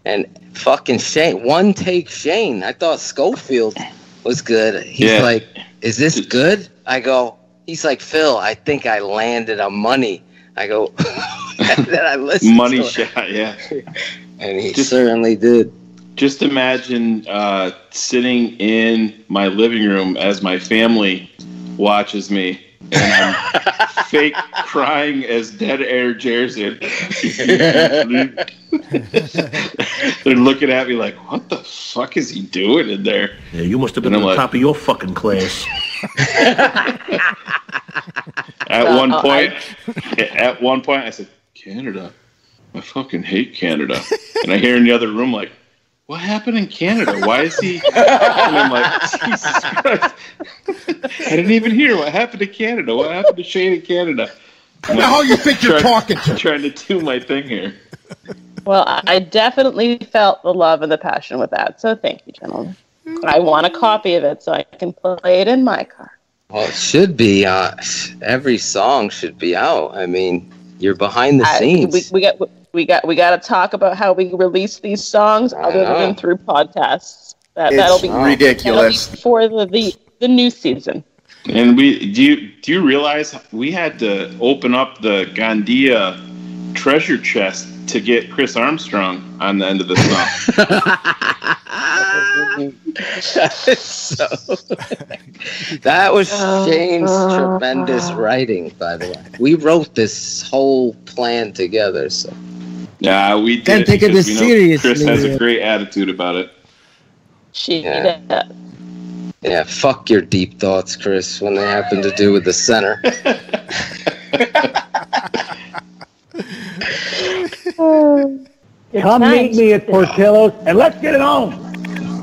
And fucking Shayne, one take Shayne. I thought Schofield was good. He's like, is this good? I go, he's like, Phil, I think I landed a money. I go, and then I listened money to shot, yeah. And he certainly did. Just imagine sitting in my living room as my family watches me. And I'm fake crying as dead air Jersey. They're looking at me like, what the fuck is he doing in there? Yeah, you must have been on the top of your fucking class. At one point, I said, Canada. I fucking hate Canada. And I hear in the other room like, what happened in Canada? Why is he? And I'm like, Jesus Christ. I didn't even hear what happened to Canada. What happened to Shayne in Canada? Who the hell you think you're talking to? Trying to do my thing here. Well, I definitely felt the love and the passion with that. So thank you, gentlemen. I want a copy of it so I can play it in my car. Well, it should be. Every song should be out. I mean, you're behind the scenes. We got to talk about how we release these songs other than through podcasts. That'll be ridiculous. That'll be for the new season. And do you realize we had to open up the Gandia treasure chest to get Chris Armstrong on the end of the song? That was Shayne's tremendous writing, by the way. We wrote this whole plan together, so. Yeah, we did. Can't take it as seriously. Chris has a great attitude about it. Yeah, fuck your deep thoughts, Chris, when they happen to do with the center. Come meet me at Portillo's and let's get it on.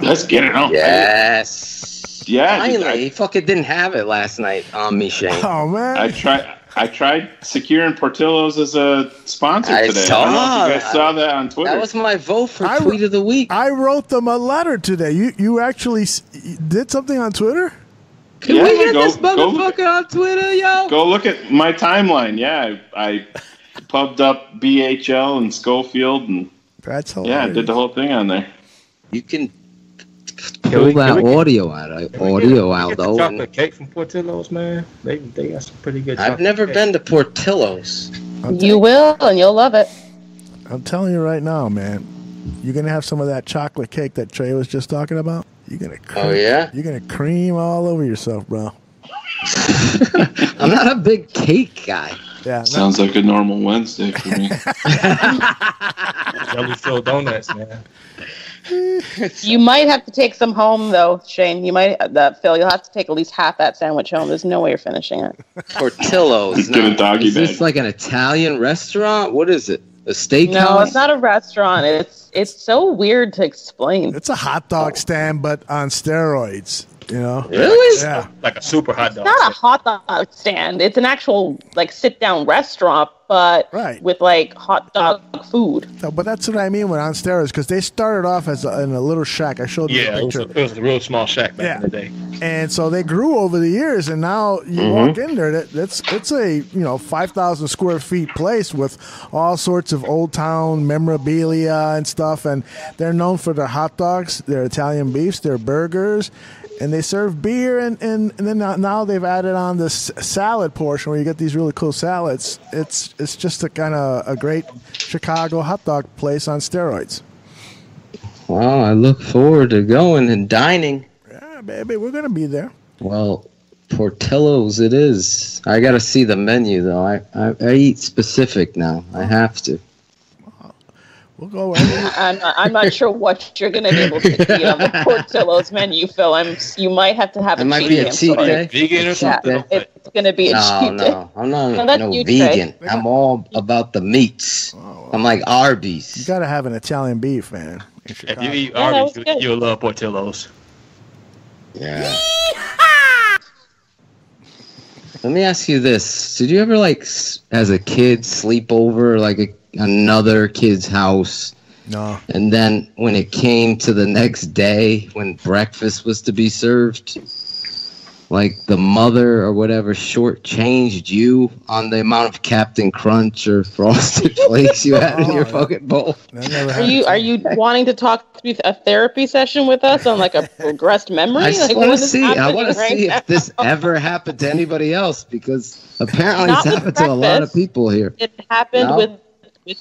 Let's get it on. Yes. Yeah. Finally, he fucking didn't have it last night on me, Shayne. Oh, man. I tried securing Portillo's as a sponsor today. I don't know if you guys saw that on Twitter. That was my vote for Tweet of the Week. I wrote them a letter today. You actually did something on Twitter? Can we get this motherfucker on Twitter, yo? Go look at my timeline. Yeah, I pubbed up BHL and Schofield, and that's hilarious. Yeah, I did the whole thing on there. You can pull that audio out. Though. Chocolate cake from Portillo's, man. They got some pretty good. I've never been to Portillo's. You will, and you'll love it. I'm telling you right now, man. You're gonna have some of that chocolate cake that Trey was just talking about. You're gonna. You're gonna cream all over yourself, bro. I'm not a big cake guy. Yeah, sounds like a normal Wednesday for me. Jelly filled donuts, man. You might have to take some home, though, Shayne. You might, Phil. You'll have to take at least half that sandwich home. There's no way you're finishing it. Portillo's. Get a doggy is bag. This like an Italian restaurant? What is it? A steakhouse? No, it's not a restaurant. It's so weird to explain. It's a hot dog stand, but on steroids. You know? Really? Yeah. Like a super hot dog. It's not a hot dog stand. It's an actual sit down restaurant, but Right. with like hot dog food. No, but that's what I mean with on steroids, because they started off as in a little shack. I showed you Yeah, a it was picture. a real small shack back in the day. And so they grew over the years, and now you walk in there. It's a 5,000 square feet place with all sorts of old town memorabilia and stuff. And they're known for their hot dogs, their Italian beefs, their burgers, and they serve beer. And then now they've added on this salad portion where you get these really cool salads. It's just a great Chicago hot dog place on steroids. Well, I look forward to going and dining. Yeah, baby, we're gonna be there. Well, Portillo's it is. I gotta see the menu though. I eat specific now. I have to. We'll go. I'm not sure what you're going to be able to eat on the Portillo's menu, Phil. You might have to have It might be a cheat day. Vegan or something? It's going to be a cheat day. No, I'm not that's no you, vegan. Trey. I'm all about the meats. I'm like Arby's. You gotta have an Italian beef, man. If you eat Arby's, you'll love Portillo's. Yeah. Let me ask you this: did you ever, as a kid, sleep over another kid's house? No. And then when it came to the next day, when breakfast was to be served, the mother or whatever shortchanged you on the amount of Captain Crunch or Frosted Flakes you had in your fucking bowl? Are you wanting to talk through a therapy session with us on a progressed memory? I just what want to is see. I happening want to right see now? if this ever happened to anybody else, because apparently Not it's with happened to a lot of breakfast. people here. It happened No? with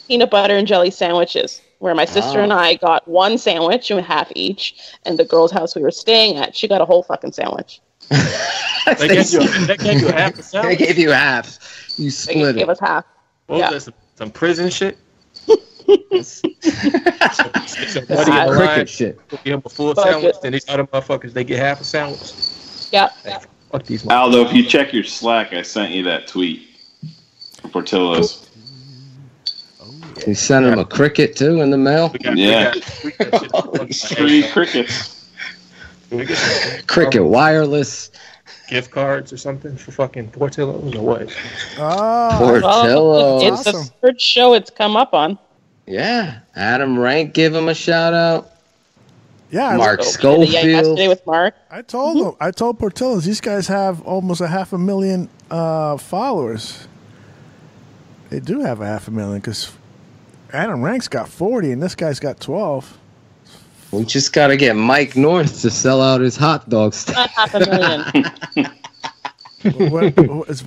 peanut butter and jelly sandwiches, where my sister and I got one sandwich and half each, and the girl's house we were staying at, she got a whole fucking sandwich. They gave you a half a They sandwich? gave you half. You split Gave it. us half. What Yeah. was that, some prison shit? Cricket shit. Give them a full Budget. sandwich, then these other motherfuckers, they get half a sandwich. Yeah. Fuck these Aldo, if you check your Slack, I sent you that tweet for Portillo's. You sent him a cricket too in the mail? Yeah. 3 crickets. Cricket wireless. Gift cards or something for fucking Portillo's or what? Oh, Portillo's. It's the third show it's come up on. Yeah. Adam Rank give him a shout out. Yeah, Mark Yeah, Schofield. yesterday with Mark. I told them. I told Portillo's these guys have almost 500,000 followers. They do have 500,000 because Adam Rank's got 40 and this guy's got 12. We just got to get Mike North to sell out his hot dog stand. Not 500,000.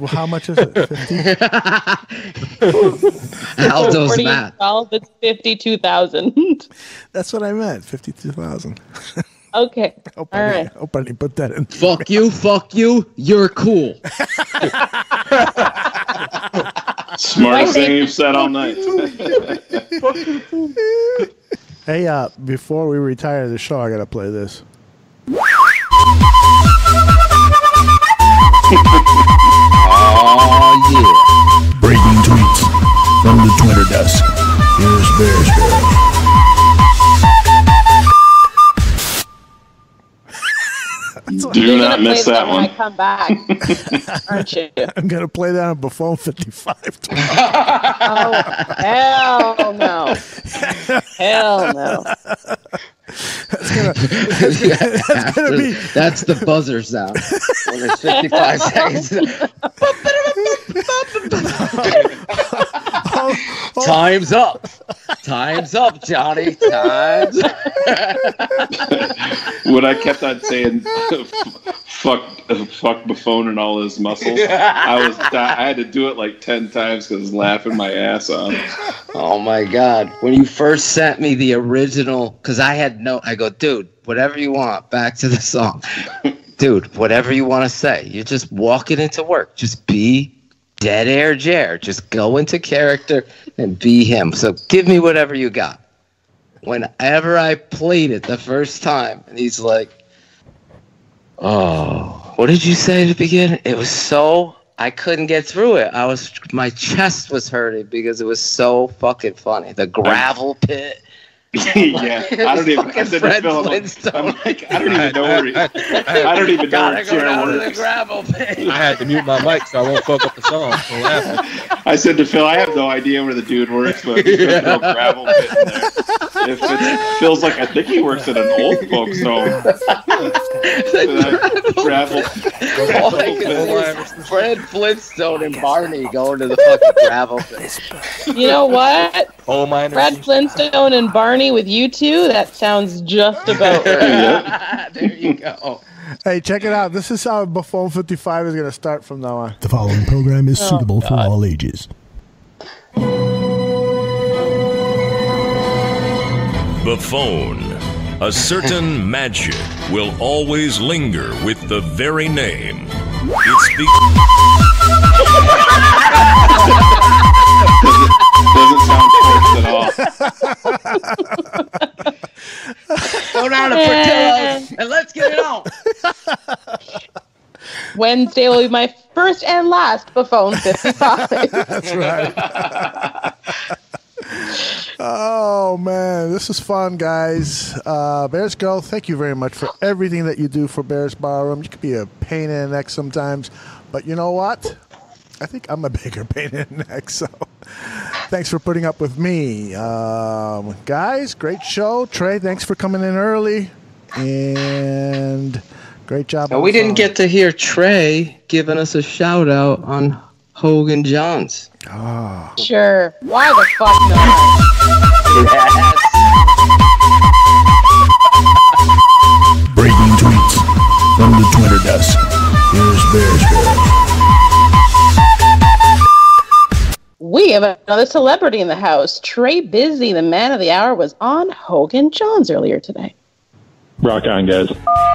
How much is it? 50? Aldo's 40 math. and 12, it's 52,000. That's what I meant. 52,000. Okay. Hope All right. I didn't put that in. Fuck you, you're cool. Smartest thing you've said all night. Hey, before we retire the show, I gotta play this. Oh yeah. Breaking tweets from the Twitter desk. Here's BearsGrl. Do not miss that When I one. come back, aren't you? I'm gonna play that on Buffon 55. Oh, hell no. Hell no. That's the buzzer sound. When there's 55 seconds. Time's up. Time's up, Johnny. Time's up. When I kept on saying fuck Buffon and all his muscles, I had to do it like 10 times because I was laughing my ass off. Oh my God. When you first sent me the original, because I go, dude, whatever you want, back to the song. Dude, whatever you want to say. You're just walking into work. Just be dead air Jer. Just go into character and be him. So give me whatever you got. Whenever I played it the first time, and he's like, oh, what did you say at the beginning? It was so, I couldn't get through it. My chest was hurting because it was so fucking funny. The gravel pit. Yeah, I don't even. I said to Phil, I'm like, I don't even know where he. I don't even know where chair works. I had to mute my mic so I won't fuck up the song. I said to Phil, I have no idea where the dude works, but he's gonna throw gravel pit in there. If it feels like, I think he works at an old folks home. Gravel. Fred Flintstone and Barney going to the fucking gravel pit. You know what? Fred Fred Flintstone and Barney with you two? That sounds just about right. There you go. Hey, check it out. This is how Buffon 55 is going to start from now on. The following program is suitable for all ages. Buffon. A certain magic will always linger with the very name. It's Doesn't sound forced at all. Go down to Portillo's and let's get it on. Wednesday will be my first and last Buffon 55. That's right. Oh, man. This is fun, guys. BearsGrl, thank you very much for everything that you do for Bears Barroom. You could be a pain in the neck sometimes, but you know what? I think I'm a bigger pain in the neck, so thanks for putting up with me. Guys, great show. Trey, thanks for coming in early, and great job. Now, we didn't get to hear Trey giving us a shout-out on Hogan Johns. Oh. Sure. Why the fuck not? Breaking tweets from the Twitter desk. Here's BearsGrl. We have another celebrity in the house. Trey Busy, the man of the hour, was on Hogan Johns earlier today. Rock on, guys.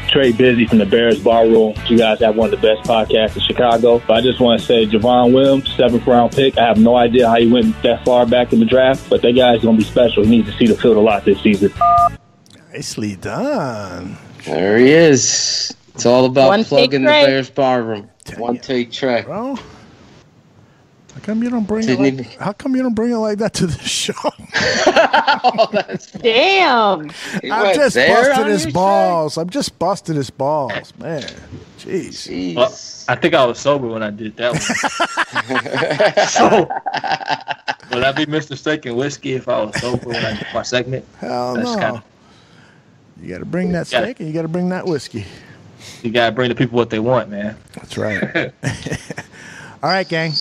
Trey Busy from the Bears Barroom. You guys have one of the best podcasts in Chicago. But I just want to say, Javon Williams, 7th round pick. I have no idea how he went that far back in the draft, but that guy's going to be special. He needs to see the field a lot this season. Nicely done. There he is. It's all about One plugging the take, Trey. Bears Barroom. One take, Trey. Bro, how come you don't bring it like that to the show? Damn. I'm just busting his balls. I'm just busting his balls, man. Jeez. Well, I think I was sober when I did that one. So, would I be mistaken whiskey if I was sober when I did my segment? Hell no. You got to bring that steak and you got to bring that whiskey. You got to bring the people what they want, man. That's right. All right, gang.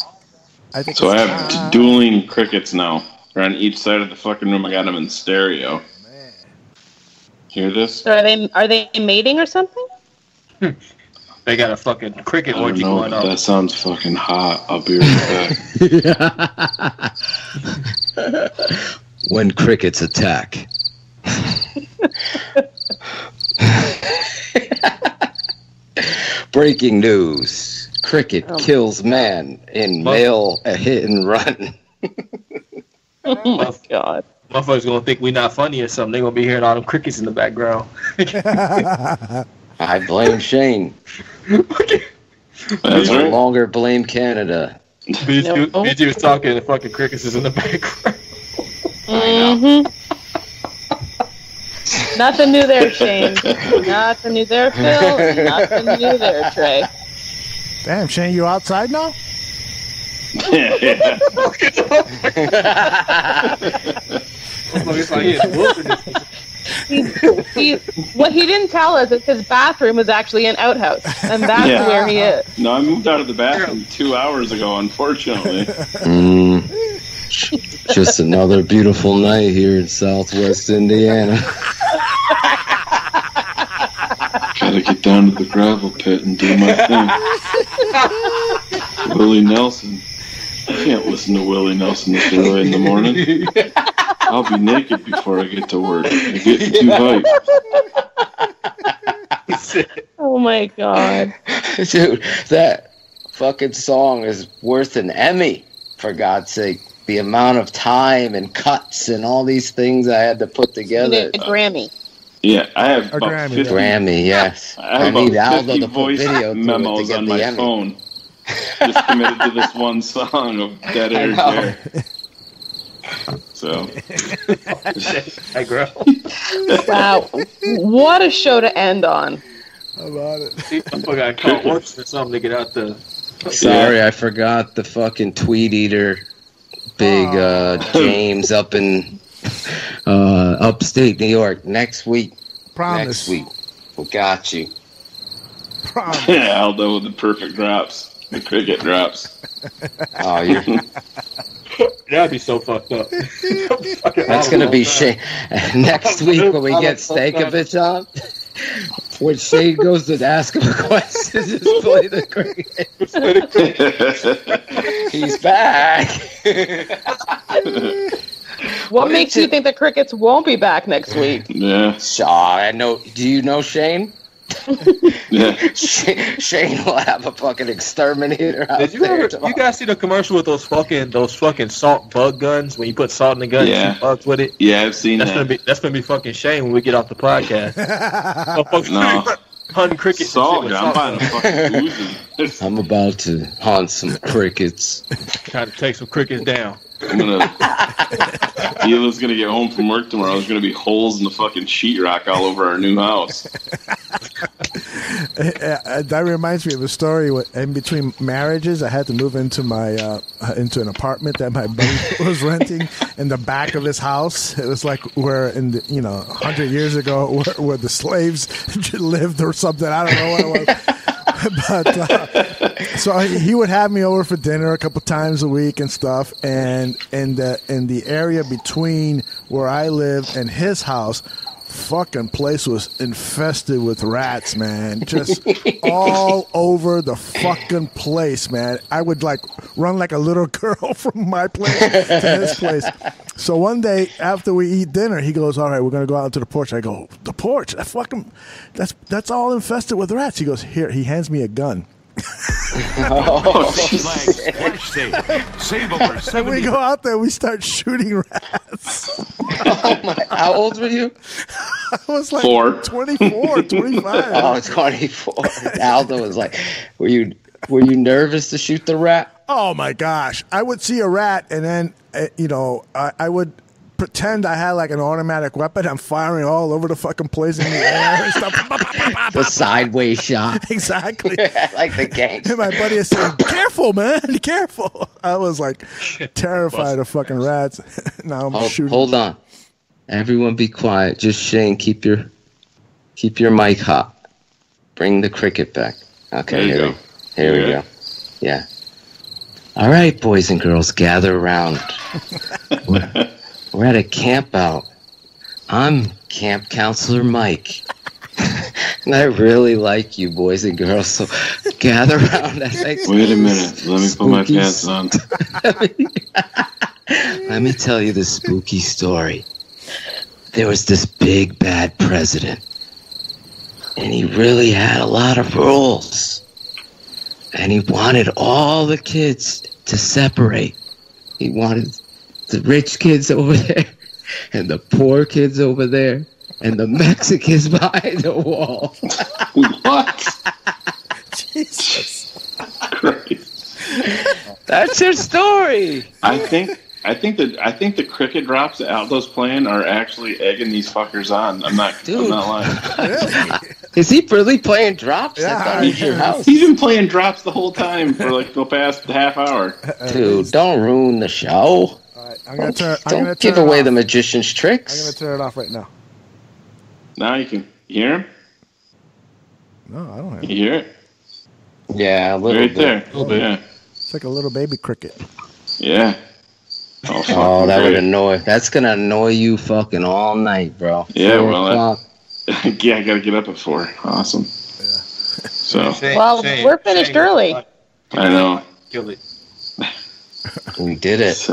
I think So I have dueling crickets now. They're on each side of the fucking room. I got them in stereo. Man. Hear this? So are they mating or something? They got a fucking cricket orgy going on. That sounds fucking hot. I'll be right back. When crickets attack. Breaking news. Cricket kills man in male hit and run. Oh my God. Motherfuckers gonna think we not funny or something. They gonna be hearing all them crickets in the background. I blame Shayne. That's no longer blame Canada. BG was talking and the fucking crickets is in the background. Mm-hmm. Nothing new there, Shayne. Nothing new there, Phil. Nothing new there, Trey. Damn, Shayne, you outside now? What he didn't tell us is his bathroom is actually an outhouse, and that's where he is. No, I moved out of the bathroom 2 hours ago, unfortunately. Just another beautiful night here in Southwest Indiana. Gotta get down to the gravel pit and do my thing. Willie Nelson. I can't listen to Willie Nelson this early in the morning. I'll be naked before I get to work. I get too hyped. Oh my God. Dude, that fucking song is worth an Emmy, for God's sake. The amount of time and cuts and all these things I had to put together. A Grammy. Yeah, I have about 50, Grammy, yes. I need about 50 Aldo to put voice video memos to on get the my Emmy. phone. Just committed to this one song of Dead Air Dare. So, hey, girl. Wow, what a show to end on. I love it. I forgot to call works for something to get out the. Sorry, I forgot the fucking tweet eater, big James up in upstate New York. Next week. Promise. Next week. We got you. Promise. Aldo with the perfect drops. The cricket drops. Oh, you're... That'd be so fucked up. That's going to be Shayne. Next week when we get Stankevitz on, when Shayne goes to ask him a question, just play the cricket. He's back. What makes you think the Crickets won't be back next week? Yeah. I know. Do you know Shayne? Yeah. Shayne will have a fucking exterminator out Did you there. you guys see the commercial with those fucking salt bug guns? When you put salt in the gun, Yeah. you shoot bugs with it. Yeah, I've seen That's that. That's gonna be fucking Shayne when we get off the podcast. No. Hunting crickets. Salt, and shit I'm with buying a salt. fucking Uzi. I'm about to hunt some crickets. Trying to take some crickets down. Hila's gonna get home from work tomorrow. There's gonna be holes in the fucking sheetrock all over our new house. That reminds me of a story. In between marriages, I had to move into my into an apartment that my buddy was renting in the back of his house. It was like where 100 years ago, where the slaves lived or something. I don't know what it was. But so he would have me over for dinner a couple times a week and stuff, and in the area between where I lived and his house, fucking place was infested with rats, man. Just all over the fucking place, man. I would like run like a little girl from my place to his place. So one day after we eat dinner, he goes, "All right, we're gonna go out to the porch." I go, "The porch? That's all infested with rats." He goes, "Here." He hands me a gun. And we go out there, we start shooting rats. Oh my! How old were you? I was like 24, 25. Oh, 24. Aldo was like, were you nervous to shoot the rat? Oh my gosh! I would see a rat, and then I would pretend I had like an automatic weapon. I'm firing all over the fucking place in the air and stuff. The sideways shot. Exactly. Like the gang. And my buddy is saying, "Careful, man, careful." I was like terrified of fucking rats. Now I'm shooting. Hold on. Everyone be quiet. Just Shayne, keep your mic hot. Bring the cricket back. Okay, here we go. Yeah. All right, boys and girls, gather around. We're at a camp out. I'm Camp Counselor Mike. And I really like you, boys and girls, so gather around. Wait a minute. Let me put my pants on. Let me tell you this spooky story. There was this big, bad president. And he really had a lot of rules. And he wanted all the kids to separate. He wanted the rich kids over there and the poor kids over there and the Mexicans behind the wall. What? Jesus Christ. That's your story. I think the cricket drops that Aldo's playing are actually egging these fuckers on. I'm not lying. Is he really playing drops? I thought he was your house. He's been playing drops the whole time for like the past half hour. Dude, don't ruin the show. I'm gonna turn. Don't give away the magician's tricks. I'm gonna turn it off right now. Now you can hear him. No, I don't hear. You hear it? Yeah, a little right bit. there. A little bit. Yeah. It's like a little baby cricket. Yeah. Oh, that would annoy. That's gonna annoy you fucking all night, bro. Yeah, 4 well, o'clock. yeah, I gotta get up at 4. Awesome. Yeah. So. Well, we're finished early. I know. Kill it. We did it.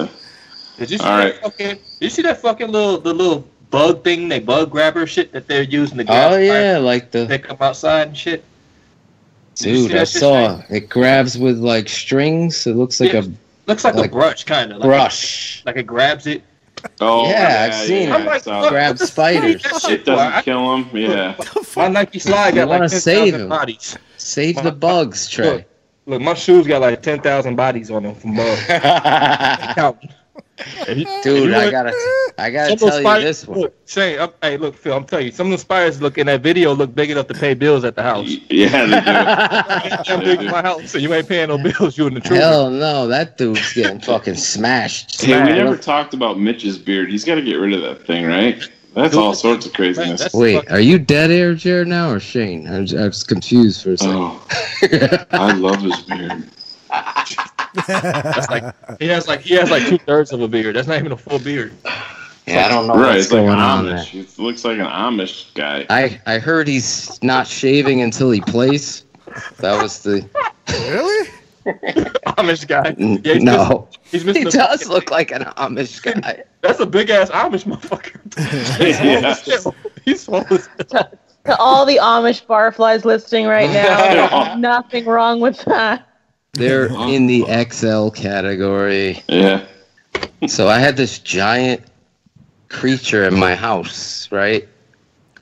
Did you see that fucking? Did you see that fucking little bug thing? They bug grabber shit that they're using to grab. Oh yeah, like they come outside and shit. Dude, I saw it grabs with like strings. It looks like a brush, kind of. Brush. Like it grabs it. Oh yeah, I've seen it. Like, grab spiders. It doesn't kill them. Yeah. My Nike slide got like 10,000 bodies. Save the bugs, Trey. Look, my shoes got like 10,000 bodies on them from bugs. Dude, I gotta tell you this one. Look, Shayne, hey, look, Phil, I'm telling you, some of the spiders look in that video look big enough to pay bills at the house. Yeah, they do. I'm big in my house, so you ain't paying no bills. You in the truth. Hell no, that dude's getting fucking smashed. Hey, we never talked about Mitch's beard. He's got to get rid of that thing, right? That's all sorts of craziness. Wait, are you dead air, Jared, now, or Shayne? I was confused for a second. Oh, I love his beard. That's he has like 2/3 of a beard. That's not even a full beard. Yeah, I don't know right, what's it's like going an on Amish. there. It looks like an Amish guy. I heard he's not shaving until he plays. That was the really Amish guy. Yeah, no. He does look like an Amish guy. That's a big ass Amish motherfucker. He's swole as hell. To all the Amish barflies listening right now, there's nothing wrong with that. They're in the XL category. Yeah. So I had this giant creature in my house, right?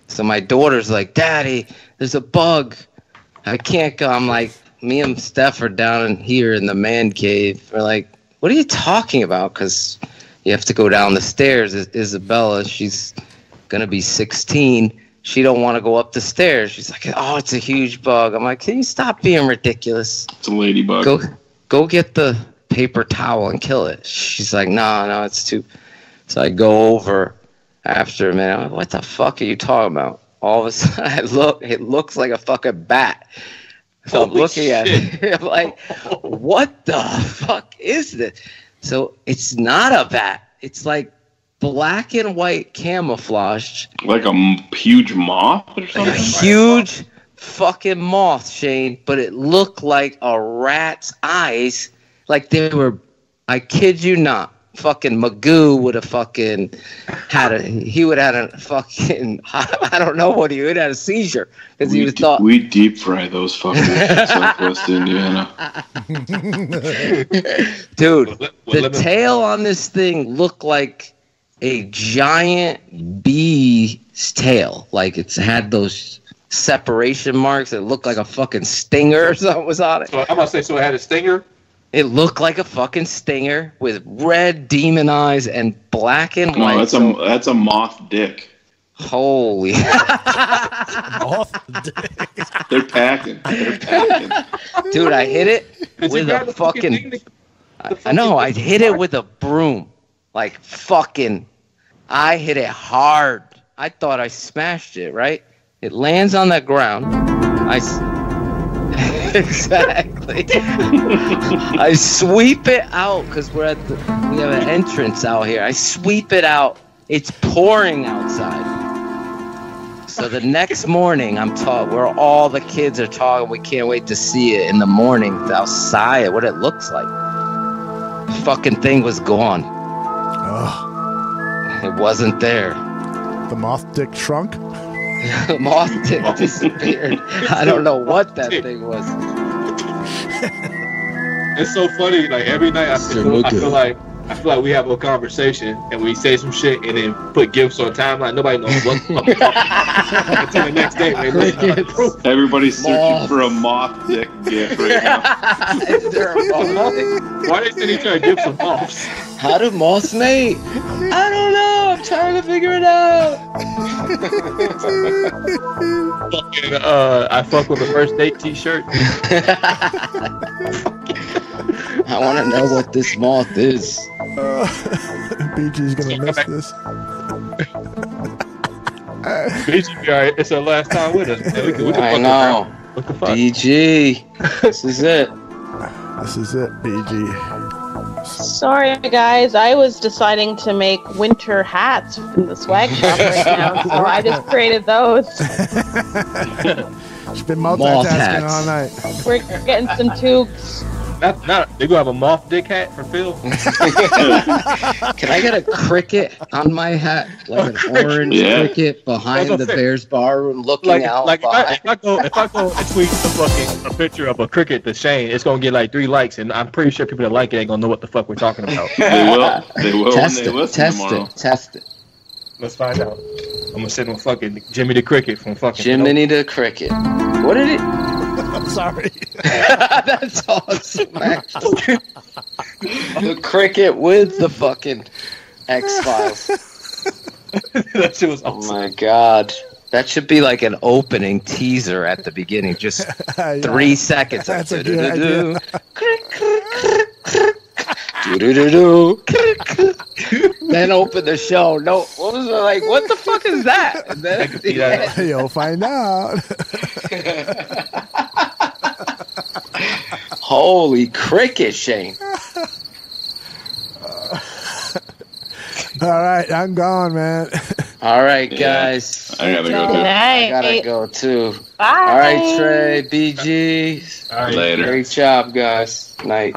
So my daughter's like, Daddy, there's a bug. I can't go. I'm like, me and Steph are down in here in the man cave. We're like, what are you talking about? Because you have to go down the stairs. Isabella, she's going to be 16. She don't want to go up the stairs. She's like, oh, it's a huge bug. I'm like, can you stop being ridiculous? It's a ladybug. Go get the paper towel and kill it. She's like, no, it's too. So I go over after a minute. I'm like, what the fuck are you talking about? All of a sudden, it looks like a fucking bat. So I'm looking at it. I'm like, what the fuck is this? So it's not a bat. It's like black and white camouflaged. Like a huge moth or something? Like a huge fucking moth, Shayne. But it looked like a rat's eyes. Like they were, I kid you not. Fucking Magoo would have fucking he would have had a fucking, I don't know what he would have had a seizure because he was thought. We deep fry those fuckers in Southwest Indiana. Dude, the tail on this thing looked like a giant bee's tail. Like it's had those separation marks. It looked like a fucking stinger or something was on it. So I'm gonna say, so it had a stinger? It looked like a fucking stinger with red demon eyes and black and white. No, that's a moth dick. Holy. Moth dick. They're packing. Dude, I hit it with a fucking... I know, I hit it with a broom. Like fucking... I hit it hard. I thought I smashed it, right? It lands on the ground. Exactly. I sweep it out because we have an entrance out here. I sweep it out. It's pouring outside. So the next morning, I'm talking. Where all the kids are talking. We can't wait to see it in the morning outside. What it looks like. The fucking thing was gone. Ugh. It wasn't there. The moth dick shrunk. The moth dick disappeared. I don't know what that thing was. It's so funny. Like every night, I feel like we have a conversation and we say some shit and then put gifts on timeline. Nobody knows what the fuck until the next day. Everybody's searching for a moth dick gift right now. Is there a moth dick? Why they send each other gifts of moths? How do moths mate? I don't know. I'm trying to figure it out. Fucking, I fuck with the first date t-shirt. I want to know what this moth is. BG's gonna miss this. BG, all right, it's our last time with us. Man. We can I know. What the fuck? BG, this is it. This is it, BG. Sorry, guys. I was deciding to make winter hats in the swag shop right now, so I just created those. She's been multitasking all night. We're getting some tubes. Not they gonna have a moth dick hat for Phil. Can I get a cricket on my hat, like an orange cricket behind the Bears bar room, looking out? Like if I go and tweet a picture of a cricket to Shayne, it's gonna get like 3 likes, and I'm pretty sure people that like it ain't gonna know what the fuck we're talking about. They will. Test when they listen tomorrow. Test it. Let's find out. I'm gonna send him fucking Jimmy the Cricket from fucking. Jiminy the Cricket. What did it? Sorry. That's awesome, actually. The cricket with the fucking X-Files. That shit was awesome. Oh my god. That should be like an opening teaser at the beginning. Just 3 seconds. That's a good idea. Then open the show. No, what was it like? What the fuck is that? And then You'll find out. Holy cricket, Shayne. All right, I'm gone, man. All right, guys. I gotta go too. I gotta go too. Bye. All right, Trey, BG. All right. Later. Great job, guys. Night.